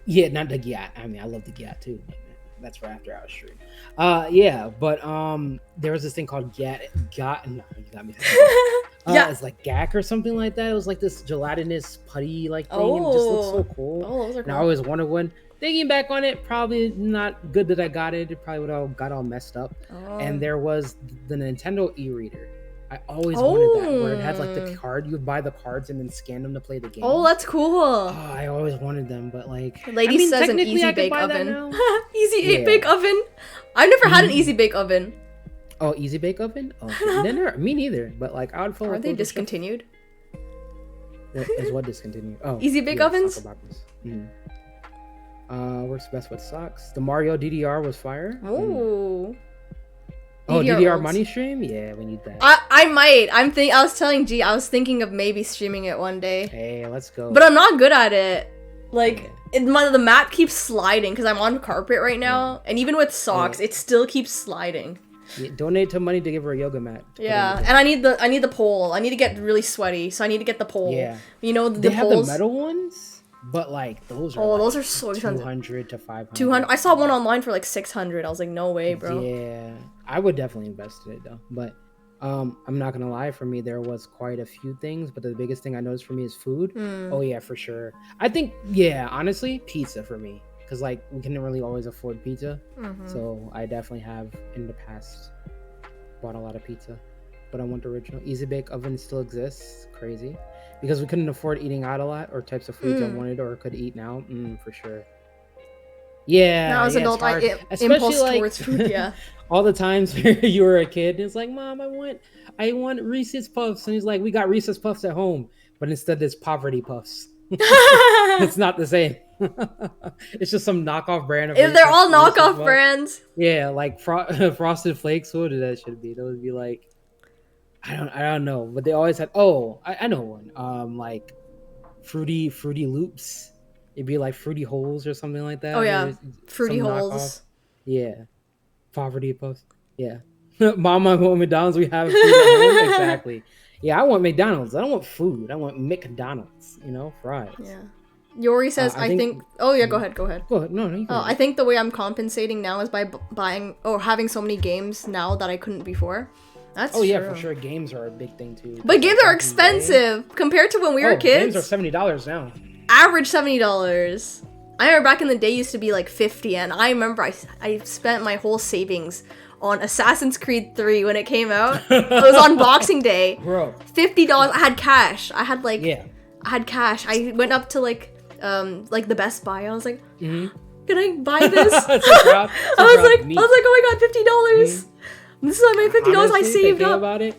Yeah, not the GAT. I mean, I love the GAT too. That's for after hours stream. Yeah, but there was this thing called GAT. No, you got me. Yeah. It's like GAC or something like that. It was like this gelatinous putty like thing. It just looked so cool. Oh, those are And I cool. always wanted one. Thinking back on it, probably not good that I got it. It probably would have got all messed up. And there was the Nintendo e-reader. I always wanted that, where it had like the card. You would buy the cards and then scan them to play the game. Oh, that's cool. Oh, I always wanted them, but like, Lady says an technically easy I could bake buy that oven. now. Easy bake oven. I've never had an easy bake oven. Oh, easy bake oven? Oh, me neither. But like, I would follow. Are they discontinued? Is what discontinued? Oh, Easy bake ovens? soccer boxes. Works best with socks. The Mario DDR was fire. Oh. Oh, DDR olds. money stream? Yeah, we need that. I might. I was telling G, I was thinking of maybe streaming it one day. Hey, let's go. But I'm not good at it. Like, the map keeps sliding because I'm on carpet right now. And even with socks, it still keeps sliding. Yeah, donate some money to give her a yoga mat. Yeah, and I need the pole. I need to get really sweaty, so I need to get the pole. Yeah. You know, the They have the poles. metal ones, but like those are. Oh, like those are so expensive. 200 to 500. 200. I saw one online for like 600. I was like, no way, bro. Yeah, I would definitely invest in it though. But I'm not gonna lie. For me, there was quite a few things, but the biggest thing I noticed for me is food. Oh yeah, for sure. I think honestly, pizza for me, because like we couldn't really always afford pizza, so I definitely have in the past bought a lot of pizza. But I want the original. Easy bake oven still exists. Crazy, because we couldn't afford eating out a lot, or types of foods I wanted or could eat now. For sure. Yeah. Now as an it's adult, I hard. impulse Especially, like, towards food. Yeah. all the times where you were a kid, and it's like, Mom, I want Reese's Puffs, and he's like, we got Reese's Puffs at home, but instead there's poverty puffs. It's not the same. It's just some knockoff brand of If they're Reese's- all Reese's knockoff Puffs. brands. Yeah, like Frosted Flakes. What did that should be? That would be like, I don't know, but they always had. Oh, I know one. Like Fruity Loops. It'd be like Fruity Holes or something like that. Oh yeah, Or Fruity some Holes. knockoff. Yeah, poverty puffs. Yeah, Mom, I want McDonald's. We have food at home. Exactly. Yeah, I want McDonald's. I don't want food. I want McDonald's. Fries. Yeah. Yori says, I I think- think. Oh yeah, go ahead. Go ahead. Go ahead. No, you can. I think the way I'm compensating now is by buying or having so many games now that I couldn't before. That's Oh yeah, true. for sure. Games are a big thing too. But games are Back in the day- expensive compared to when we were Games kids. are $70 now. Average $70. I remember back in the day used to be like 50, and I remember I spent my whole savings on Assassin's Creed 3 when it came out. It was on Boxing Day. Bro. $50. I had cash. I had Yeah. I had cash. I went up to like the Best Buy. I was like, Mm-hmm. can I buy this? It's a crowd. I was like, oh my god, $50. This is my $50 I Honestly, saved thinking up. about it,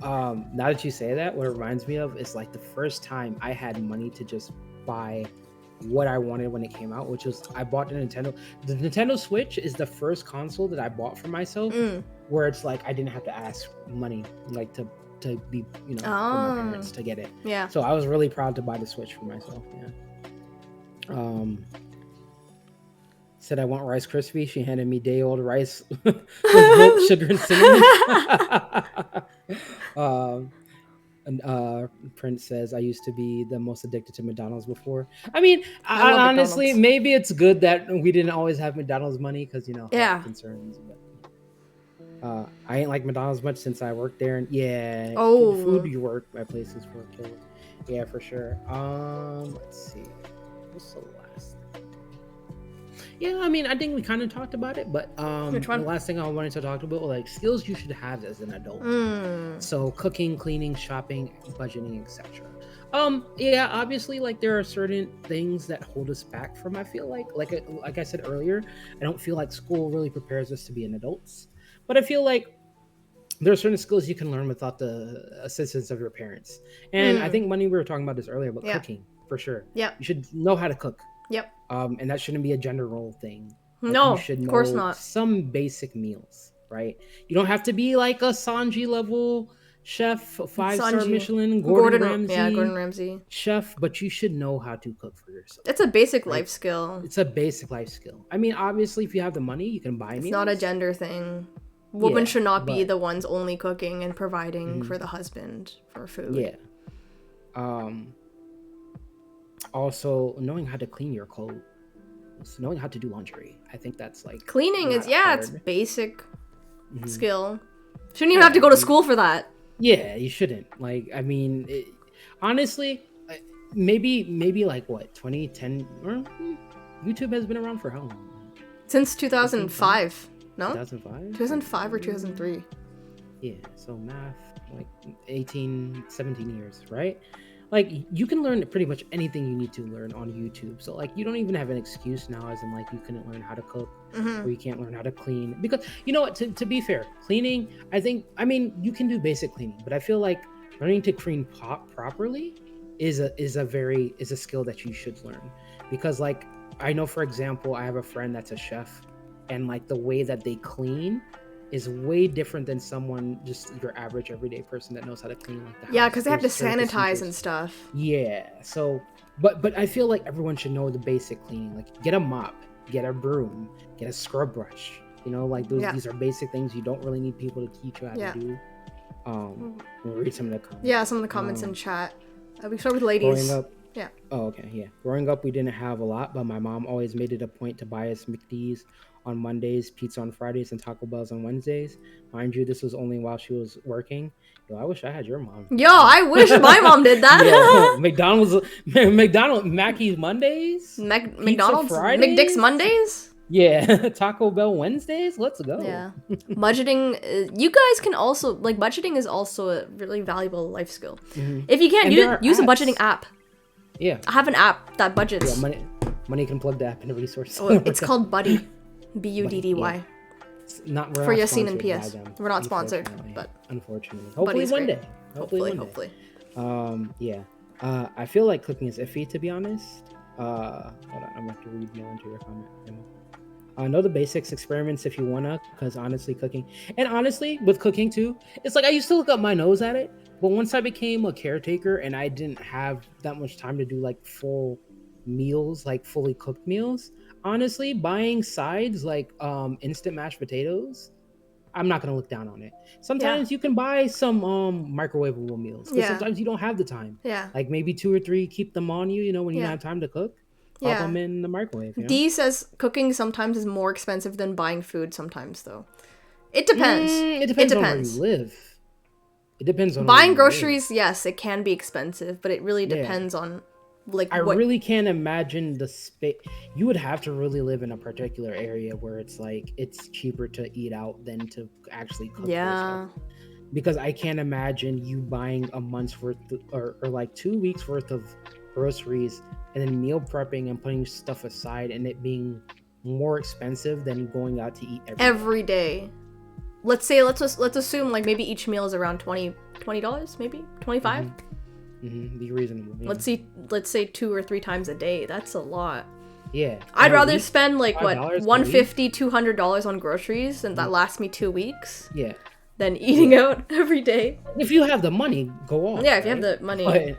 now that you say that, what it reminds me of is like the first time I had money to just buy what I wanted when it came out, which was I bought the Nintendo. The Nintendo Switch is the first console that I bought for myself, where it's like I didn't have to ask money, like to be, you know, for my parents to get it. Yeah. So I was really proud to buy the Switch for myself. Yeah. Said I want Rice Krispies. She handed me day old rice with milk, sugar, and cinnamon. And Prince says I used to be the most addicted to McDonald's before. I mean, I love honestly, McDonald's. maybe it's good that we didn't always have McDonald's money because, you know, health concerns. But I ain't like McDonald's much since I worked there. And yeah, Oh. the food you work at places for killer. Yeah, for sure. Let's see. What's the last? Yeah, I mean, I think we kind of talked about it, but the last thing I wanted to talk about was like skills you should have as an adult. So cooking, cleaning, shopping, budgeting, etc. Yeah, obviously, like there are certain things that hold us back from. I feel like I said earlier, I don't feel like school really prepares us to be an adults, but I feel like there are certain skills you can learn without the assistance of your parents. And I think we were talking about this earlier, but cooking for sure. Yeah, you should know how to cook. Yep. And that shouldn't be a gender role thing. Like, no, you should know of course not. Some basic meals, right? You don't have to be like a Sanji level chef, 5-star Michelin, Gordon Ramsay. Yeah, Gordon Ramsay chef, but you should know how to cook for yourself. It's a basic life skill. It's a basic life skill. I mean, obviously, if you have the money, you can buy meals. It's not a gender thing. Women should not be the ones only cooking and providing for the husband for food. Yeah. Also, knowing how to clean your clothes, knowing how to do laundry. I think that's like cleaning is it's basic skill. Shouldn't even have to go to school for that. Yeah, you shouldn't. Like, I mean, honestly, maybe like what 2010 or YouTube has been around for how long? Since 2005. No? 2005? 2005 or 2003. Yeah, so math, like 17 years, right? Like, you can learn pretty much anything you need to learn on YouTube. So, like, you don't even have an excuse now as in, like, you couldn't learn how to cook or you can't learn how to clean. Because, you know what, to be fair, cleaning, I mean, you can do basic cleaning, but I feel like learning to clean properly is a skill that you should learn. Because, like, I know, for example, I have a friend that's a chef, and, like, the way that they clean is way different than someone, just your average everyday person that knows how to clean like that. Yeah, because they have to sanitize and stuff. Yeah, so but I feel like everyone should know the basic cleaning. Like, get a mop, get a broom, get a scrub brush. You know, like these are basic things you don't really need people to teach you how to do. We'll read some of the comments. Yeah, some of the comments in chat. We start with ladies. Growing up, yeah. Oh, okay, yeah. Growing up, we didn't have a lot, but my mom always made it a point to buy us McD's on Mondays, pizza on Fridays, and Taco Bell's on Wednesdays. Mind you, this was only while she was working. Yo, I wish I had your mom. Yo, I wish my mom did that. Yeah, McDonald's, Mackey's Mondays, McDonald's, Fridays? McDick's Mondays. Yeah, Taco Bell Wednesdays. Let's go. Yeah, budgeting. You guys can also budgeting is also a really valuable life skill. If you can't use a budgeting app. Yeah, I have an app that budgets. Yeah, money can plug the app into resources. Oh, it's called Buddy. Buddy. Yeah. Not for Yassine and PS. We're not sponsored, but unfortunately, hopefully one day. Hopefully. Yeah. I feel like cooking is iffy, to be honest. Hold on, I'm going to read more into your comment. Know the basics, experiments if you wanna, because honestly, with cooking too, it's like I used to look up my nose at it, but once I became a caretaker and I didn't have that much time to do like full meals, like fully cooked meals, honestly, buying sides like instant mashed potatoes, I'm not gonna look down on it. Sometimes you can buy some microwavable meals, because sometimes you don't have the time. Yeah, like maybe 2 or 3, keep them on you, when you don't have time to cook. Pop them in the microwave. D says cooking sometimes is more expensive than buying food sometimes, though. It depends. It depends on where you live. It depends on buying groceries. Yes, it can be expensive, but it really depends on I really can't imagine the space. You would have to really live in a particular area where it's like it's cheaper to eat out than to actually cook. Yeah. Because I can't imagine you buying a month's worth or like 2 weeks worth of groceries and then meal prepping and putting stuff aside and it being more expensive than going out to eat every day. let's assume like maybe each meal is around $20, maybe 25. Be reasonable. Yeah. Let's say 2 or 3 times a day. That's a lot. Yeah. I'd In a rather week, spend like what $5 a week? $150, $200 on groceries, and that lasts me 2 weeks, Yeah. than eating out every day. If you have the money, go on. Yeah, if you have right? the money. But,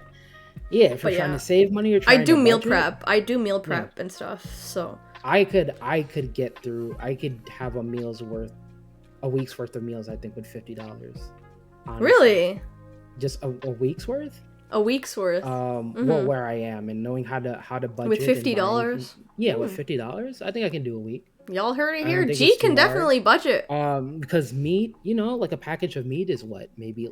yeah, if you're But trying yeah. to save money or I trying do to meal budget, prep. I do meal prep and stuff. So I could get through. I could have a week's worth of meals. I think with $50. really, Just a week's worth. a week's worth Well, where I am and knowing how to budget with and buy $50. anything. Yeah, with $50, I think I can do a week. Y'all heard it I here. don't think G it's can too hard. definitely budget. Because meat, like a package of meat is what, maybe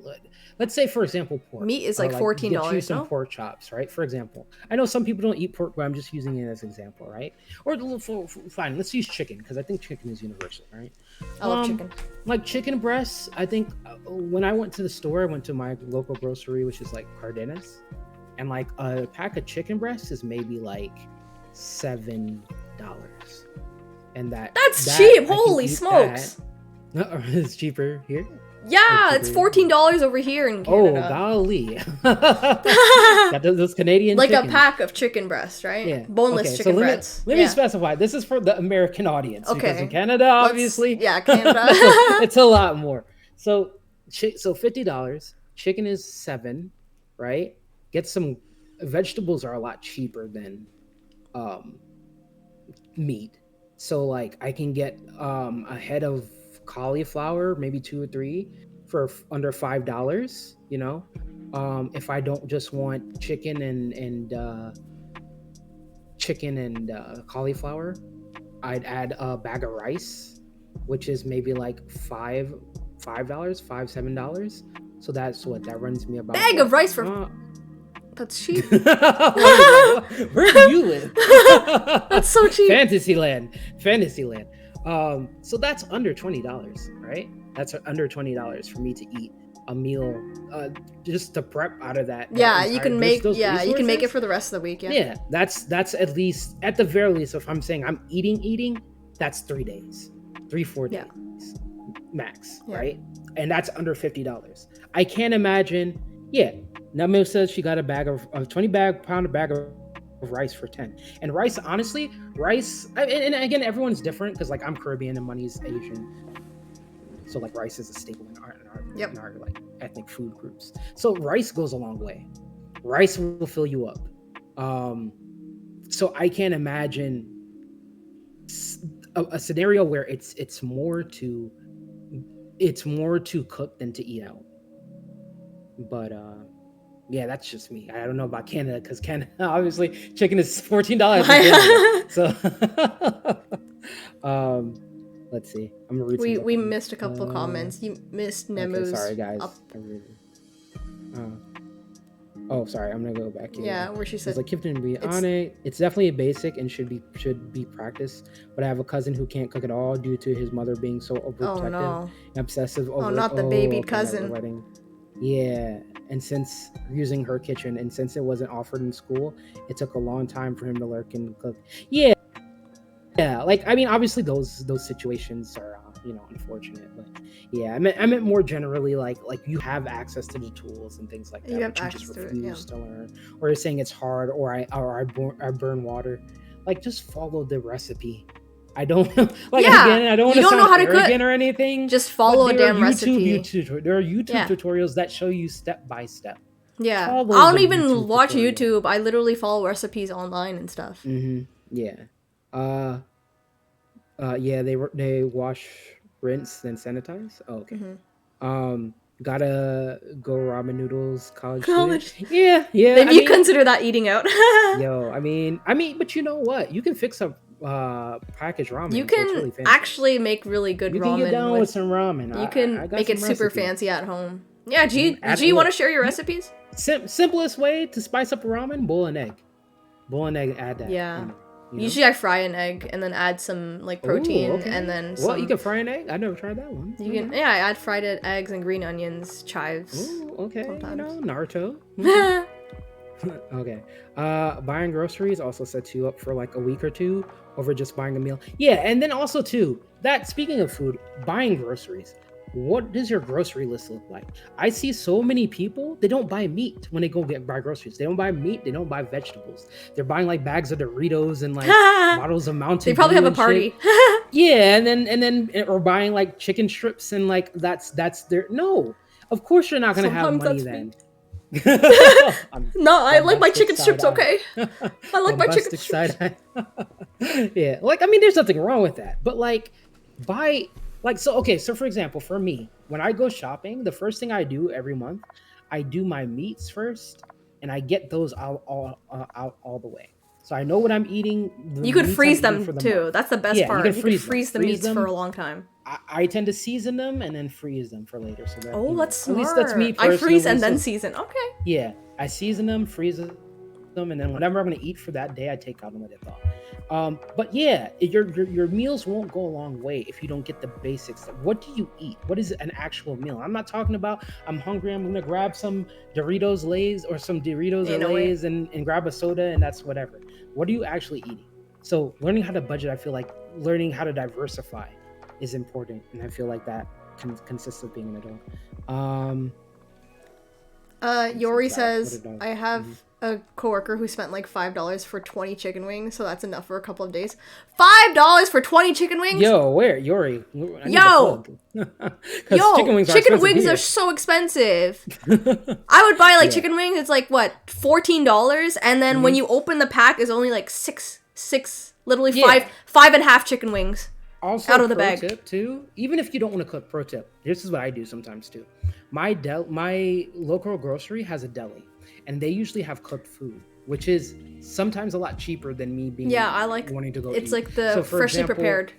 let's say for example pork. Meat is Or, like $14, get you some no? pork chops, right? For example, I know some people don't eat pork, but I'm just using it as an example, right? Or fine, let's use chicken because I think chicken is universal, right? I love chicken. Like chicken breasts, I think when I went to the store, I went to my local grocery, which is like Cardenas, and like a pack of chicken breasts is maybe like $7. And That's that cheap. I can Holy eat smokes. that. It's cheaper here. Yeah, it's $14 over here in Oh, Canada. golly. Got those Canadian Like chickens. a pack of chicken breasts, right? Yeah. Boneless Okay, chicken so breasts. Let me Yeah. specify. This is for the American audience. Because Okay. in Canada, obviously. Yeah, Canada. It's a lot more. So $50. Chicken is $7, right? Get some vegetables are a lot cheaper than meat. So like I can get a head of cauliflower, maybe 2 or 3 for under $5, if I don't just want chicken and cauliflower, I'd add a bag of rice, which is maybe like $7. So that runs me about Bag of rice for that's cheap. Where do you live? That's so cheap. Fantasyland. So that's under $20, right? That's under $20 for me to eat a meal, just to prep out of that. Yeah, you can make those you can make it resources. for the rest of the week. Yeah. Yeah, that's at least, at the very least, if I'm saying I'm eating, that's 3 days, 4 days max, Yeah. right? And that's under $50. I can't imagine. Yeah, Namil says she got a bag of 20-pound bag of rice for 10. And rice, honestly, and again, everyone's different because like I'm Caribbean and Money's Asian, so like rice is a staple in our like ethnic food groups. So rice goes a long way. Rice will fill you up. So I can't imagine a scenario where it's more to cook than to eat out. But yeah, that's just me. I don't know about Canada because Canada, obviously, chicken is $14. So, let's see. I'm gonna read. We missed a couple of comments. You missed Nemu's. Okay, sorry, guys. Oh, sorry. I'm gonna go back here. Yeah, where she said, It's like Kipton be on it. It's definitely a basic and should be practiced. But I have a cousin who can't cook at all due to his mother being so overprotective no. and obsessive over. not the baby okay, cousin. never wedding. Yeah, and since using her kitchen and since it wasn't offered in school, it took a long time for him to learn and cook. Yeah, like I mean, obviously those situations are unfortunate, but yeah, I meant more generally like you have access to the tools and things like that. You have but access just to it, refuse to learn, or you're saying it's hard, or I burn water. Like just follow the recipe. I don't like again. I don't want to sound arrogant or anything. Just follow a damn recipe. There are YouTube tutorials that show you step by step. Yeah, Follow I don't the even YouTube watch tutorial. YouTube. I literally follow recipes online and stuff. Yeah. Yeah. They wash, rinse, then sanitize. Oh, okay. Gotta go ramen noodles. College. Student. Yeah. Maybe you consider that eating out. I mean, but you know what? You can fix a packaged ramen. You so it's really can fancy. actually make really good ramen. You can get down with some ramen. You can I got make it some super recipes. fancy at home. Yeah, G, Add want to share your recipes? Simplest way to spice up a ramen: boil an egg. Add that. Yeah. You know? Usually I fry an egg and then add some like protein Ooh, okay. and then Well, you can fry an egg. I never tried that one. you can I add fried eggs and green onions, chives. Ooh, okay. sometimes. Naruto. Okay. Buying groceries also sets you up for like a week or two over just buying a meal. Yeah, and then also too, that speaking of food, buying groceries. what does your grocery list look like? I see so many people, they don't buy meat when they buy groceries. They don't buy meat, they don't buy vegetables. They're buying like bags of Doritos and like bottles of Mountain They probably Dew have a and shit. party. Yeah, and then or buying like chicken strips and like that's their no. Of course you're not gonna have Sometimes money that's then. No, I like my Bombastic chicken strips, side okay? I like my chicken Bombastic strips. side eye. Yeah, like I mean, there's nothing wrong with that, but like, buy like so. Okay, so for example, for me, when I go shopping, the first thing I do every month, I do my meats first, and I get those out all the way. So I know what I'm eating. The You could meats I'm freeze eating them for the too. month. That's the best Yeah, part. You could freeze the freeze meats them. for a long time. I tend to season them and then freeze them for later, so that Oh, that's at smart. least that's me I freeze and personally. then So season. Okay. yeah, I season them, freeze them, and then whatever I'm gonna eat for that day, I take out and let it thaw. But yeah, your meals won't go a long way if you don't get the basics. What do you eat? What is an actual meal? I'm not talking about I'm hungry, I'm gonna grab some Doritos Lays or some Doritos or Ain't no way. Lays and grab a soda and that's whatever. What are you actually eating? So learning how to budget, I feel like learning how to diversify is important, and I feel like that consists of being an adult. Yori What a says, dog. I have a coworker who spent like $5 for 20 chicken wings, so that's enough for a couple of days. $5 for 20 chicken wings? Yo, where Yori? I need Yo! the plug. 'Cause Yo, chicken wings are so expensive. I would buy like Yeah. chicken wings, it's like what, $14? And then when you open the pack, it's only like six, literally Yeah. five and a half chicken wings. Also, Out of the pro bag. tip too. Even if you don't want to cook, pro tip. This is what I do sometimes too. My local grocery has a deli, and they usually have cooked food, which is sometimes a lot cheaper than me being Yeah, I like wanting to go. it's eat. like the So, for freshly example, prepared.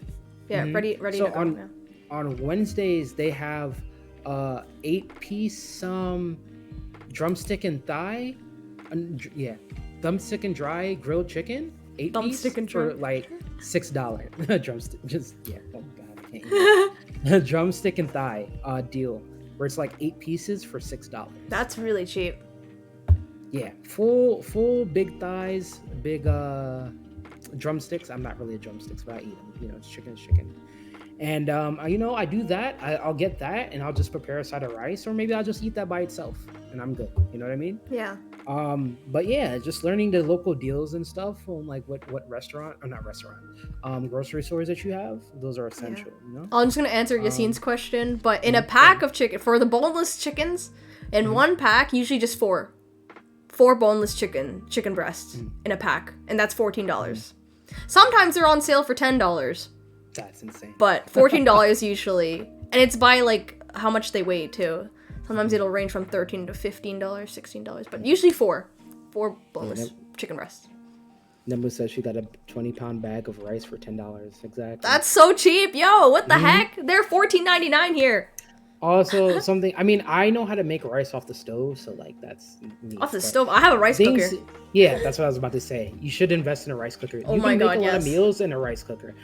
Yeah, Mhm. ready So to go. on Yeah. on Wednesdays they have 8-piece drumstick and thigh, thumbstick and dry grilled chicken. 8 piece Thumbstick and for dry. like $6 drumstick. Just yeah. Oh god, I can't. Eat. Drumstick and thigh deal where it's like 8 pieces for $6. That's really cheap. Yeah, full big thighs, big drumsticks. I'm not really a drumsticks, but I eat them. You know, it's chicken. And I do that. I'll get that, and I'll just prepare a side of rice, or maybe I'll just eat that by itself, and I'm good. You know what I mean? Yeah. But yeah, just learning the local deals and stuff on like what grocery stores that you have. Those are essential. You know. I'm just gonna answer Yassine's question, but in a yeah. pack of chicken, for the boneless chickens, in one pack, usually just four boneless chicken breasts in a pack, and that's $14. Sometimes they're on sale for $10, That's insane. but $14 usually, and it's by like how much they weigh too. Sometimes it'll range from $13 to $15, $16, but usually four boneless chicken breasts. Nembu says she got a 20-pound bag of rice for $10. Exactly. That's so cheap, yo! What the heck? They're $14.99 here. Also, something. I mean, I know how to make rice off the stove, so like that's neat, Off the but stove, I have a rice cooker. Yeah, that's what I was about to say. You should invest in a rice cooker. Oh You my can God, make a lot of yes. meals in a rice cooker.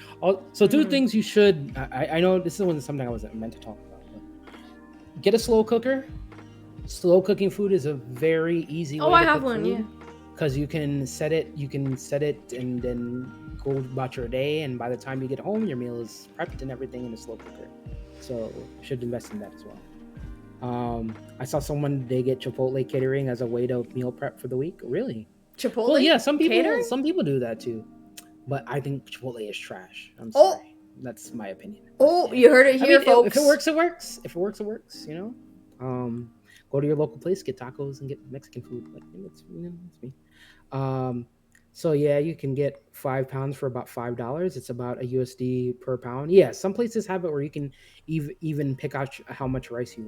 So two things you should. I know this is something I wasn't meant to talk about. But get a slow cooker. Slow cooking food is a very easy way Oh, to I have cook one, food, yeah. because you can set it and then go about your day, and by the time you get home, your meal is prepped and everything in a slow cooker. So you should invest in that as well. I saw someone, they get Chipotle catering as a way to meal prep for the week. Really? Chipotle? Well, yeah, some catering? people do that too, but I think Chipotle is trash. I'm Oh. sorry, that's my opinion. Oh, Yeah. you heard it I here, mean, folks. if it works, it works. If it works, it works. You know, go to your local place, get tacos, and get Mexican food. Like that's me. So yeah, you can get 5 pounds for about $5. It's about a USD per pound. Yeah, some places have it where you can even pick out how much rice you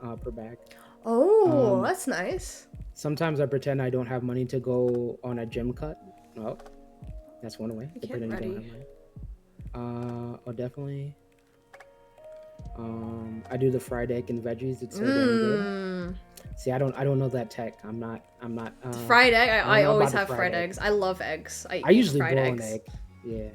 want per bag. Oh, that's nice. Sometimes I pretend I don't have money to go on a gym cut. Oh, that's one way. Get Pretending you don't ready. have money. Definitely. I do the fried egg and veggies. It's so damn good. See, I don't know that tech. I'm not. Fried egg? I know always about the have fried fried egg. eggs. I love eggs. I I eat usually fried boil eggs. an egg. Yeah.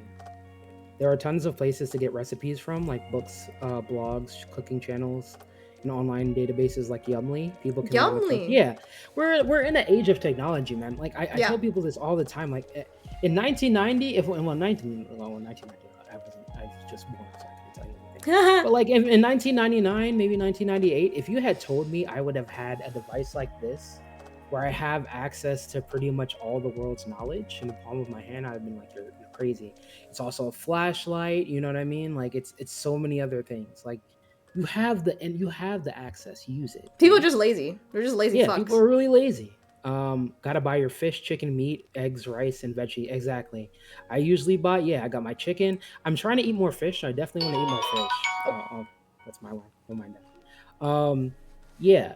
There are tons of places to get recipes from, like books, blogs, cooking channels, and online databases like Yumly. People can learn to cook. Yumly? Yeah, we're in an age of technology, man. Like I Yeah. tell people this all the time. Like in 1990, 1990, I was just born, so I can tell you But like in 1999, maybe 1998, if you had told me I would have had a device like this, where I have access to pretty much all the world's knowledge in the palm of my hand, I'd have been like, you're crazy. It's also a flashlight, you know what I mean? Like it's so many other things. Like you have the access, use it. People are just lazy. They're just lazy Yeah, fucks. people are really lazy. Gotta buy your fish, chicken, meat, eggs, rice, and veggie. Exactly. I usually buy. Yeah, I got my chicken. I'm trying to eat more fish. I definitely want to eat more fish. That's my line. Don't mind that. Yeah.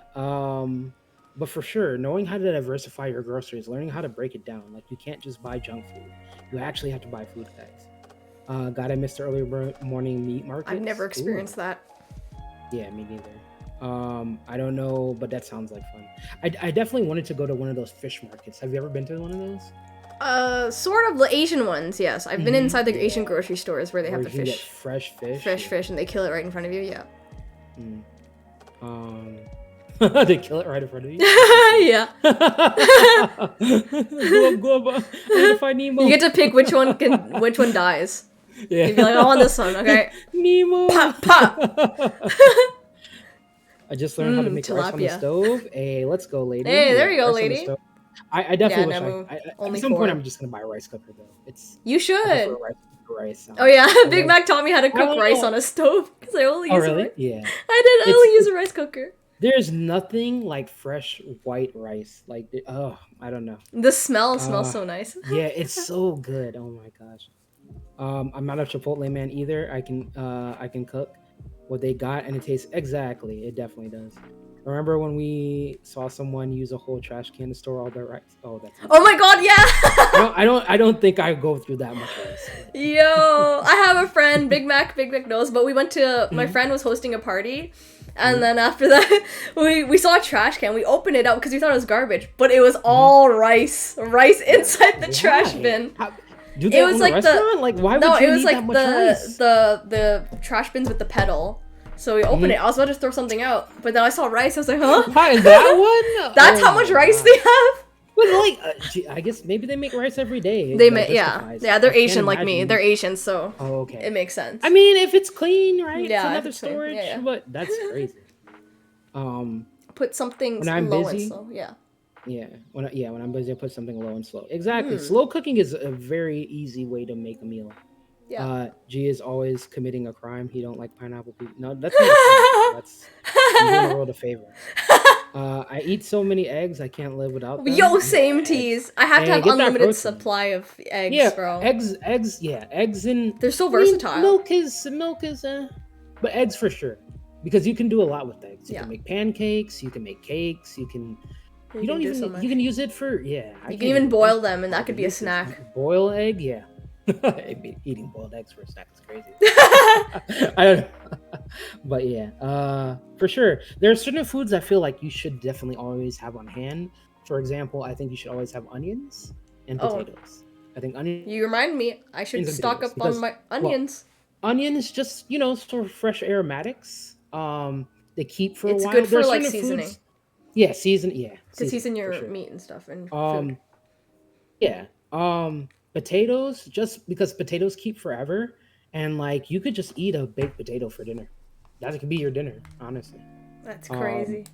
But for sure, knowing how to diversify your groceries, learning how to break it down. Like you can't just buy junk food. You actually have to buy food tags. Gotta miss the early morning meat market. I've never experienced that. Yeah, me neither. I don't know, but that sounds like fun. I definitely wanted to go to one of those fish markets. Have you ever been to one of those? Sort of the Asian ones, yes. I've been inside the Yeah. Asian grocery stores where they have Where the you can get fish. fresh fish. Fresh fish, and they kill it right in front of you, yeah. They kill it right in front of you. Yeah. Go up. I want to find Nemo. You get to pick which one dies. Yeah. You'd be like, I want this one, okay? Nemo. Pop, pop. I just learned how to make rice on the tilapia. stove. Hey, let's go, lady. Hey, there you go, Rice on the lady. stove. I definitely Yeah, wish no, I only at some point four. I'm just gonna buy a rice cooker though. It's You I should. prefer rice. Oh yeah, I Big love- Mac taught me how to cook don't rice know. on a stove because I only Oh use really? rice. Yeah. I only use a rice cooker. There's nothing like fresh white rice. Like I don't know. The smell smells so nice. Yeah, it's so good. Oh my gosh. I'm not a Chipotle man either. I can cook what they got and it tastes exactly. It definitely does. Remember when we saw someone use a whole trash can to store all their rice? Oh, that's. Oh my god, yeah! I don't think I go through that much rice. Yo, I have a friend, Big Mac knows, but we went to, my friend was hosting a party, and then after that, we saw a trash can, we opened it up because we thought it was garbage, but it was all rice inside the trash Why? bin. Do they It was own a like restaurant? Like why would No, you it was need like that much rice? the trash bins with the pedal. So we opened it, I was about to throw something out, but then I saw rice, I was like, huh? Hi, that one? That's Oh how much my rice God. they have? But like, gee, I guess maybe they make rice every day. They That make, yeah. justifies it. Yeah, they're I can't Asian like me. imagine. They're Asian, so Oh, okay. it makes sense. I mean, if it's clean, right? Yeah, it's if another it's clean. storage, Yeah, yeah. but that's crazy. Put something When I'm low busy- and slow, yeah. Yeah, when I'm busy, I put something low and slow. Exactly. Mm. Slow cooking is a very easy way to make a meal. Yeah. G is always committing a crime. He don't like pineapple. No, that's not a crime. That's I'm doing the world a favor. I eat so many eggs, I can't live without them. Yo, same teas. I have to Hey, have get that unlimited protein. supply of eggs, Yeah, bro. eggs. Yeah, eggs and They're so I mean, versatile. milk is, but eggs for sure, because you can do a lot with eggs. You Yeah. can make pancakes. You can make cakes. You can. You don't do even. so much. You can use it for I You can't can even boil them, and I that could can be a use this. snack. Boil egg, yeah. Eating boiled eggs for a snack is crazy. I don't know. But yeah, for sure. There are certain foods I feel like you should definitely always have on hand. For example, I think you should always have onions and Oh. potatoes. I think onions. You remind me, I should Onions and stock potatoes, up on because- my onions. Onions just sort of fresh aromatics. They keep for It's a while. good for, There are like, certain seasoning. foods- Yeah, season. Yeah, To season for your sure. meat and stuff and food. Yeah. Potatoes, just because potatoes keep forever, and like you could just eat a baked potato for dinner. That could be your dinner, honestly. That's crazy.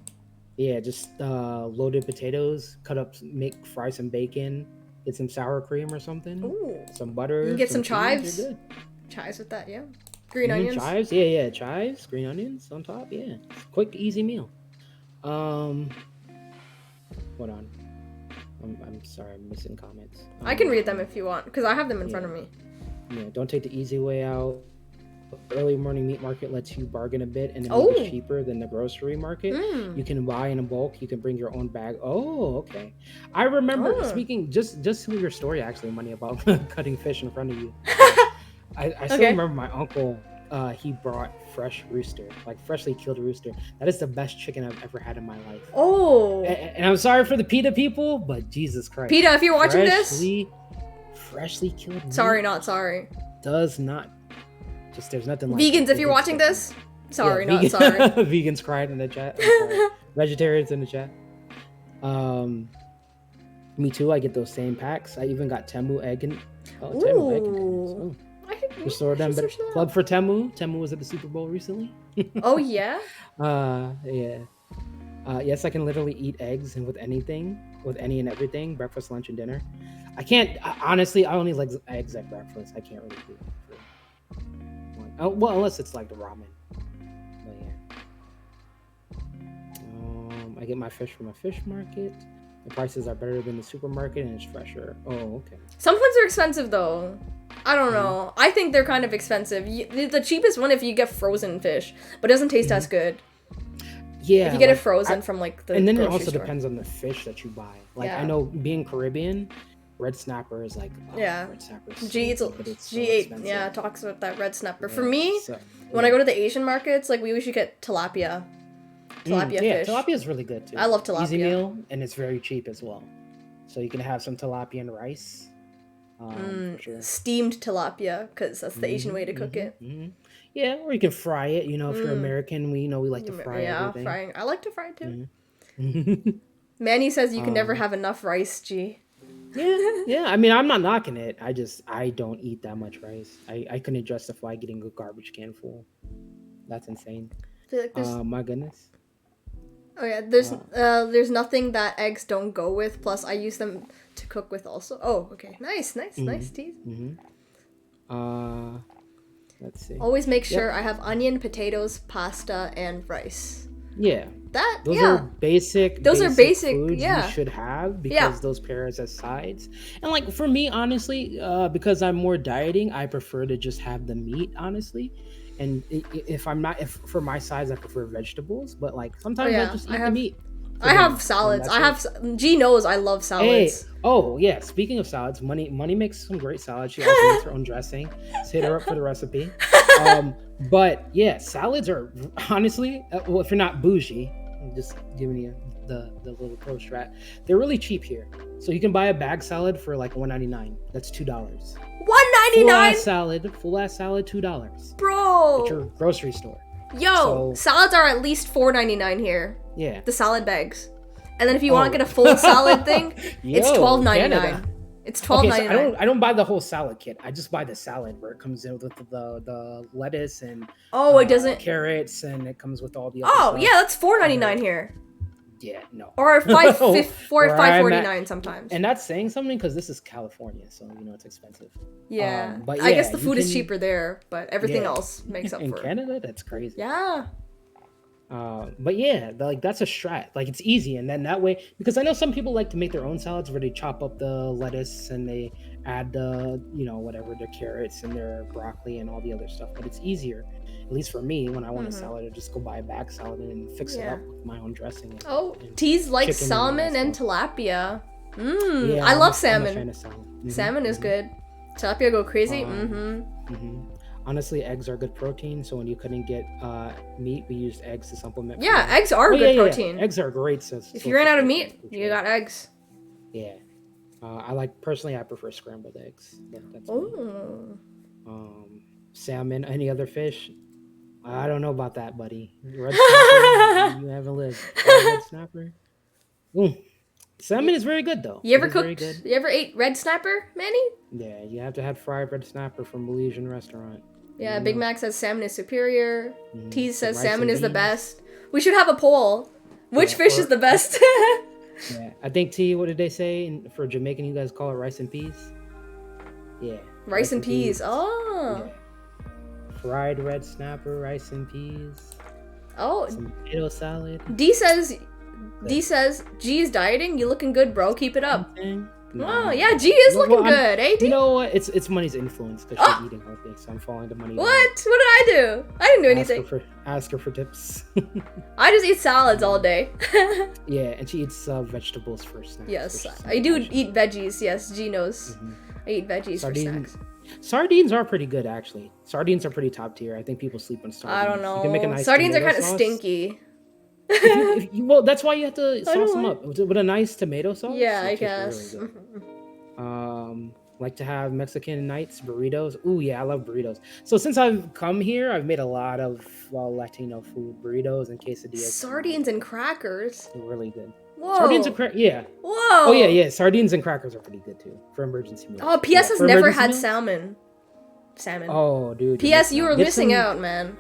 Yeah, just loaded potatoes, fry some bacon, get some sour cream or something, Ooh. some butter. You can get some cheese, chives. you're good. Chives with that, yeah. Green Mhm, onions. Chives, yeah, chives, green onions on top, yeah. Quick, easy meal. Hold on. I'm sorry, I'm missing comments. I can read them if you want, because I have them in front of me. Yeah, don't take the easy way out. Early morning meat market lets you bargain a bit, and the meat is Oh. cheaper than the grocery market. Mm. You can buy in bulk. You can bring your own bag. Oh, okay. I remember Oh. speaking just to your story actually, Money, about cutting fish in front of you. I still Okay. remember my uncle. He brought fresh rooster, like freshly killed rooster. That is the best chicken I've ever had in my life. Oh. And I'm sorry for the PETA people, but Jesus Christ. PETA, if you're watching this, freshly killed. sorry, meat not sorry. does not. Just there's nothing like Vegans, it. if you're watching this, sorry, Yeah, not vegan- sorry. Vegans cried in the chat. I'm sorry. Vegetarians in the chat. Me too. I get those same packs. I even got Temu egg and Temu egg containers. Ooh. Oh. Restore them. Should But search that plug up. for Temu. Temu was at the Super Bowl recently. Oh yeah. Yeah. Yes, I can literally eat eggs and with anything, with any and everything, breakfast, lunch, and dinner. I can't honestly. I only like eggs at breakfast. I can't really do it for oh, well, unless it's like the ramen. But yeah. I get my fish from a fish market. The prices are better than the supermarket and it's fresher. Oh, okay. Some ones are expensive though. I don't know. I think they're kind of expensive. The cheapest one if you get frozen fish, but it doesn't taste as good. Yeah. If you get it like, frozen from like the and then it grocery also store. depends on the fish that you buy. Like Yeah. I know being Caribbean, red snapper is like red snapper. Is G so good, but it's so G8 expensive. talks about that red snapper. Yeah, For me, so, when I go to the Asian markets, like we usually get tilapia. Tilapia yeah, fish. tilapia is really good too. I love tilapia. Easy meal and it's very cheap as well. So you can have some tilapia and rice. For sure. Steamed tilapia, because that's the Asian way to cook it. Yeah, or you can fry it. You know, if you're American, we like to fry everything. Frying. I like to fry too. Mm-hmm. Manny says you can never have enough rice, G. Yeah. I mean, I'm not knocking it. I don't eat that much rice. I couldn't justify getting a garbage can full. That's insane. I feel like there's My goodness. oh yeah, there's nothing that eggs don't go with. Plus, I use them to cook with also. Oh, okay, nice teas. Let's see. Always make sure I have onion, potatoes, pasta, and rice. Yeah. Those are basic. Those are basic. Foods Yeah. you should have because those pair as sides. And like for me, honestly, because I'm more dieting, I prefer to just have the meat. Honestly, and if for my size, I prefer vegetables. But like sometimes I just eat the meat. I have salads. G knows I love salads. Hey, oh yeah. Speaking of salads, Money makes some great salads. She also makes her own dressing. So hit her up for the recipe. But yeah, salads are honestly, well, if you're not bougie, I'm just giving you the little pro strat. They're really cheap here, so you can buy a bag salad for like $1.99. That's $2. $1.99. Full ass salad, $2. Bro. At your grocery store. Yo, salads are at least $4.99 here. Yeah. The salad bags, and then if you want to get a full salad thing, it's $12.99. It's $12.99. Okay, so I don't buy the whole salad kit. I just buy the salad where it comes in with the lettuce and it doesn't carrots and it comes with all the other stuff. yeah, that's $4.99 here. Yeah, no. Or $5.49 sometimes. And that's saying something because this is California, so it's expensive. Yeah, but I guess the food is cheaper there, but everything else makes up in for it. Canada. That's crazy. Yeah. But yeah, that's a strat. Like it's easy, and then that way, because I know some people like to make their own salads where they chop up the lettuce and they add the whatever, their carrots and their broccoli and all the other stuff. But it's easier, at least for me, when I want a salad, to just go buy a bag salad and fix it up with my own dressing. Teas like salmon and tilapia. Yeah, I love salmon. I'm a fan of salmon. Salmon is good. Tilapia go crazy. Honestly, eggs are good protein, so when you couldn't get meat, we used eggs to supplement. Yeah, eggs are good protein. Yeah. Eggs are great. If you ran out of meat, you got eggs. Yeah. I prefer scrambled eggs. That's salmon. Any other fish? I don't know about that, buddy. Red snapper, you haven't lived. Red snapper. Salmon is very good though. You ever cooked? You ever ate red snapper, Manny? Yeah, you have to have fried red snapper from Malaysian restaurant. Yeah, Big Mac says salmon is superior. Tease says salmon is the best. We should have a poll. Which fish is the best? Yeah, I think T. What did they say for Jamaican? You guys call it rice and peas. Yeah. Rice and peas. Oh. Yeah. Fried red snapper, rice and peas. Oh. Some potato salad. D says, G is dieting. You looking good, bro. Keep it up. Oh, yeah, G is looking good, eh? You know what? It's Money's influence because she's eating healthy, so I'm following the Money. What? What did I do? I didn't do anything. Ask her for tips. I just eat salads all day. Yeah, and she eats vegetables for snacks. Yes, I do eat veggies. Yes, G knows. I eat veggies for snacks. Sardines are pretty good, actually. Sardines are pretty top tier. I think people sleep on sardines. I don't know. You can make a nice sardines are kind of stinky. Well, that's why you have to sauce them up with a nice tomato sauce. Yeah, I guess. Really like to have Mexican nights, burritos. Ooh, yeah, I love burritos. So since I've come here, I've made a lot of Latino food, burritos and quesadillas. Sardines and crackers. They're really good. Whoa. Sardines and crackers, yeah. Whoa. Oh yeah. Sardines and crackers are pretty good too for emergency meals. Oh, PS has never had salmon. salmon. Oh, dude. P.S. You were get missing some- out, man.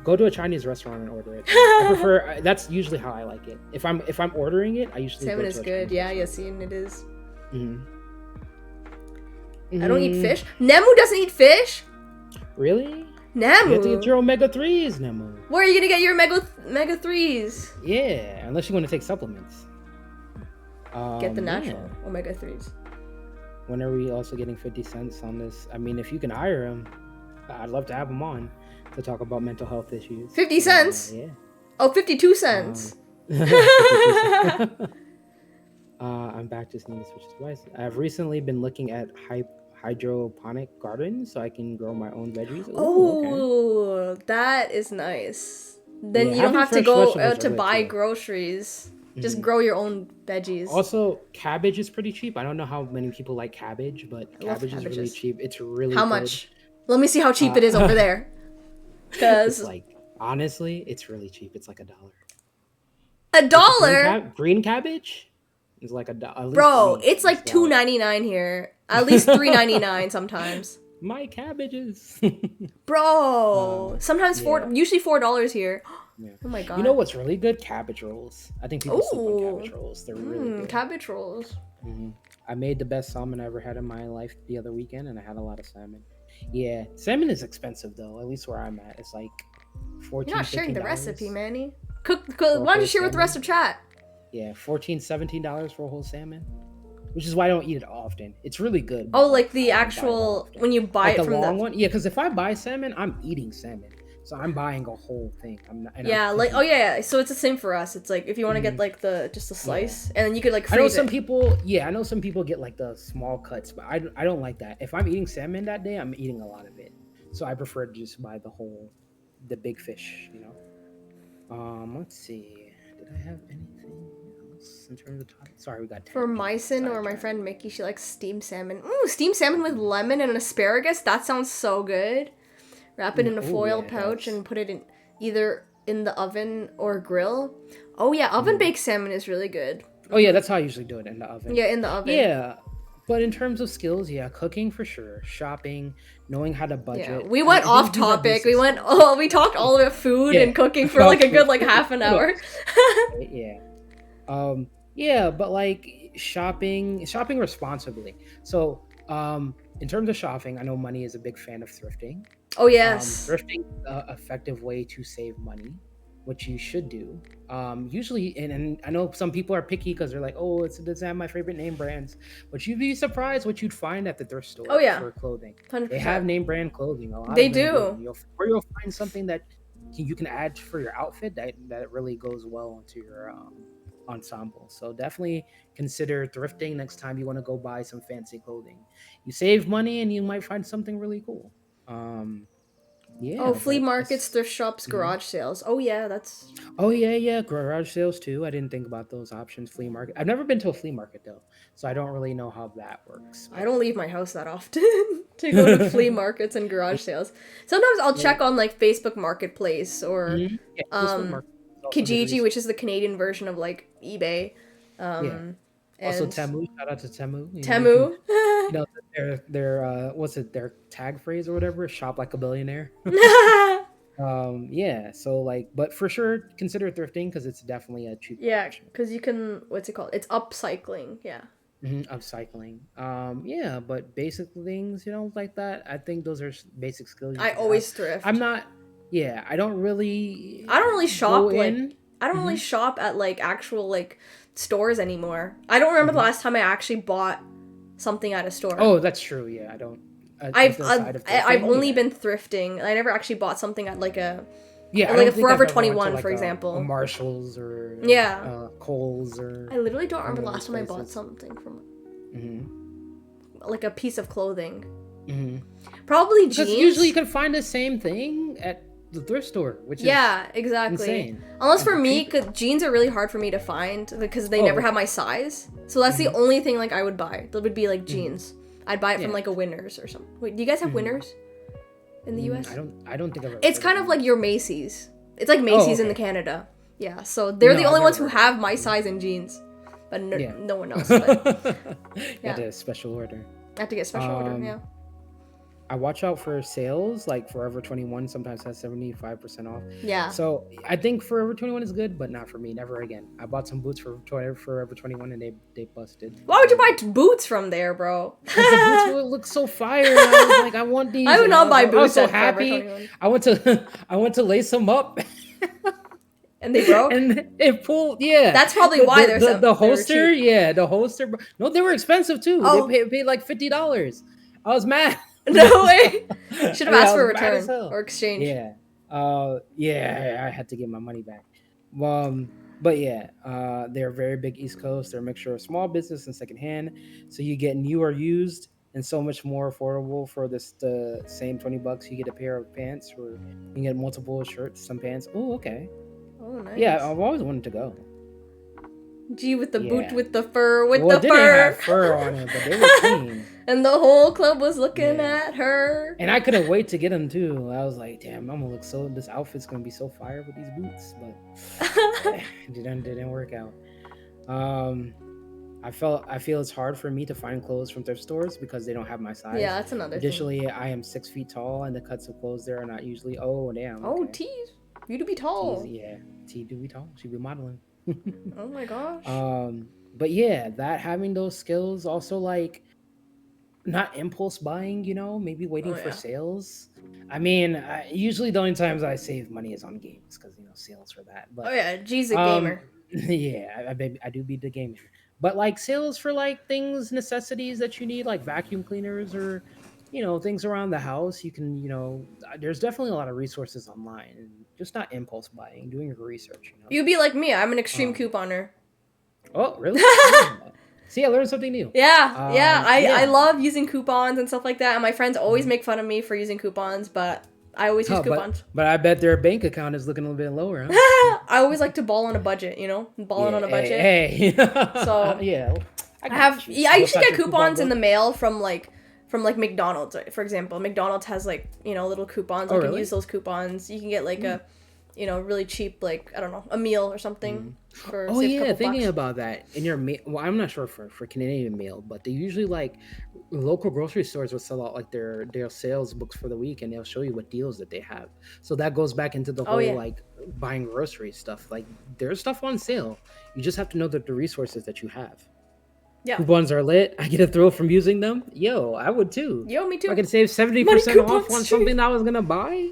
Go to a Chinese restaurant and order it. I prefer. That's usually how I like it. If I'm ordering it, I usually Salmon go is to a good. Chinese Yeah, restaurant. Yassine, it is. I don't eat Mm, fish. Nemu doesn't eat fish? Really? You have to get Nemu? your omega 3s, Nemo. Where are you gonna get your mega 3s? Yeah, unless you want to take supplements. Get the Yeah. natural omega 3s. When are we also getting 50 cents on this? I mean, if you can hire him, I'd love to have him on to talk about mental health issues. 50 cents? Yeah. Oh, 52 cents. 52 cents. I'm back to sneeze, which is wise. I've recently been looking at hydroponic gardens so I can grow my own veggies. Ooh, okay. Oh, that is nice. Then Yeah, you don't having have to fresh go vegetables out to are really buy cool. groceries. Just Mhm. grow your own veggies. Also, cabbage is pretty cheap. I don't know how many people like cabbage, but I love cabbage is really cabbages. cheap. It's really How good. much? Let me see how cheap it is over there. It's Because like honestly, it's really cheap. It's like $1. $1, Green cabbage is like $1. bro. It's like $2.99 here. At least $3.99 sometimes. My cabbages. Bro, sometimes yeah. usually $4 here. Yeah. Oh my god. You know what's really good? Cabbage rolls. I think people sleep on Ooh. cabbage rolls. They're really good. Cabbage rolls. I made the best salmon I ever had in my life the other weekend, and I had a lot of salmon. Yeah, salmon is expensive though. At least where I'm at, it's like $14. You're not sharing the $15. recipe, Manny. Why don't you share with the rest of chat? Yeah, $14, $17 for a whole salmon, which is why I don't eat it often. It's really good. Oh, but like the I don't buy it actual often. when you buy Like it the from long the one. Yeah, because if I buy salmon, I'm eating salmon, so I'm buying a whole thing. I'm not. And yeah, I'm like cooking. yeah. So it's the same for us. It's like if you want to get like just a slice, and then you could like I know freeze some it. people. Yeah, I know some people get like the small cuts, but I don't like that. If I'm eating salmon that day, I'm eating a lot of it, so I prefer to just buy the big fish. You know. Let's see. Did I have anything else in terms of time? Sorry, we got 10 For minutes. Myson or my friend Mickey, she likes steamed salmon. Ooh, steamed salmon with lemon and asparagus. That sounds so good. Wrap it in a Ooh, foil yeah, pouch that's- and put it in either in the oven or grill. Oh yeah, oven baked salmon is really good. Oh yeah, that's how I usually do it in the oven. Yeah, in the oven. Yeah, but in terms of skills, yeah, cooking for sure, shopping, knowing how to budget. Yeah, we went I off think these are topic. basic We talked all about food Yeah. and cooking for like a good like half an hour. skills, yeah. Yeah, but like shopping responsibly. So, in terms of shopping, I know Money is a big fan of thrifting. Oh yes. Thrifting is an effective way to save money, which you should do. Usually, and I know some people are picky because they're like, oh, it doesn't have my favorite name brands, but you'd be surprised what you'd find at the thrift store. Oh, yeah. For clothing. 100%. They have name brand clothing. A lot They of them do. You'll find something that you can add for your outfit that really goes well into your ensemble. So definitely consider thrifting next time you want to go buy some fancy clothing. You save money and you might find something really cool. Yeah. Oh, flea but markets, that's- thrift shops, garage sales. Oh yeah, that's Oh yeah, garage sales too. I didn't think about those options. Flea market. I've never been to a flea market though, so I don't really know how that works. I don't leave my house that often to go to flea markets and garage sales. Sometimes I'll check on like Facebook Marketplace or Mhm. Yeah, Facebook market is also good Kijiji, resource. which is the Canadian version of like eBay. Also and Temu. Shout out to Temu. You know, Temu. You know their what's it, their tag phrase or whatever, shop like a billionaire. Yeah, so like, but for sure consider thrifting because it's definitely a cheap Yeah, option. because you can, what's it called? It's upcycling. Yeah. Upcycling. Yeah, but basic things, like that, I think those are basic skills you I should always have. thrift. I'm not. Yeah, I don't really shop go like in. I don't really shop at like actual like stores anymore. I don't remember the last time I actually bought something at a store. Oh, that's true. Yeah, I don't. I've outside of I've thrifting, only yeah. been thrifting. I never actually bought something at like a Yeah, I like don't a think I've Forever ever gone to, 21, like, for a example. Marshalls or Yeah. Kohl's or. I literally don't remember the one of last those time I bought places. something from Mhm. like a piece of clothing. Mhm. Probably Because jeans. usually you can find the same thing at the thrift store, which is Yeah, exactly. insane. Unless for And me, cheap. 'cause jeans are really hard for me to find because they Oh, never okay. have my size. So that's the only thing like I would buy. That would be like jeans. I'd buy it from Yeah. like a Winners or something. Wait, do you guys have Winners in the US? I don't think I've ever. It's heard kind of it. like your Macy's. It's like Macy's in the okay. Canada. Yeah, so they're No, the I've only never ones who heard of have my size in jeans, but no, Yeah. no one else. But You Yeah. had a special order. I have to get special order. Um, Yeah. I watch out for sales. Like Forever 21 sometimes has 75% off. Yeah. So I think Forever 21 is good, but not for me. Never again. I bought some boots for Forever 21 and they busted. Why would you buy boots from there, bro? Because the boots would look so fire. And I was like, I want these. I would and not buy I was boots so at Forever happy. 21. I went to lace them up. And they broke? And it pulled, yeah. That's probably why they're the they were holster, cheap. yeah, the holster. No, they were expensive too. Oh. They paid like $50. I was mad. No way. Should have Yeah, asked I for a was mad as return hell. or exchange. Yeah, yeah, I had to get my money back. But yeah, they're very big East Coast. They're a mixture of small business and secondhand. So you get new or used and so much more affordable for the same $20. You get a pair of pants, or you can get multiple shirts, some pants. Oh, okay. Oh, nice. Yeah, I've always wanted to go. G with the boot Yeah. with the fur, with Well, the it didn't fur. have fur on it, but they were clean. And the whole club was looking Yeah. at her. And I couldn't wait to get them too. I was like, damn, I'm gonna look so. This outfit's gonna be so fire with these boots, but it didn't work out. I feel it's hard for me to find clothes from thrift stores because they don't have my size. Yeah, that's another thing. Additionally, I am 6 feet tall, and the cuts of clothes there are not usually. Oh damn. Oh, Okay. tease. You to be tall. Tease, yeah, T do be tall. She be modeling. Oh my gosh. But yeah, that having those skills also like not impulse buying, maybe waiting Oh, for yeah. sales. I mean, usually the only times I save money is on games because sales for that. But Oh yeah, G's a gamer. yeah, I do be the gamer. But like sales for like things, necessities that you need, like vacuum cleaners or things around the house. You can there's definitely a lot of resources online, and just not impulse buying, doing your research. You'd be like me. I'm an extreme Um, couponer. Oh, really? I didn't know that. See, I learned something new. Yeah, yeah. I yeah. love using coupons and stuff like that. And my friends always make fun of me for using coupons, but I always use Oh, coupons. but I bet their bank account is looking a little bit lower, huh? I always like to ball on a budget, balling on a budget. Hey. So, yeah. I usually get coupons in the mail from like McDonald's, for example. McDonald's has like, little coupons. Oh, You can really? use those coupons. You can get like a, really cheap, like, I don't know, a meal or something for Oh say, a yeah, couple thinking bucks. about that in your mail. Well, I'm not sure for Canadian mail, but they usually like local grocery stores will sell out like their sales books for the week, and they'll show you what deals that they have. So that goes back into the Oh, whole yeah. like buying grocery stuff. Like there's stuff on sale. You just have to know the resources that you have. Yeah. Coupons are lit. I get a thrill from using them. Yo, I would too. Yo, me too. If I could save 70% Money off coupons on too. something that I was gonna buy.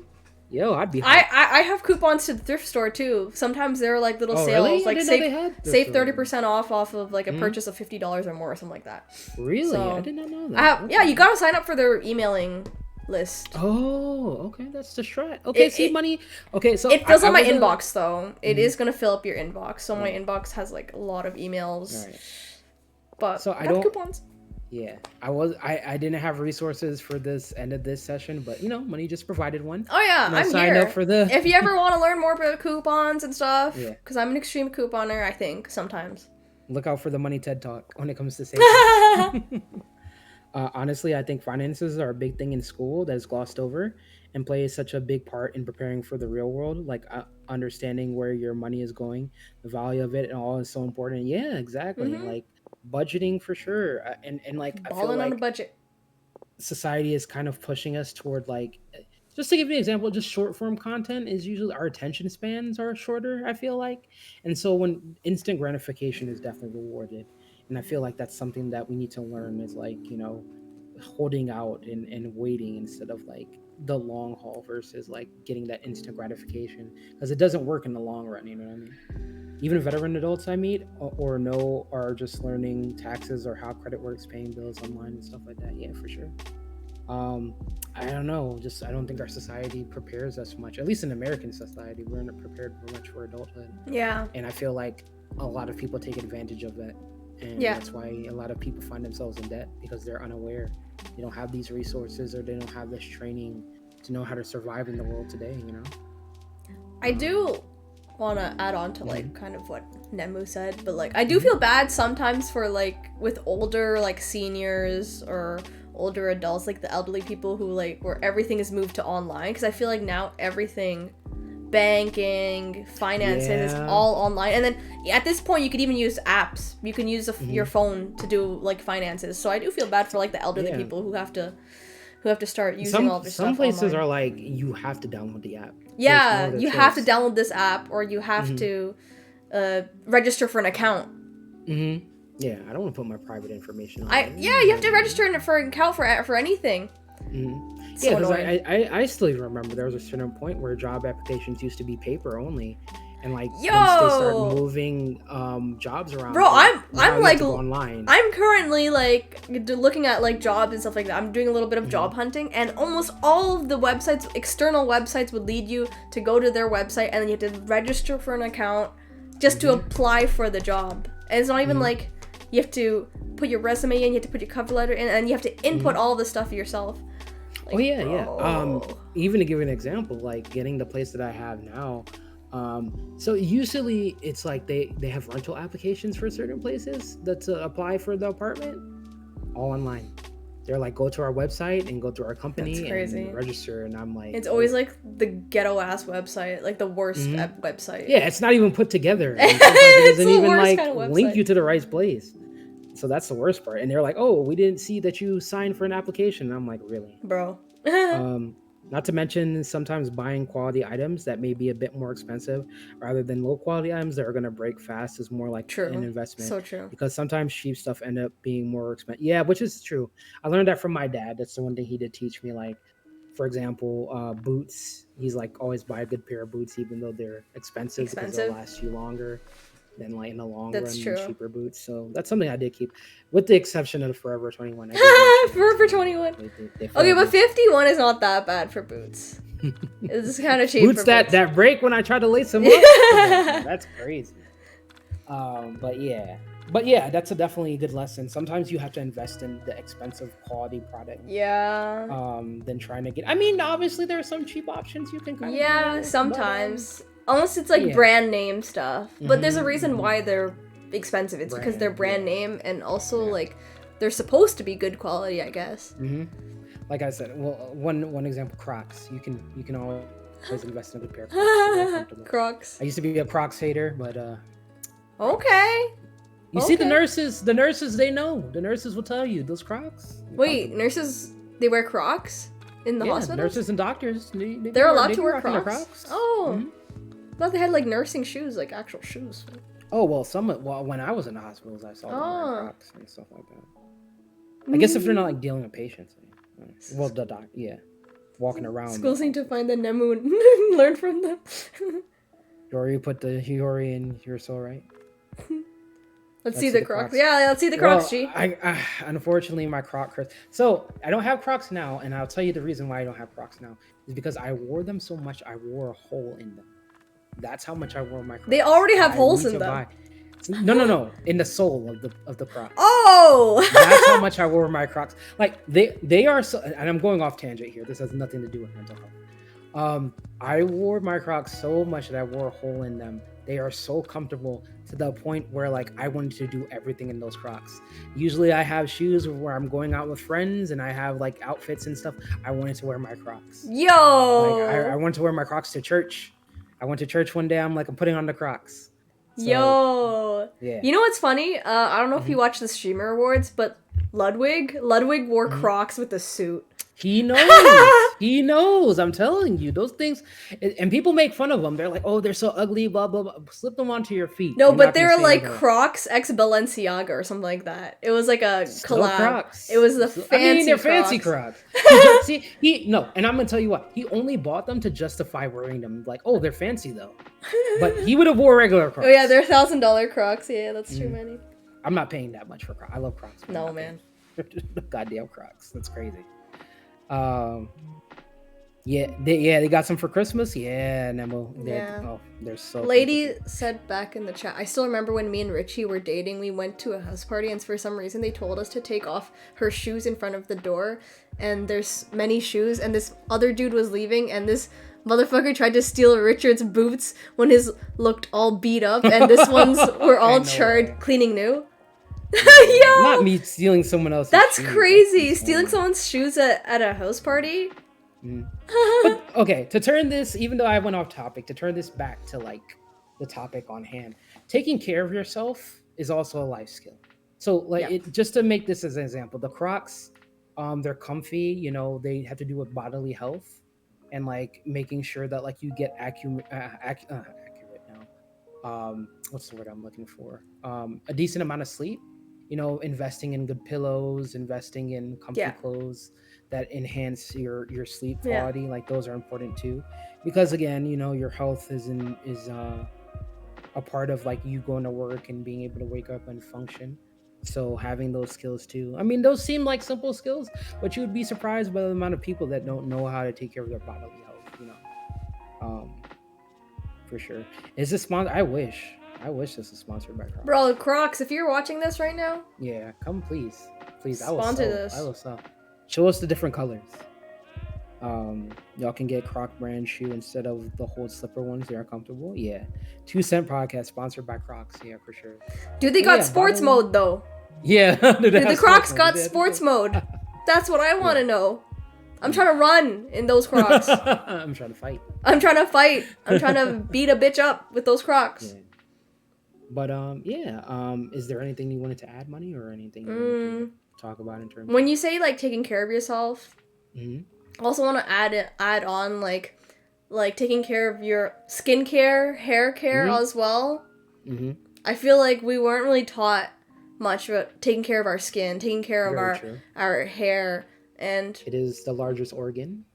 Yo, I'd be hyped. I have coupons to the thrift store too. Sometimes there are like little Oh, sales, really? I like didn't know they had thrift save stores. 30% off of like a Mhm. purchase of $50 or more or something like that. Really? So, I did not know that. I have, Okay. yeah, you gotta sign up for their emailing list. Oh, okay, that's the strat. Okay, It- see it- money. Okay, so It fills I up my wasn't- inbox though. It Mhm. is gonna fill up your inbox. So my inbox has like a lot of emails. All right. But So I I have don't- coupons. Yeah, I didn't have resources for this end of this session, but money just provided one. Oh yeah, And I I'm signed here. up for the. If you ever want to learn more about coupons and stuff, Yeah. because I'm an extreme couponer, I think sometimes. Look out for the money TED talk when it comes to saving. Honestly, I think finances are a big thing in school that is glossed over and plays such a big part in preparing for the real world. Like understanding where your money is going, the value of it, and all is so important. Yeah, exactly. Mhm. Like budgeting for sure, and like I feel Balling on a like budget. society is kind of pushing us toward like. Just to give you an example, just short form content is usually our attention spans are shorter, I feel like. And so when instant gratification is definitely rewarded. And I feel like that's something that we need to learn is like, holding out and waiting instead of like the long haul versus like getting that instant gratification because it doesn't work in the long run. You know what I mean? Even veteran adults I meet or know are just learning taxes or how credit works, paying bills online and stuff like that. Yeah, for sure. I don't know. I don't think our society prepares us much. At least in American society, we're not prepared for much for adulthood. Yeah. And I feel like a lot of people take advantage of that. And Yeah. that's why a lot of people find themselves in debt because they're unaware. They don't have these resources or they don't have this training to know how to survive in the world today, I do want to add on to like kind of what Nemu said, but like I do Mm-hmm. feel bad sometimes for like with older like seniors or older adults, like the elderly people who like where everything is moved to online because I feel like now everything banking, finances is Yeah. all online. And then at this point you could even use apps. You can use your phone to do like finances. So I do feel bad for like the elderly Yeah. people who have to who have to start using all of their stuff Some places online. are like you have to download the app. Yeah, There's no you other have to choice. download this app, or you have to register for an account. Mm-hmm. Yeah, I don't want to put my private information on. You have to register for an account for anything. Mm-hmm. So Yeah, because annoying. I still even remember there was a certain point where job applications used to be paper only, and like Yo! once they started moving jobs around, Bro, like, I'm now you like have to go online. I'm currently like looking at like jobs and stuff like that. I'm doing a little bit of job hunting, and almost all of the websites, external websites, would lead you to go to their website, and then you have to register for an account just to apply for the job. And it's not even like you have to put your resume in, you have to put your cover letter in, and you have to input all the stuff yourself. Like, Oh yeah, bro. yeah. Even to give you an example, like getting the place that I have now. So usually it's like they have rental applications for certain places that apply for the apartment, all online. They're like, go to our website and go to our company That's crazy. and register. And I'm like, It's always like the ghetto ass website, like the worst website. yeah, it's not even put together. And sometimes it It's doesn't the even worst like kind of link website. you to the right place. So that's the worst part. And they're like, oh, we didn't see that you signed for an application. And I'm like, really? Bro. Not to mention sometimes buying quality items that may be a bit more expensive rather than low quality items that are going to break fast is more like True. an investment. So true. Because sometimes cheap stuff end up being more expensive. Yeah, which is true. I learned that from my dad. That's the one thing he did teach me. Like, for example, boots. He's like, always buy a good pair of boots even though they're expensive. Because they'll last you longer than like in the long That's run true. than cheaper boots. So that's something I did keep, with the exception of the Forever 21. Forever 21. Okay, but 51 is not that bad for boots. It's kind of cheap. Boots for that boots. that break when I try to lace them up. That's crazy. But yeah, that's a definitely a good lesson. Sometimes you have to invest in the expensive quality product. Yeah. Than trying to get. I mean, obviously there are some cheap options you can kind of. Yeah, sometimes. Unless it's like yeah. brand name stuff. But there's a Mhm, reason mhm. why they're expensive. It's because they're brand yeah. name, and also Yeah. like they're supposed to be good quality, I guess. Like I said, well, one example, Crocs. You can always invest in a good pair of Crocs. They're very comfortable. Crocs. I used to be a Crocs hater, but Okay. you see the Okay. nurses they know. The nurses will tell you those Crocs. they're Wait, comfortable. nurses, they wear Crocs in the Yeah, hospital? nurses and doctors. They're allowed they to be wear rocking their Crocs? Oh. Mhm. I thought they had like nursing shoes, like actual shoes. Oh well, when I was in the hospitals, I saw them Oh. wearing Crocs and stuff like that. I guess if they're not like dealing with patients. Well, the doc, yeah, walking around. Schools need to find the Nemu and learn from them. Hiyori put the Hiyori in your soul, right? Let's see the Crocs. Yeah, let's see the Well, Crocs, G. I unfortunately my Croc hurts. So I don't have Crocs now, and I'll tell you the reason why I don't have Crocs now is because I wore them so much. I wore a hole in them. That's how much I wore my Crocs. They already have I holes need in to them. No, in the sole of the Crocs. Oh! That's how much I wore my Crocs. Like they are so, and I'm going off tangent here. This has nothing to do with mental health. I wore my Crocs so much that I wore a hole in them. They are so comfortable to the point where like I wanted to do everything in those Crocs. Usually I have shoes where I'm going out with friends and I have like outfits and stuff. I wanted to wear my Crocs. Yo! Like, I wanted to wear my Crocs to church. I went to church one day. I'm putting on the Crocs. So, Yo! yeah. You know what's funny? I don't know if you watch the Streamer Awards, but Ludwig wore Crocs with a suit. He knows. He knows. I'm telling you, those things, and people make fun of them. They're like, "Oh, they're so ugly." Blah blah blah. Slip them onto your feet. No, You're but not they gonna were say like anything. Crocs x Balenciaga or something like that. It was like a Still collab. Crocs. It was the fancy. I mean, they're Crocs. fancy Crocs. See, and I'm gonna tell you what. He only bought them to justify wearing them. Like, oh, they're fancy though. But he would have wore regular Crocs. Oh yeah, they're $1,000 Crocs. Yeah, that's too many. I'm not paying that much for Crocs. I love Crocs. but I'm No not man. paying for Goddamn Crocs. That's crazy. They got some for Christmas. Yeah, Nemo. They're so. Lady said back in the chat, I still remember when me and Richie were dating, we went to a house party and for some reason they told us to take off her shoes in front of the door, and there's many shoes, and this other dude was leaving, and this motherfucker tried to steal Richard's boots when his looked all beat up, and this ones were all know. charred, cleaning new. Yo! Not me stealing someone else's. That's shoes. crazy! That's Stealing insane. someone's shoes at a house party? But okay, to turn this, even though I went off topic, to turn this back to like the topic on hand, taking care of yourself is also a life skill. So like, Yeah. just to make this as an example, the Crocs, They're comfy. You know, they have to do with bodily health and like making sure that like you get accurate now. What's the word I'm looking for? A decent amount of sleep. You know, investing in good pillows, investing in comfy Yeah. clothes that enhance your sleep Yeah. quality. Like those are important too, because again, you know, your health is a part of like you going to work and being able to wake up and function. So having those skills too. I mean, those seem like simple skills, but you would be surprised by the amount of people that don't know how to take care of their bodily health. You know, um, for sure. Is this sponsor? I wish. I wish this was sponsored by Crocs. Bro, Crocs, if you're watching this right now, Yeah, come please, please. I will sponsor sell. this. I will sell. Show us the different colors. Y'all can get Croc brand shoe instead of the whole slipper ones. They are comfortable. Yeah, 2 Cent Podcast sponsored by Crocs. Yeah, for sure. Dude, they But got yeah, sports bottom- mode though. Yeah, Dude, the Crocs got sports mode. That's what I want to know. I'm trying to run in those Crocs. I'm trying to fight. I'm trying to fight. I'm trying to beat a bitch up with those Crocs. Yeah. But is there anything you wanted to add, Money, or anything you wanted to talk about in terms? When you say like taking care of yourself, Mhm. I also want to add on like taking care of your skincare, hair care as well. Mm-hmm. I feel like we weren't really taught much about taking care of our skin, taking care of Very true. our hair, and It is the largest organ.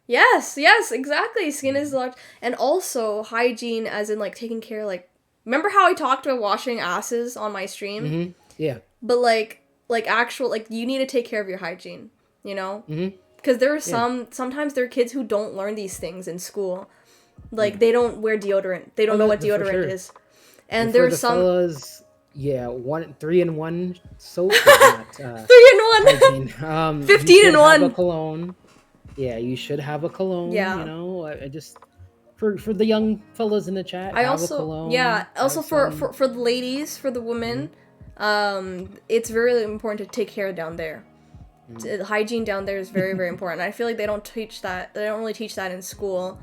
yes, exactly. Skin is large, and also hygiene, as in like taking care. Like, remember how I talked about washing asses on my stream? Mm-hmm. Yeah. But like actual, like, you need to take care of your hygiene. You know. Mm-hmm. Because there are sometimes there are kids who don't learn these things in school. Like, they don't wear deodorant. They don't know what deodorant is. And for there's the some... fellas, 3-in-1 soap. Is not, 3-in-1! hygiene. 15-in-1! Have a cologne. Yeah, you should have a cologne. Yeah. You know, I just... For the young fellas in the chat, I have also... a cologne. Also have for the ladies, for the women, it's very important to take care down there. Hygiene down there is very, very important. I feel like they don't teach that. They don't really teach that in school.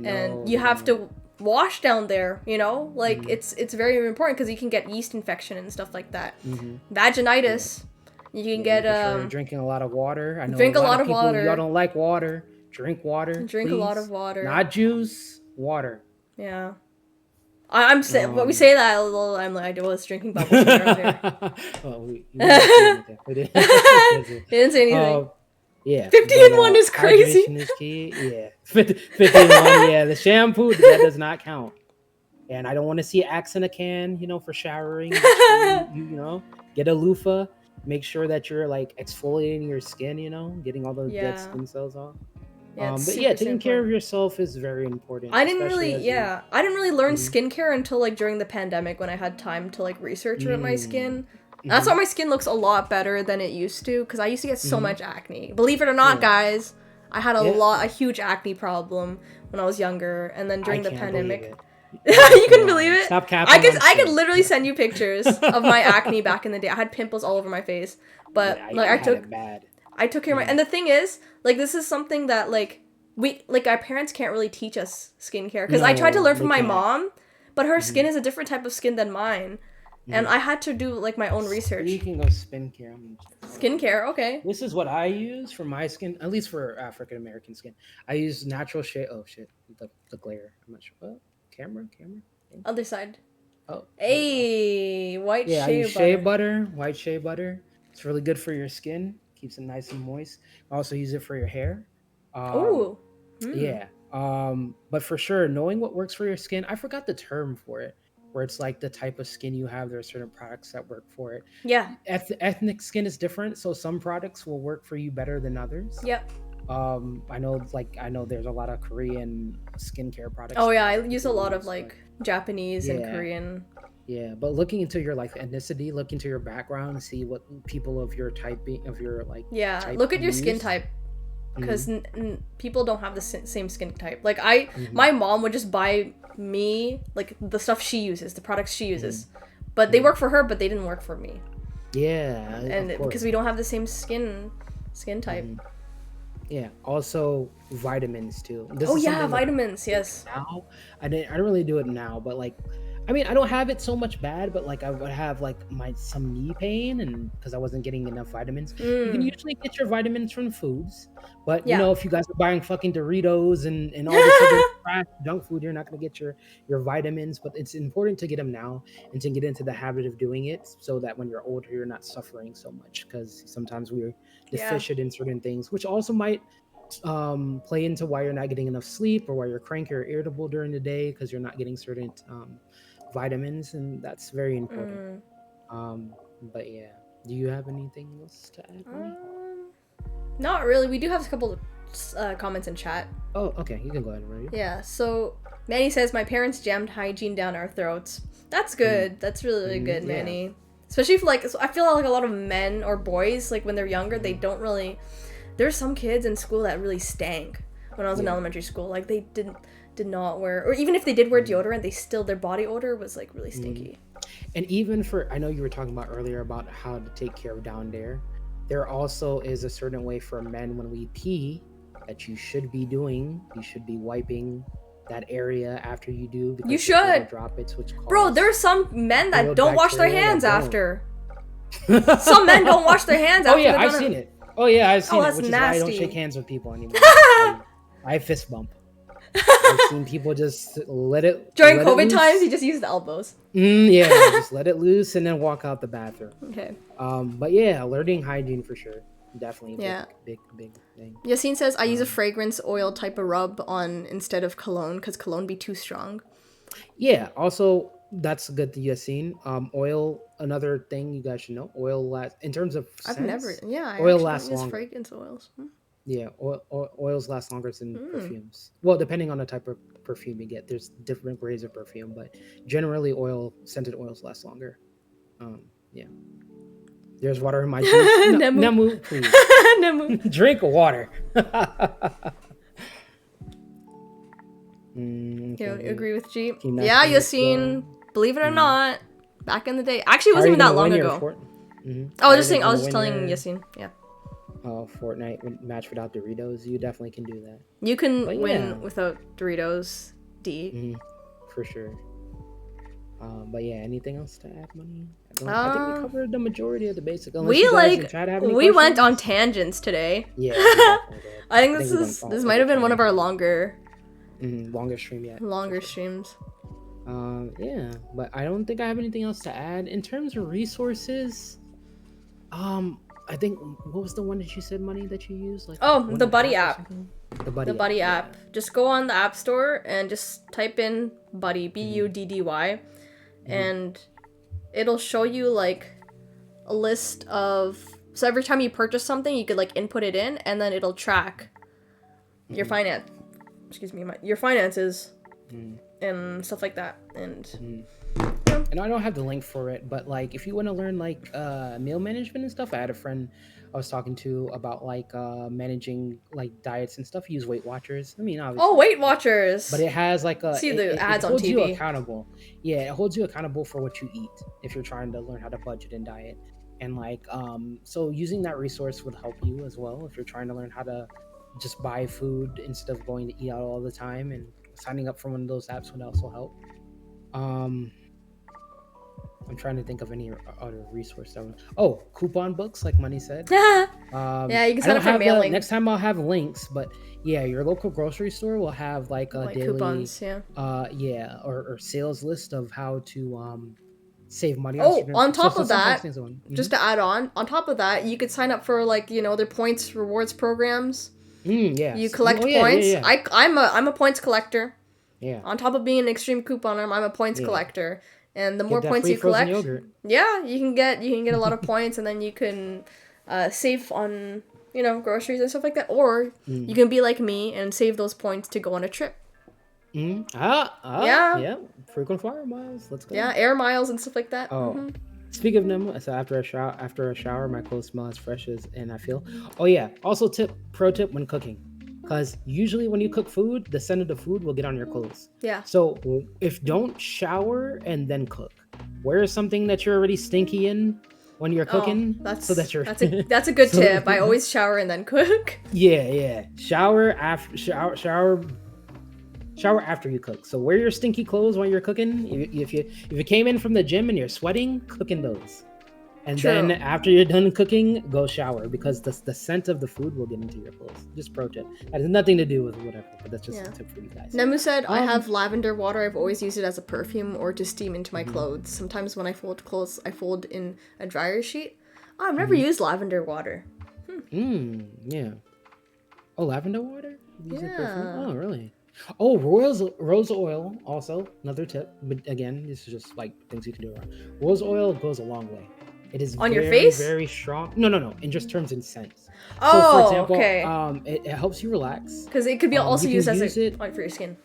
And you have to wash down there, you know? Like, it's very important because you can get yeast infection and stuff like that. Vaginitis. You can get... for sure. Drinking a lot of water. I know drink a lot of people, water. Y'all don't like water. Drink water. Drink please. a lot of water. Not juice. Water. Yeah. I'm saying when we say that, I'm like, I was drinking bubbles earlier. Well, we didn't He didn't say anything. Yeah. 15-in-1 is crazy. Hydration is key. Yeah. 15-in-1, yeah. The shampoo, that does not count. And I don't want to see Axe in a can, you know, for showering. you know, get a loofah. Make sure that you're like exfoliating your skin, you know, getting all those dead skin cells off. Yeah, But yeah, taking care of yourself is very important. I didn't really learn skincare until like during the pandemic when I had time to like research about my skin. That's why my skin looks a lot better than it used to, because I used to get so much acne. Believe it or not, guys, I had a huge acne problem when I was younger, and then during the pandemic. You couldn't believe it? Stop capping. I could literally send you pictures of my acne back in the day. I had pimples all over my face, but I took care of my. And the thing is, like, this is something that like our parents can't really teach us skincare, because I tried to learn from my mom, but her skin is a different type of skin than mine, and I had to do like my own research. Speaking of skincare, Skincare, okay. This is what I use for my skin, at least for African American skin. I use natural shea. Oh shit, the glare. I'm not sure. What? Camera. Other side. Oh. Hey, white I shea use shea butter. White shea butter. It's really good for your skin. Keeps it nice and moist. I also use it for your hair. Ooh. Yeah. But for sure, knowing what works for your skin. I forgot the term for it, where it's like the type of skin you have. There are certain products that work for it. Yeah. Ethnic skin is different, so some products will work for you better than others. Yep. I know there's a lot of Korean skincare products. Oh yeah, I use a lot of like Japanese and Korean. Yeah, but looking into your like ethnicity, look into your background, see what people of your look at your skin type, because people don't have the same skin type. Like my mom would just buy me like the stuff she uses, the products she uses, but they work for her, but they didn't work for me. Yeah, and because we don't have the same skin type. Yeah. Also, vitamins too. Vitamins. Yes. Now, I don't really do it now, but like, I mean, I don't have it so much bad, but like I would have like some knee pain, and because I wasn't getting enough vitamins. You can usually get your vitamins from foods, but you Yeah. know, if you guys are buying fucking Doritos and all this other trash junk food, you're not gonna get your vitamins. But it's important to get them now and to get into the habit of doing it, so that when you're older, you're not suffering so much. Because sometimes we're Yeah. deficient in certain things, which also might play into why you're not getting enough sleep or why you're cranky or irritable during the day because you're not getting certain vitamins, and that's very important. But yeah, do you have anything else to add, Bonnie? Not really. We do have a couple of comments in chat. Oh, okay, you can go ahead and read it. Yeah, so Manny says, my parents jammed hygiene down our throats. That's good. That's really, really good, yeah. Manny. Especially if, like, so I feel like a lot of men or boys, like, when they're younger, they don't really... There's some kids in school that really stank when I was in elementary school. Like, they did not wear... Or even if they did wear deodorant, their body odor was, like, really stinky. And even for... I know you were talking about earlier about how to take care of down there. There also is a certain way for men when we pee that you should be doing. You should be wiping that area after you do. Because You should! Droplets, which Bro, there's some men that don't wash their hands that don't. after. Some men don't wash their hands after. Oh yeah, I've seen it. Oh yeah, I've seen it, that's which is why I don't nasty. shake hands with people anymore. I fist bump. I've seen people just let it During let it COVID loose. times, you just use the elbows. Yeah, just let it loose and then walk out the bathroom. Okay. But yeah, learning hygiene for sure, definitely. Yeah. Big thing. Yassine says, I use a fragrance oil type of rub on instead of cologne because cologne be too strong. Yeah. Also, that's good that you've seen. Oil. Another thing you guys should know. Oil lasts in terms of. I've scents, never. Yeah, I Oil actually lasts don't use longer. fragrance oils. Yeah, oils last longer than perfumes. Well, depending on the type of perfume you get, there's different grades of perfume, but generally, scented oils last longer. Yeah. There's water in my juice. Nemu. Nemu, please Nemu. drink water. You agree with G? Team Yeah, National Yassine. Believe it or not, back in the day, actually, it wasn't even that long ago. I was just telling Yassine. Yeah. Fortnite match without Doritos, you definitely can do that. You can But win yeah. without Doritos. D. For sure. But yeah, anything else to add, Money? I think we covered the majority of the basics. We went on tangents today. Yeah. We definitely did. I think we went this might have been one of our longer longest stream yet. streams. Yeah, but I don't think I have anything else to add in terms of resources. I think what was the one that you said, Money, that you used? Like The Buddy app. The Buddy. The Buddy app. Just go on the App Store and just type in Buddy, Buddy, and it'll show you like a list of. So every time you purchase something, you could like input it in, and then it'll track your your finances and stuff like that. And And I don't have the link for it, but like if you want to learn like meal management and stuff, I had a friend I was talking to about like managing like diets and stuff. Use Weight Watchers. I mean, obviously. Weight Watchers. But it has like a See the ads on holds you TV. accountable. Yeah, it holds you accountable for what you eat if you're trying to learn how to budget and diet. And like so using that resource would help you as well if you're trying to learn how to just buy food instead of going to eat out all the time, and signing up for one of those apps would also help. I'm trying to think of any other resource. Coupon books, like Money said. Yeah, you can sign up for mailing. Next time I'll have links, but yeah, your local grocery store will have like a daily coupons, or sales list of how to save money. On top of that, Mm-hmm. just to add on top of that, you could sign up for like their points rewards programs. Yeah, You collect points. Yeah. I'm a points collector. Yeah. On top of being an extreme couponer, I'm a points collector. And the more that points free you frozen collect, yogurt. yeah, you can get a lot of points, and then you can save on groceries and stuff like that, or you can be like me and save those points to go on a trip. Yeah. Frequent flyer miles. Let's go. Yeah, air miles and stuff like that. Oh, speaking of them, so after a shower, my clothes smell as fresh and I feel. Oh yeah. Also, pro tip when cooking, because usually when you cook food, the scent of the food will get on your clothes. Yeah. So if don't shower and then cook, wear something that you're already stinky in when you're cooking. That's that's a good tip. I always shower and then cook. Yeah. Shower after shower. Shower after you cook. So wear your stinky clothes while you're cooking. If you came in from the gym and you're sweating, cook in those. And True. then after you're done cooking, go shower because the scent of the food will get into your clothes. Just pro tip. That has nothing to do with whatever, but that's just Yeah. a tip for you guys. Nemu said, I have lavender water. I've always used it as a perfume or to steam into my clothes. Sometimes when I fold clothes, I fold in a dryer sheet. Oh, I've never used lavender water. Yeah. Oh, lavender water? Use it Yeah. perfume? Oh, really? Oh, rose oil also another tip. But again, this is just like things you can do around. Rose oil goes a long way. It is On your very, face? very strong. No. In just terms and scents. Oh, so for example, okay. It helps you relax. Because it could be also you can used as use it- for your skin.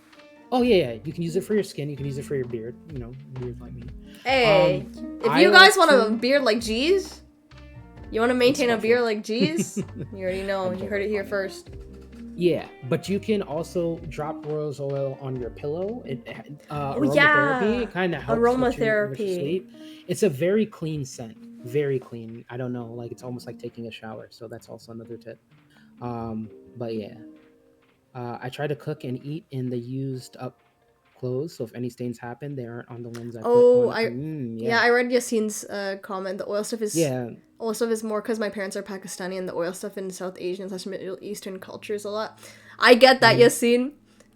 Oh yeah. You can use it for your skin. You can use it for your beard. You know, beard like me. Hey, if I you guys like want a to- beard like G's, you want to maintain a awful. beard like G's, you already know. I'm You heard it here totally first. Yeah, but you can also drop rose oil on your pillow. yeah. Aromatherapy kind of helps with your Aromatherapy. sleep. It's a very clean scent, very clean. I don't know, like it's almost like taking a shower. So that's also another tip. But yeah, I try to cook and eat in the used up clothes. So if any stains happen, they aren't on the ones I Oh, put on. Yeah, I read Yassine's comment. The oil stuff is Yeah. oil stuff is more because my parents are Pakistani and the oil stuff in South Asian slash Middle Eastern cultures a lot. I get that, Yassine.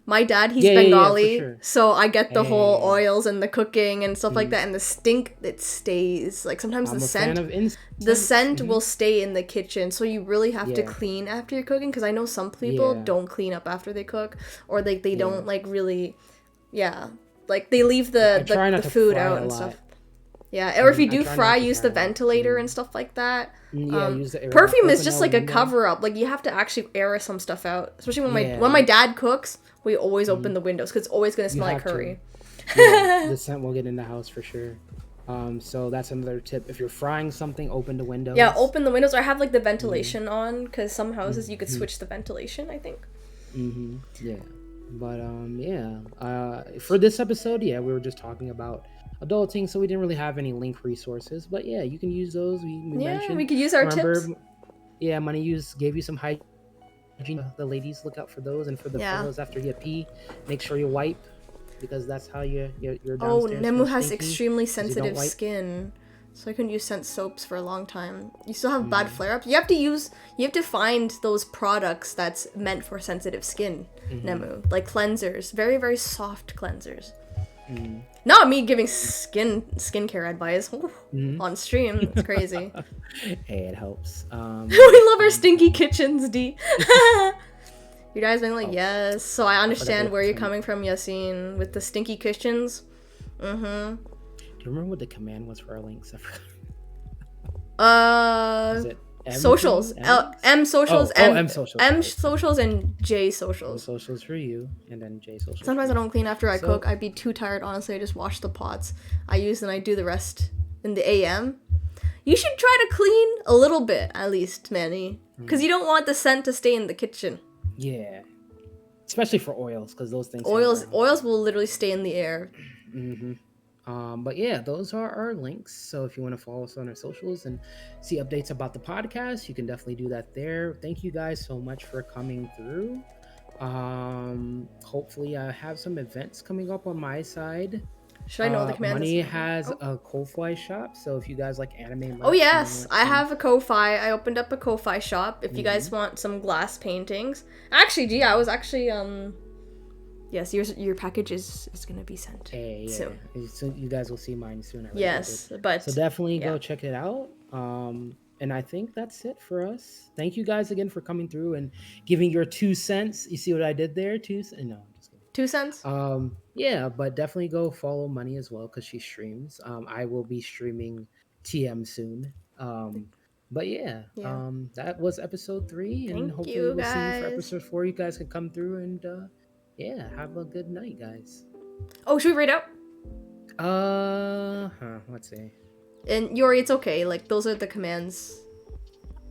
My dad, he's Yeah, for Bengali, sure. so I get the whole Hey. oils and the cooking and stuff like that, and the stink that stays. Like sometimes I'm the a scent, fan of incense. the scent will stay in the kitchen, so you really have to Yeah. clean after you're cooking. Because I know some people Yeah. don't clean up after they cook, or like they don't like really, like they leave the try not the to food fry out a and lot. stuff. Yeah, or if you I do try not fry, to use fry the a lot. ventilator and stuff like that. Yeah, use the air Perfume is open just the like a window. cover up. Like you have to actually air some stuff out. Especially when Yeah. my dad cooks, we always open the windows because it's always gonna smell like have to. curry. Yeah, the scent will get in the house for sure. So that's another tip. If you're frying something, open the windows. Yeah, open the windows or have like the ventilation on because some houses you could switch the ventilation. I think. Yeah, but for this episode, we were just talking about adulting, so we didn't really have any link resources. But yeah, you can use those. We mentioned. We could use our tips. Yeah, Money gave you some hygiene. The ladies, look out for those, and for the fellows, after you pee, make sure you wipe because that's how you're Oh, downstairs. Nemu feels has stinky, extremely 'cause you don't sensitive wipe. skin, so I couldn't use scent soaps for a long time. You still have bad flare-ups. You have to find those products that's meant for sensitive skin, Nemu, like cleansers, very very soft cleansers. Not me giving skincare advice on stream. It's crazy. Hey, it helps. We love our stinky kitchens, D. You guys been like, yes. So I understand where you're coming from, Yassine, with the stinky kitchens. Do you remember what the command was for our links? I forgot. Is it M Socials. M socials. M socials. M socials and J socials. Socials for you, and then J socials. Sometimes I for don't clean after I cook. I'd be too tired, honestly. I just wash the pots I use and I do the rest in the AM. You should try to clean a little bit, at least, Manny. Because you don't want the scent to stay in the kitchen. you. Yeah, especially for oils, because those things. Oils will literally stay in the air. But yeah, those are our links. So if you want to follow us on our socials and see updates about the podcast, you can definitely do that there. Thank you guys so much for coming through. Hopefully I have some events coming up on my side. Should I know the command? Money has a Ko-Fi shop, so if you guys like anime, Oh yes, I have a Ko-Fi. I opened up a Ko-Fi shop. If you guys want some glass paintings, actually, gee, I was actually yes, your package is gonna be sent soon. So you guys will see mine soon. Yes, but so definitely go check it out. And I think that's it for us. Thank you guys again for coming through and giving your 2 cents. You see what I did there? 2 cents? No, I'm just kidding. 2 cents. Yeah, but definitely go follow Money as well because she streams. I will be streaming TM soon. But yeah, that was episode 3, and hopefully we'll see you for episode 4. You guys can come through and have a good night, guys. Oh, should we read out? Let's see. And Yori, it's okay. Like those are the commands.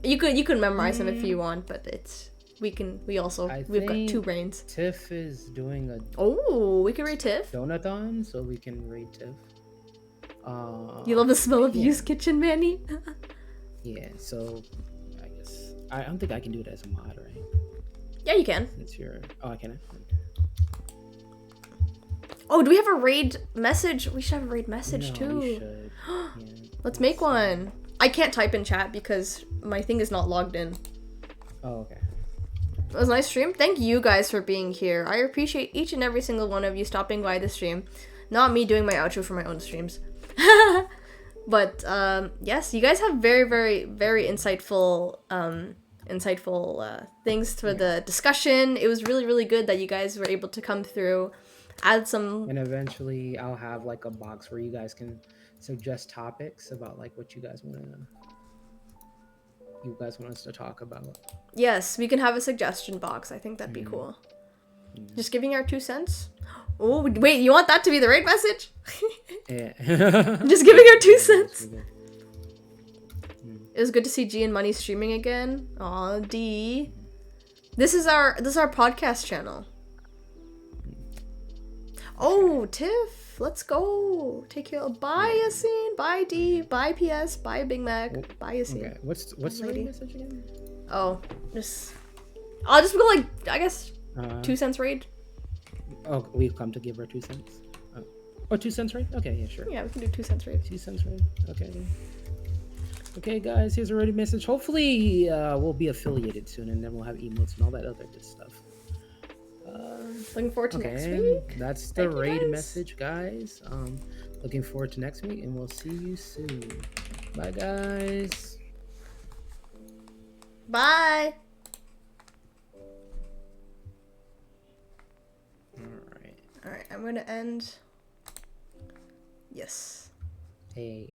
You could memorize them if you want, but we've got 2 brains. Tiff is doing a we can read Tiff. donathon, so we can read Tiff. You love the smell of used kitchen, Manny? Yeah, so I guess I don't think I can do it as a mod, right? Yeah, you can. Since you're I can. Oh, do we have a raid message? We should have a raid message No, too. we should. Yeah. Let's make one. I can't type in chat because my thing is not logged in. Oh, okay. It was a nice stream. Thank you guys for being here. I appreciate each and every single one of you stopping by the stream. Not me doing my outro for my own streams. But yes, you guys have very, very, very insightful things for the discussion. It was really, really good that you guys were able to come through, add some. And eventually, I'll have like a box where you guys can suggest topics about like what you guys want us to talk about. Yes, we can have a suggestion box. I think that'd be cool. Just giving our 2 cents. Oh wait, you want that to be the right message? Yeah. Just giving our 2 cents. It was good to see G and Money streaming again. Aw, D. This is our podcast channel. Oh, Tiff, let's go. Take care. Bye, Yassine. Bye, D. Bye, PS. Bye, Big Mac. Bye, Yassine. Okay. What's the lady. right message again? Oh, I'll just go like, I guess, 2 cents raid. Oh, we've come to give her 2 cents. Oh, 2 cents raid? Okay, yeah, sure. Yeah, we can do 2 cents raid. 2 cents raid. Okay. Okay, guys, here's a ready message. Hopefully, we'll be affiliated soon, and then we'll have emotes and all that other good stuff. Looking forward to Okay, next week. that's the Thank you, raid guys. message, guys. Looking forward to next week, and we'll see you soon. Bye, guys. Bye. All right. All right, I'm gonna end. Yes. Hey.